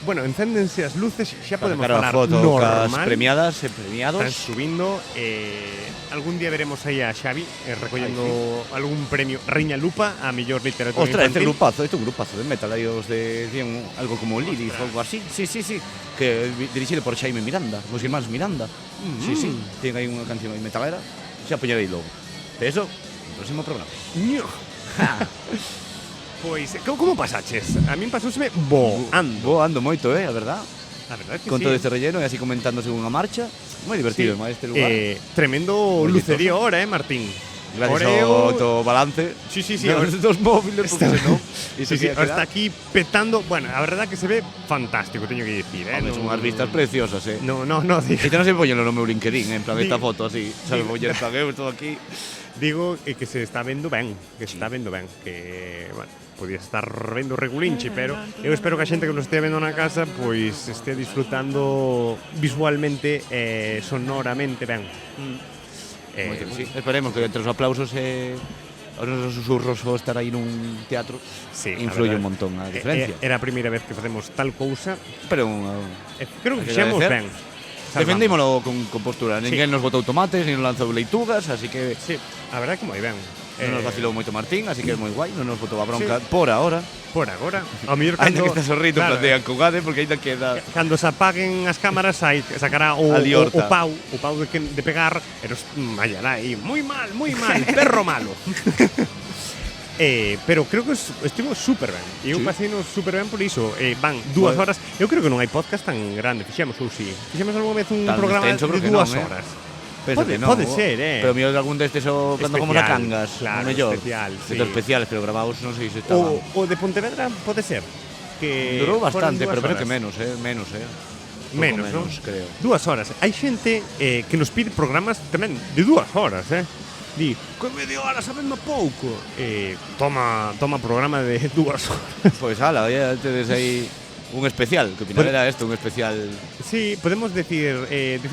Bueno, encéndense as luces, xa podemos falar falar foto normal. cas premiadas e premiados. Están subindo. Algún día veremos aí a Xavi recollendo algún premio Riña Lupa a mellor literatura Ostras, infantil. este un grupazo de metal aí os de algo como Lilith ou algo así. Sí, que dirixido por Xaime Miranda, os irmáns Miranda. Sí, ten aí unha canción aí metalera. Xa poñerei logo. De eso, no próximo programa. Pois, como pasaches? A min pasouseme voando moito, a verdad. A verdad que con todo este relleno e así comentando según a marcha. Moi divertido, este lugar. Tremendo lucerío ahora, Martín. Gracias ao todo balance. Sí. Dos móviles, porque senón... Está aquí petando. Bueno, a verdad que se ve fantástico, teño que dicir, Son unhas vistas preciosas, No. E te non se poñelo no meu LinkedIn, en plan esta foto así. Sabe, poñer esta eu todo aquí. Digo que se está vendo ben, que, bueno, podía estar vendo regulinche, pero eu espero que a xente que nos estea vendo na casa pois estea disfrutando visualmente e sonoramente ben. Sí, esperemos que entre os aplausos e os nosos susurros o estar aí nun teatro influye un montón a diferencia. Era a primeira vez que facemos tal cousa, pero creo que fixemos ben. Defendímolo con postura. Ninguén nos botou tomates, nin nos lanzou leitugas, así que... Sí, a verdade que moi ben. Non nos vacilou moito Martín, así que é moi guai. Non nos botou a bronca por agora. Por agora. Ao mellor ainda que está sorrindo, claro, plantean cogade, porque ainda queda... Cando se apaguen as cámaras, sacará o pau de pegar, e nos mallará aí. Moi mal, perro malo. Pero creo que estivo super ben. E eu pasei super ben por iso. Van 2 horas. Eu creo que non hai podcast tan grande. Fixemos algunha vez un programa de 2 horas. Pode ser, Pero mellor algún destes cando como a Cangas, claro, mellor. Especiales, pero grabados non sei se estaban. O de Pontevedra pode ser. Que durou bastante, pero creo que menos, Menos, ¿no? Creo. 2 horas. Hai xente que nos pide programas tamén de 2 horas, Di, que media hora sabendo pouco. Toma programa de 2 horas. Pois ala, ya tedes aí un especial, que final era isto, un especial. Sí, podemos decir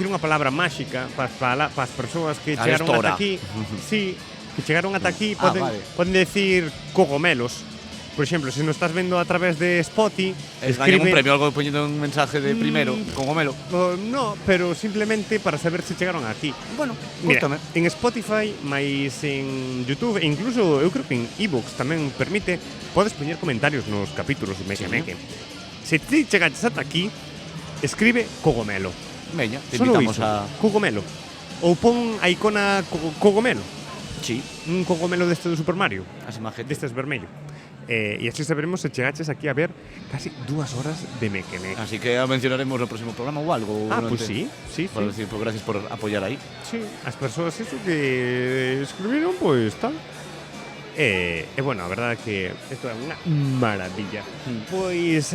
unha palabra máxica para as persoas que chegaron ata aquí. Sí, que chegaron ata aquí, poden decir cogomelos. Por exemplo, se nos estás vendo a través de Spotify, escribe un premio, algo poñendo un mensaje de primeiro, cogomelo. No, pero simplemente para saber se chegaron aquí. Bueno, mira, en Spotify, máis en YouTube, e incluso eu creo que en iVoox tamén permite, podes poñer comentarios nos capítulos de Meque. Se ti chegaches ata aquí, escribe cogomelo. Veña, te invitamos a cogomelo. Ou pon a icona cogomelo. Sí. Un cogomelo deste do Super Mario. As imagens. Destes vermello. E así saberemos se chegaches aquí a ver casi 2 horas de Meque. Así que a mencionaremos no próximo programa ou algo. Pues sí. Por decir, pues gracias por apoyar aí. Sí, as persoas eso que escribiron, pues tal. Bueno, a verdade é que isto é unha maravilla. Pois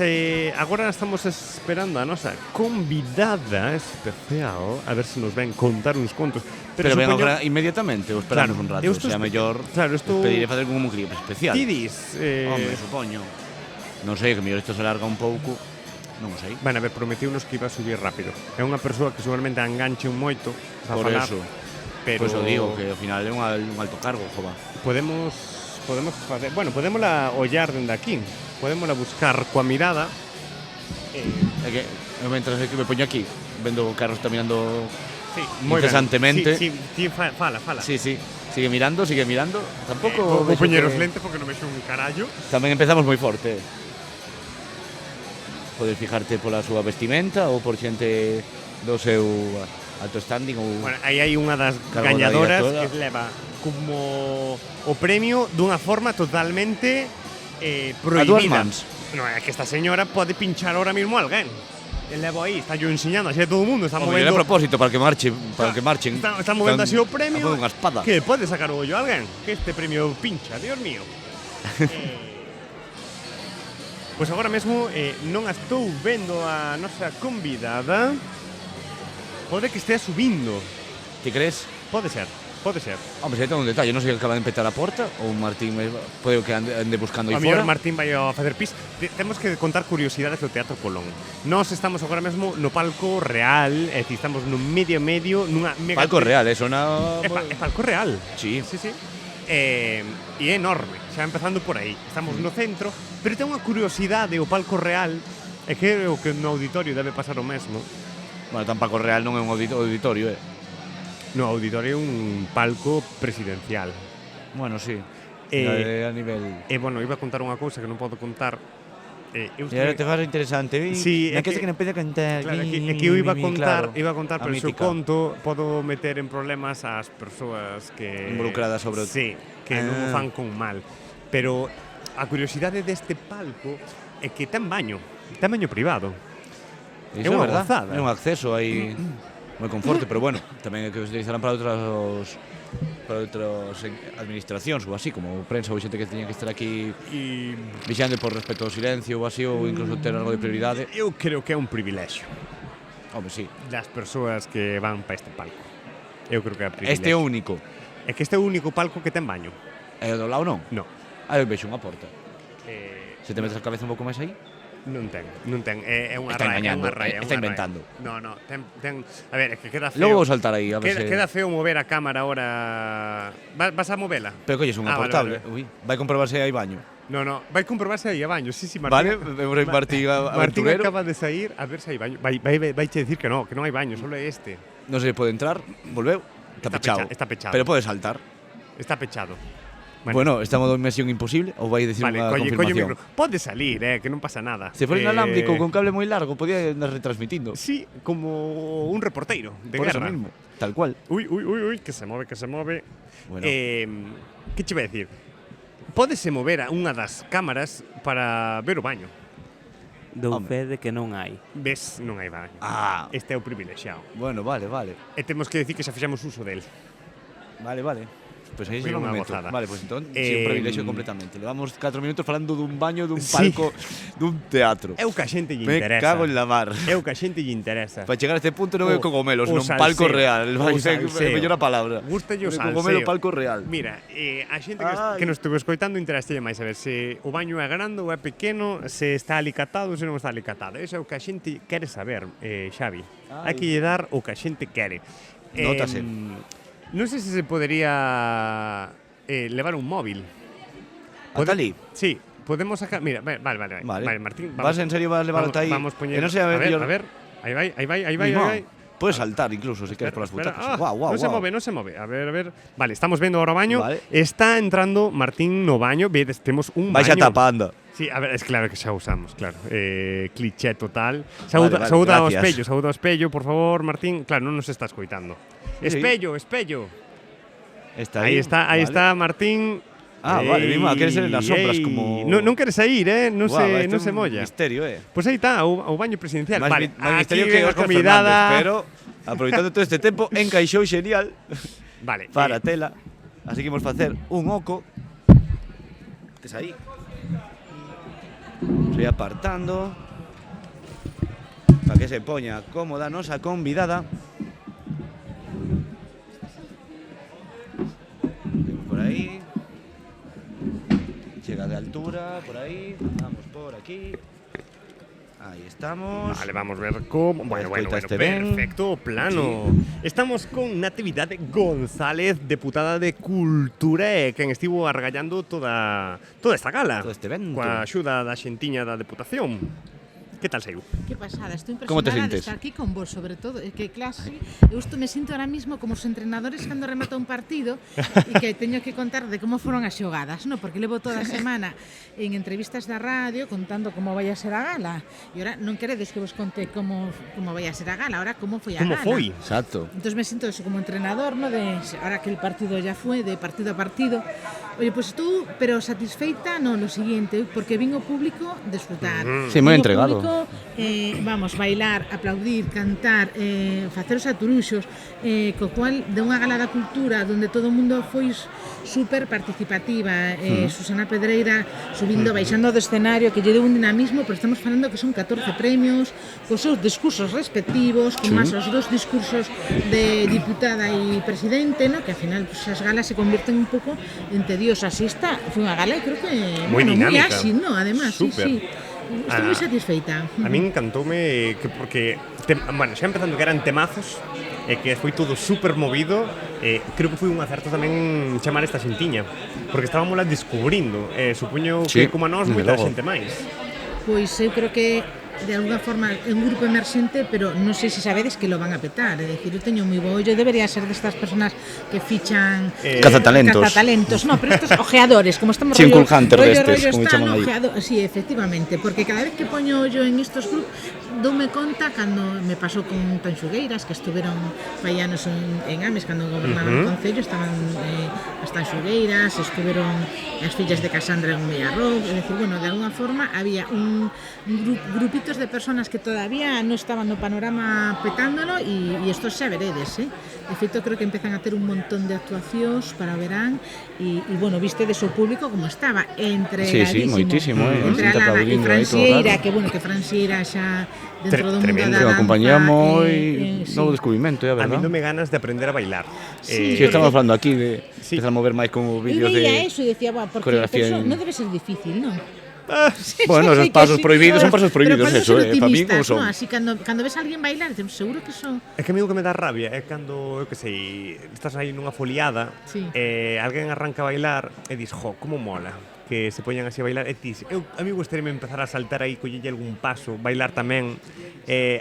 agora estamos esperando a nosa convidada especial a ver se nos ven contar uns contos. Pero ven agora inmediatamente ou esperamos un rato, sea mellor. Claro, isto pediré facer como un clip especial. Ti dis, home, supoño. Non sei, que mellor isto se alarga un pouco. Non o sei. Bueno, a ver, prometiunos que iba a subir rápido. É unha persoa que seguramente enganche un moito a por falar. Eso. Pero pois o digo, que ao final é un alto cargo, jova. Podemos facer, bueno, podémola ollar dende aquí. Podémola buscar coa mirada. É que mentras que me poño aquí, vendo carros caminando sí, incesantemente. Sí, fala. Sí. Sigue mirando. Tampouco Vou vexo poñer os que- lentes porque non vexo un carallo. Tamén empezamos moi forte. Podes fijarte pola súa vestimenta ou por xente do seu alto standing ou... Bueno, aí hai unha das Cargo da gañadoras directora. que leva como o premio dunha forma totalmente prohibida. A dúas mans. No, é que esta señora pode pinchar ahora mismo a alguén. El levo aí, está yo enseñando así a todo o mundo, está Home, a movendo. propósito, para que marchen. Está movendo así o premio. Está unha espada. Que pode sacar o ollo a alguén. Que este premio pincha, Dios mío. Pois agora mesmo non a estou vendo a nosa convidada. Pode que estea subindo. Ti crees? Pode ser. Hombre, se ten un detalle, non sei que acaba de empetar a porta ou Martín pode que ande buscando aí A mellor fora. Martín vai a facer pis. Temos que contar curiosidades do Teatro Colón. Nós estamos agora mesmo no palco real, é dicir, estamos no medio nunha mega Palco real, eso na... É palco real. Sí. Sí. E é enorme, xa empezando por aí. Estamos no centro, pero ten unha curiosidade o palco real, é que o que no auditorio debe pasar o mesmo. Bueno, tan palco real non é un auditorio, No auditorio é un palco presidencial. Bueno, sí. Eh, A nivel... Bueno, iba a contar unha cousa que non podo contar. Eu E ahora te faz interesante, vi? Sí, é que non pode contar. Claro, é que eu iba a contar, claro, pero se o conto podo meter en problemas ás persoas que involucradas sobre o... Sí, que non o fan con mal. Pero a curiosidade deste palco é que ten baño privado. Iso É unha verdad, gozada. é un acceso aí moi conforte, pero bueno, tamén é que os utilizarán para outras administracións ou así, como prensa ou xente que teña que estar aquí vixando por respecto ao silencio ou así, ou incluso ter algo de prioridade. Eu creo que é un privilexio Home, sí. das persoas que van para este palco. Eu creo que é un privilexio. Este é o único. É que este é o único palco que ten baño. E o do lado non? No. Eu vexo unha porta. Se te metes a cabeza un pouco máis aí? Non ten. É unha Está raya, engañando, é unha raya. está inventando. No, ten. A ver, é que queda feo. Logo vou saltar aí, a ver se... Queda feo mover a cámara ahora. Vas a movela? Pero colles unha portable. Vale. Ui, vai comprobar se hai baño. No, vai comprobarse aí a baño. Sí, Martín. Vale, vemos aí Martín Martín aventurero. acaba de sair a ver se hai baño. Vai che decir que non hai baño, solo é este. Non se pode entrar, volveu. Está pechado. Está pechado. Pero pode saltar. Está pechado. Bueno, estamos en Misión Imposible ou vai dicir unha confirmación? Pode salir, que non pasa nada. Se for inalámbrico con cable moi largo, podía andar retransmitindo. Sí, como un reporteiro de Por guerra. eso mismo, tal cual. Uy, que se move. Bueno. Que che vai decir? Pódese mover a unha das cámaras para ver o baño. Dou fe de que non hai. Ves, non hai baño. Este é o privilexiado. Bueno, vale. E temos que decir que xa fixemos uso del. Vale. Pois aí Foi será un unha momento. gozada. Vale, pois entón, sí, un privilexio completamente. Levamos 4 minutos falando dun baño, dun Sí. palco, dun teatro. É o que a xente lle Me interesa. cago en la mar. É o que a xente lle interesa. Para chegar a este punto non é cogomelos, o non palco salseo. real. Vai O ser salseo. mellor a palabra. Gústalle o Cogomelo salseo. palco real. Mira, a xente que nos estuvo escoitando interesa máis saber se o baño é grande ou é pequeno, se está alicatado ou se non está alicatado. Eso é o que a xente quere saber, Xavi. Hai que lle dar o que a xente quere. Nótase. Non sei se podería levar un móvil. Ata ali? Sí, podemos sacar... Mira, vale, Martín. Vas en serio, vas levar ata aí? Vamos poñer... Que non sei, a ver. Aí vai. Puedes saltar incluso se queres polas butacas. Guau. Non se move. A ver. Vale, estamos vendo ahora o baño. Vale. Está entrando Martín no baño. Vedes, temos un Vais a baño. tapando. Sí, a ver, es claro que xa usamos, claro. Cliché total. Vale, Saúda ao gracias. espello, por favor, Martín. Claro, non nos está escoitando. Sí. Espello. Está Aí vale. está Martín. Vale, Dima, queres ser en las sombras como... Non queres sair, non se molla. Misterio, Pois aí está, o baño presidencial. Máis Vale, misterio aquí que a Óscar convidada. Fernández, pero aproveitando todo este tempo, encaixou xenial Vale. para a tela. Así que imos facer un oco. Tes aí. Estoy apartando para que se poña cómoda nosa convidada. Por aí. Chega de altura, por aí. Vamos por aquí. Ahí estamos. Vale, vamos a ver cómo... Bueno, Escoitaste ben. perfecto, plano. Estamos con Natividade González, deputada de Cultura, quen estivo argallando toda esta gala. Todo este evento. Coa axuda da xentiña da Deputación. Que tal saiu? Que pasada, estou Como te impresionada de sintes? estar aquí con vos, sobre todo, que clase, me sinto ahora mismo como os entrenadores cando remata un partido e que teño que contar de como foron as xogadas, no? Porque levo toda a semana en entrevistas da radio contando como vai a ser a gala, e ahora non queredes que vos conte como vai a ser a gala, ahora como foi a gala. Como foi? Exacto. Entonces me siento eso como entrenador, ¿no? Ahora que el partido ya fue, de partido a partido. Oye, pues tú, pero satisfeita, no, lo siguiente, porque vino público disfrutar. Sí, moi Vino entregado. Público, vamos, bailar, aplaudir, cantar, facer os aturuxos, co cual de unha gala da cultura onde todo o mundo foi super participativa, Susana Pedreira subindo, baixando do escenario, que lle deu un dinamismo, pero estamos falando que son 14 premios, cos seus discursos respectivos, con máis os dos discursos de diputada e presidente, ¿no? Que al final pues, as galas se convierten un pouco en tediosas. E esta foi unha gala, creo que Moi dinámica. moi ágil, ¿no? Además, Súper. sí. Estou moi satisfeita. A min encantoume que porque xa empezando que eran temazos e que foi todo super movido, creo que foi un acerto tamén chamar esta xentiña, porque estábamos lá descubrindo, supoño que como a nós moita xente máis. Pois eu creo que de alguna forma é un grupo emerxente, pero non sei se sabedes que lo van a petar, é dicir, eu teño moi bo ollo, debería ser destas personas que fichan cazatalentos. No, pero estos ojeadores, como estamos Chinkul Hunter destes, como chaman aí. Sí, efectivamente, porque cada vez que poño ollo en estos grupos, doume conta cando me pasou con Tanxugueiras, que estuveron fai anos en Ames, cando gobernaban o Concello, estaban as Tanxugueiras, estuveron as fillas de Casandra en Mellarroc, é dicir, bueno, de alguna forma había un grupito de personas que todavía no estaban no panorama petándolo e estos xa veredes, De feito, creo que empezan a ter un montón de actuacións para o verán e bueno, viste de seu público como estaba entregadísimo. Sí, moitísimo, entre Alana e Fran Sieira, que bueno, que Fran Sieira xa dentro do mundo da danza. Unha compañía moi novo descubrimento, é a verdade. A mí non me ganas de aprender a bailar. Sí, estamos falando aquí de empezar a mover máis como vídeos de veía eso e decía, porque eso non debe ser difícil, non? Bueno, esos pasos prohibidos son pasos prohibidos, eso, para mí como son. No, así cando ves a alguén bailar, seguro que son. É que a mí o que me dá rabia é cando, eu que sei, estás aí nunha foliada e alguén arranca a bailar e dis, jo, como mola que se poñan así a bailar e dis, a mí gustaríame empezar a saltar aí, collelle algún paso, bailar tamén,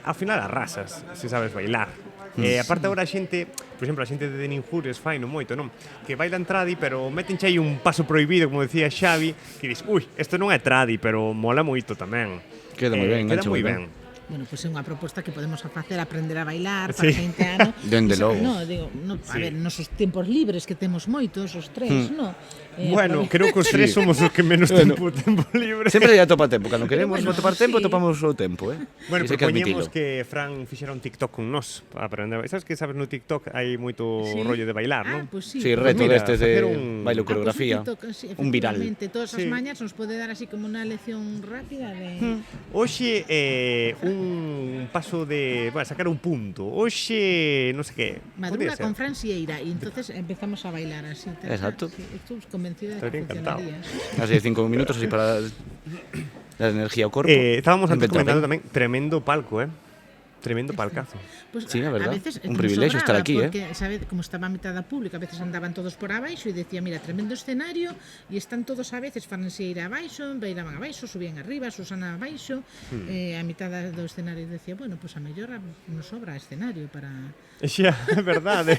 ao final arrasas, se sabes bailar. Aparte agora a xente, por exemplo, a xente de Ninjures fai non moito, non? Que bailan tradi, pero metenche aí un paso prohibido, como decía Xavi, que dis, ui, isto non é tradi, pero mola moito tamén. Queda moi ben, queda moi ben. Bueno, pues é unha proposta que podemos facer, aprender a bailar para xente ano. Dende logo. No, digo, a ver, nosos tempos libres que temos moitos, os tres, no? Bueno, creo que os tres somos os que menos tempo libre. Sempre ya topa tempo, cando queremos topar tempo, topamos o tempo, Bueno, propoñemos que Fran fixera un TikTok con nós para aprender. Sabes que sabes no TikTok hai moito rollo de bailar, non? Pues sí. Sí, reto destes de baile coreografía. Un viral. Todas as mañas nos pode dar así como unha lección rápida de... Hoxe un paso de, bueno, sacar un punto. Hoxe, non sei que. Madruga con Fran Sieira e entonces empezamos a bailar así. Exacto. Estou convencida de que funcionaría. Así de 5 minutos así para dar energía ao corpo. Estábamos antes comentando tamén tremendo palco, Tremendo palcazo. Pues, sí, a verdad. A veces un privilegio estar aquí, porque, sabe, como estaba a mitad da pública, a veces andaban todos por abaixo e decía, mira, tremendo escenario, e están todos a veces, Fran Sieira abaixo, bailaban abaixo, subían arriba, Susana abaixo, a mitad do escenario decía, bueno, pues a mellor nos sobra escenario para... Xa, é verdade.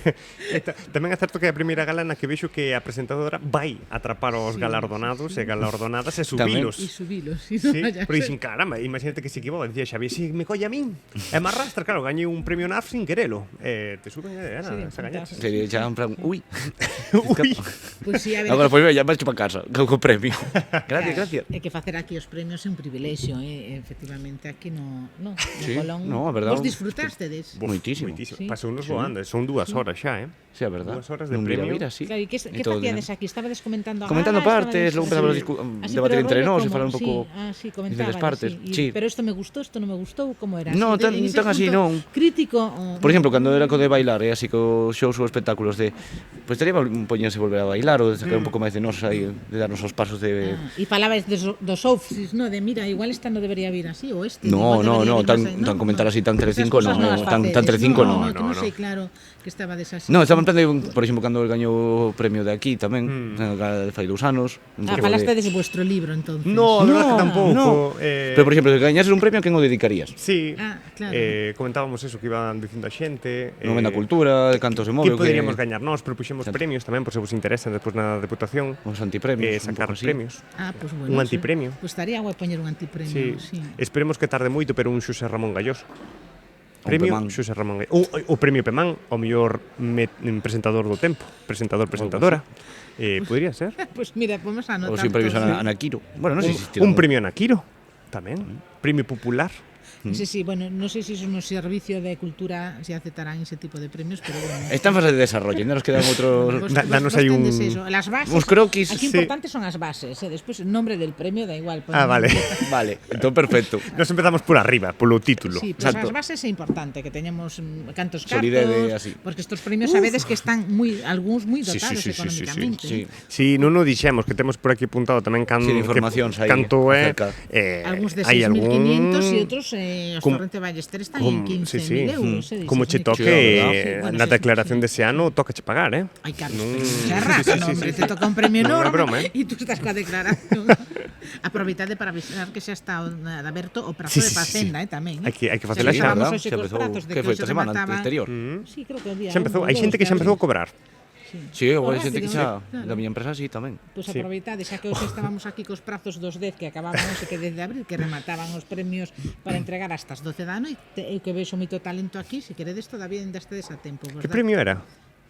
Tamén é certo que é a primeira gala na que vexo que a presentadora vai atrapar os galardonados e galardonadas e subilos. E subilos. Sí, pero dixen, caramba, imagínate que se equivocaba, decía Xavi, se me colle a min, e me arrastra, claro, gañei un premio NAF sin querelo. Te suben esa gañacha. Se xa en plan, ui. Pues sí, a ver. Agora, pois ya vas para casa, co premio. Gracias. É que facer aquí os premios é un privilexio, efectivamente, aquí no Colón. No, a verdade. Vos disfrutástedes? Moitísimo. Pasounos voando, son 2 horas xa, Sí, a verdade. 2 horas de premio. Sí. Claro, e que facíades aquí? Estabades comentando a comentando gala, partes, logo empezamos a debatir entre nós e falar un pouco diferentes partes. Pero isto me gustou, isto non me gustou, como era? No, En tan así, non. Crítico. Por exemplo, cando era co de bailar, así co shows ou espectáculos de pois teria poñerse volver a bailar ou de sacar un pouco máis de nos aí, de darnos os pasos de E falabais dos outfits, no, de mira, igual esta no debería vir así ou este. No, tan comentar así tan Telecinco, no, tan Telecinco no. Non sei, claro, que estaba desasí. No, estaba en plan de, por exemplo, cando el gañou o premio de aquí tamén, de fai 2 anos. Falaste de vuestro libro, entonces. No, a verdad que tampouco. Pero, por exemplo, se gañases un premio, a quen o dedicarías? Sí, claro. Comentábamos eso que iban dicindo a xente. Non da cultura, de canto se move. Que poderíamos gañar nós, propuxemos premios tamén, por se vos interesan despois na Deputación. Os antipremios. Sacar premios. Pues bueno. Un antipremio. Pues estaría guai poñer un antipremio. Sí. Esperemos que tarde moito, pero un Xosé Ramón Galloso. Premio Xosé Ramón Galloso. O premio Pemán, o mellor presentador do tempo. Presentadora. Podría ser. Pues mira, podemos anotar. O si premios a Nakiro. Bueno, non sei se un premio a Nakiro tamén. Premio popular. Sí, bueno, no sé si es un servicio de cultura si aceptarán ese tipo de premios, pero bueno. Está en fase de desarrollo, ainda nos quedan outros... Danos aí un... Las bases... Uns croquis. Aquí importantes son as bases, despois el nombre del premio da igual. Vale. Vale, entón perfecto. Nos empezamos por arriba, polo título. Sí, pues as bases é importante, que teñamos cantos cartos, así. Porque estos premios sabedes que están algúns moi dotados económicamente. Sí, non o dixemos, que temos por aquí apuntado tamén canto é... Algúns de 6.500 e outros... Os Torrente Ballester están en 15.000 euros. Como che toque na declaración dese ano, toca che pagar, Ai, Carlos, hombre, te toca un premio enorme e tú estás coa declaración. Aproveitade para avisar que xa está aberto o prazo de Facenda, tamén. Hai que facela xa, ¿verdad? Xa empezou, que foi esta semana anterior? Sí, creo que o día. Xa empezou, hai xente que xa empezou a cobrar. Sí, hai xente que xa, da miña empresa sí tamén. Pois aproveitade, xa que hoxe estábamos aquí cos prazos dos 10 que acababan hoxe que desde abril que remataban os premios para entregar hasta as 12 da noite, eu que vexo moito talento aquí, se queredes todavía ainda estedes a tempo, verdad? Que premio era?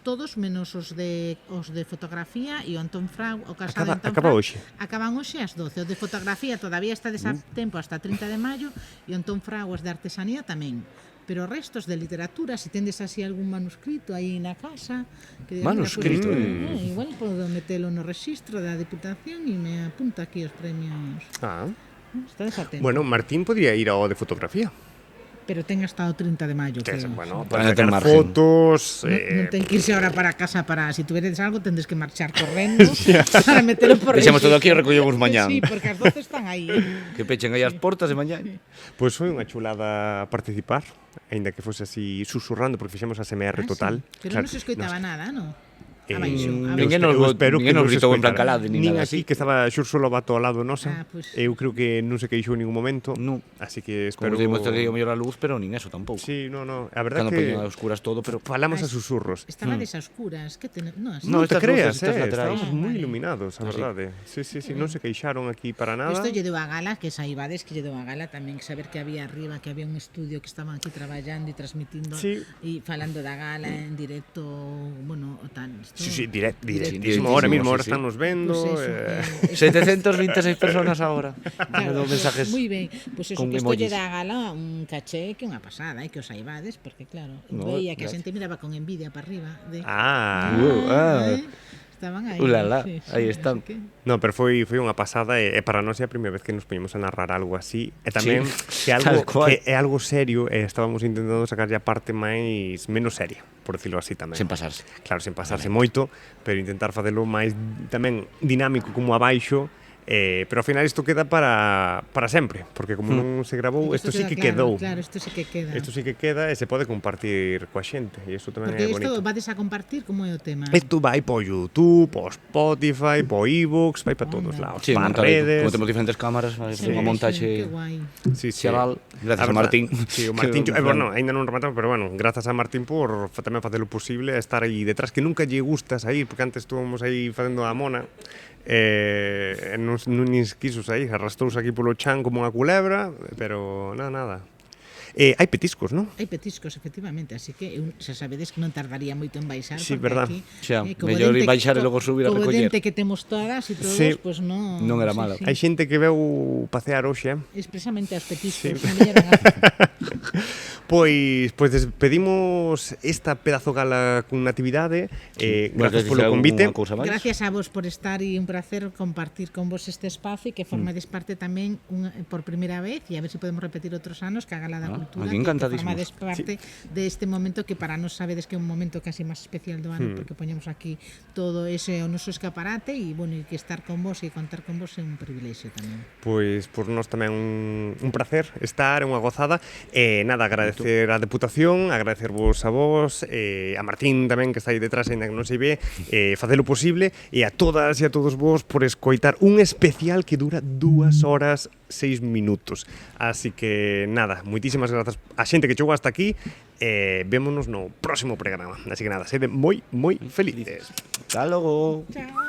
Todos menos os de fotografía e o Antón Frau, o casal de Antón Frau. Acaban hoxe ás 12. O de fotografía todavía estedes a tempo hasta 30 de maio e o Antón Frau os de artesanía tamén. Pero restos de literatura, se tendes así algún manuscrito aí na casa, que manuscrito, igual podo metelo no rexistro da Deputación e me apunta aquí os premios. Estades a tempo. Bueno, Martín podría ir ao de fotografía. Pero ten hasta o 30 de maio. Bueno, para sacar fotos... Non ten que irse ahora para casa para... Si tuveredes algo, tendes que marchar correndo para metelo por deixamos todo aquí e recollemos mañán. Sí, porque as 12 están aí. Que pechen aí as portas de mañán. Pois foi unha chulada participar, aínda que fose así susurrando, porque fixemos a SMR total. Pero non se escoitaba nada, non? Ninguén nos gritou en plan calado ni nada así. Que estaba Xurxo Lobato ao lado nosa. Eu creo que non se queixou en ningún momento. Así que espero... Como mostraría mellor a luz, pero nin eso tampouco. Sí, no. A verdade que... Cando poñen a oscuras todo, pero... Falamos a susurros. Estabades a oscuras. Non te creas, estábamos moi iluminados, a verdade. Sí, non se queixaron aquí para nada. Isto lle deu a gala, que saibades que lle deu a gala tamén saber que había arriba, que había un estudio que estaban aquí traballando e transmitindo e falando da gala en directo, bueno, o tal. Sí, directísimo, ahora mismo estamos vendo. 726 personas ahora. Claro, moi ben. Pois eso, que isto lle dá a gala un caché que unha pasada, que os saibades, porque claro, veía que a xente miraba con envidia para arriba. Estaban aí. Aí están. No, pero foi unha pasada e para nós é a primeira vez que nos poñemos a narrar algo así. E tamén que é algo serio e estábamos intentando sacar a parte menos seria, por decirlo así tamén. Sen pasarse. Claro, sen pasarse moito, pero intentar facelo máis tamén dinámico como abaixo. Pero ao final isto queda para sempre, porque como non se grabou, isto sí que quedou. Claro, isto sí que queda. Isto sí que queda e se pode compartir coa xente, e iso tamén é bonito. Porque isto vades a compartir, como é o tema? Isto vai po YouTube, po Spotify, po iVoox, vai para todos lados, para redes. Como temos diferentes cámaras, unha montaxe xeral, gracias a Martín. Sí, o Martín, bueno, ainda non rematamos, pero bueno, grazas a Martín por tamén facelo posible, estar aí detrás, que nunca lle gusta sair, porque antes estuvamos aí facendo a mona, non quiso sair, arrastrouse aquí polo chan como unha culebra, pero nada. Hai petiscos, non? Hai petiscos, efectivamente, así que xa sabedes que non tardaría moito en baixar. Sí, verdad. Xa, mellor baixar e logo subir a recoller. Co dente que temos todas e todos, pois non... Non era mala. Hai xente que veu pasear hoxe, expresamente aos petiscos. Pois despedimos esta pedazo gala con Natividade. Grazas polo convite. Gracias a vos por estar e un placer compartir con vos este espacio e que formades parte tamén por primeira vez e a ver se podemos repetir outros anos que a Gala da Cultura que formades parte deste momento que para nós sabedes que é un momento casi máis especial do ano porque poñemos aquí todo ese o noso escaparate e bueno, e que estar con vos e contar con vos é un privilexio tamén. Pois por nós tamén un placer estar, unha gozada e nada, agradecer a Deputación, agradecervos a vos, a Martín tamén que está aí detrás ainda que non se ve, facelo posible e a todas e a todos vos por escoitar un especial que dura 2 horas 6 minutos. Así que nada, moitísimas grazas a xente que chegou hasta aquí e vémonos no próximo programa. Así que nada, sede moi felices. Hasta logo. Chao.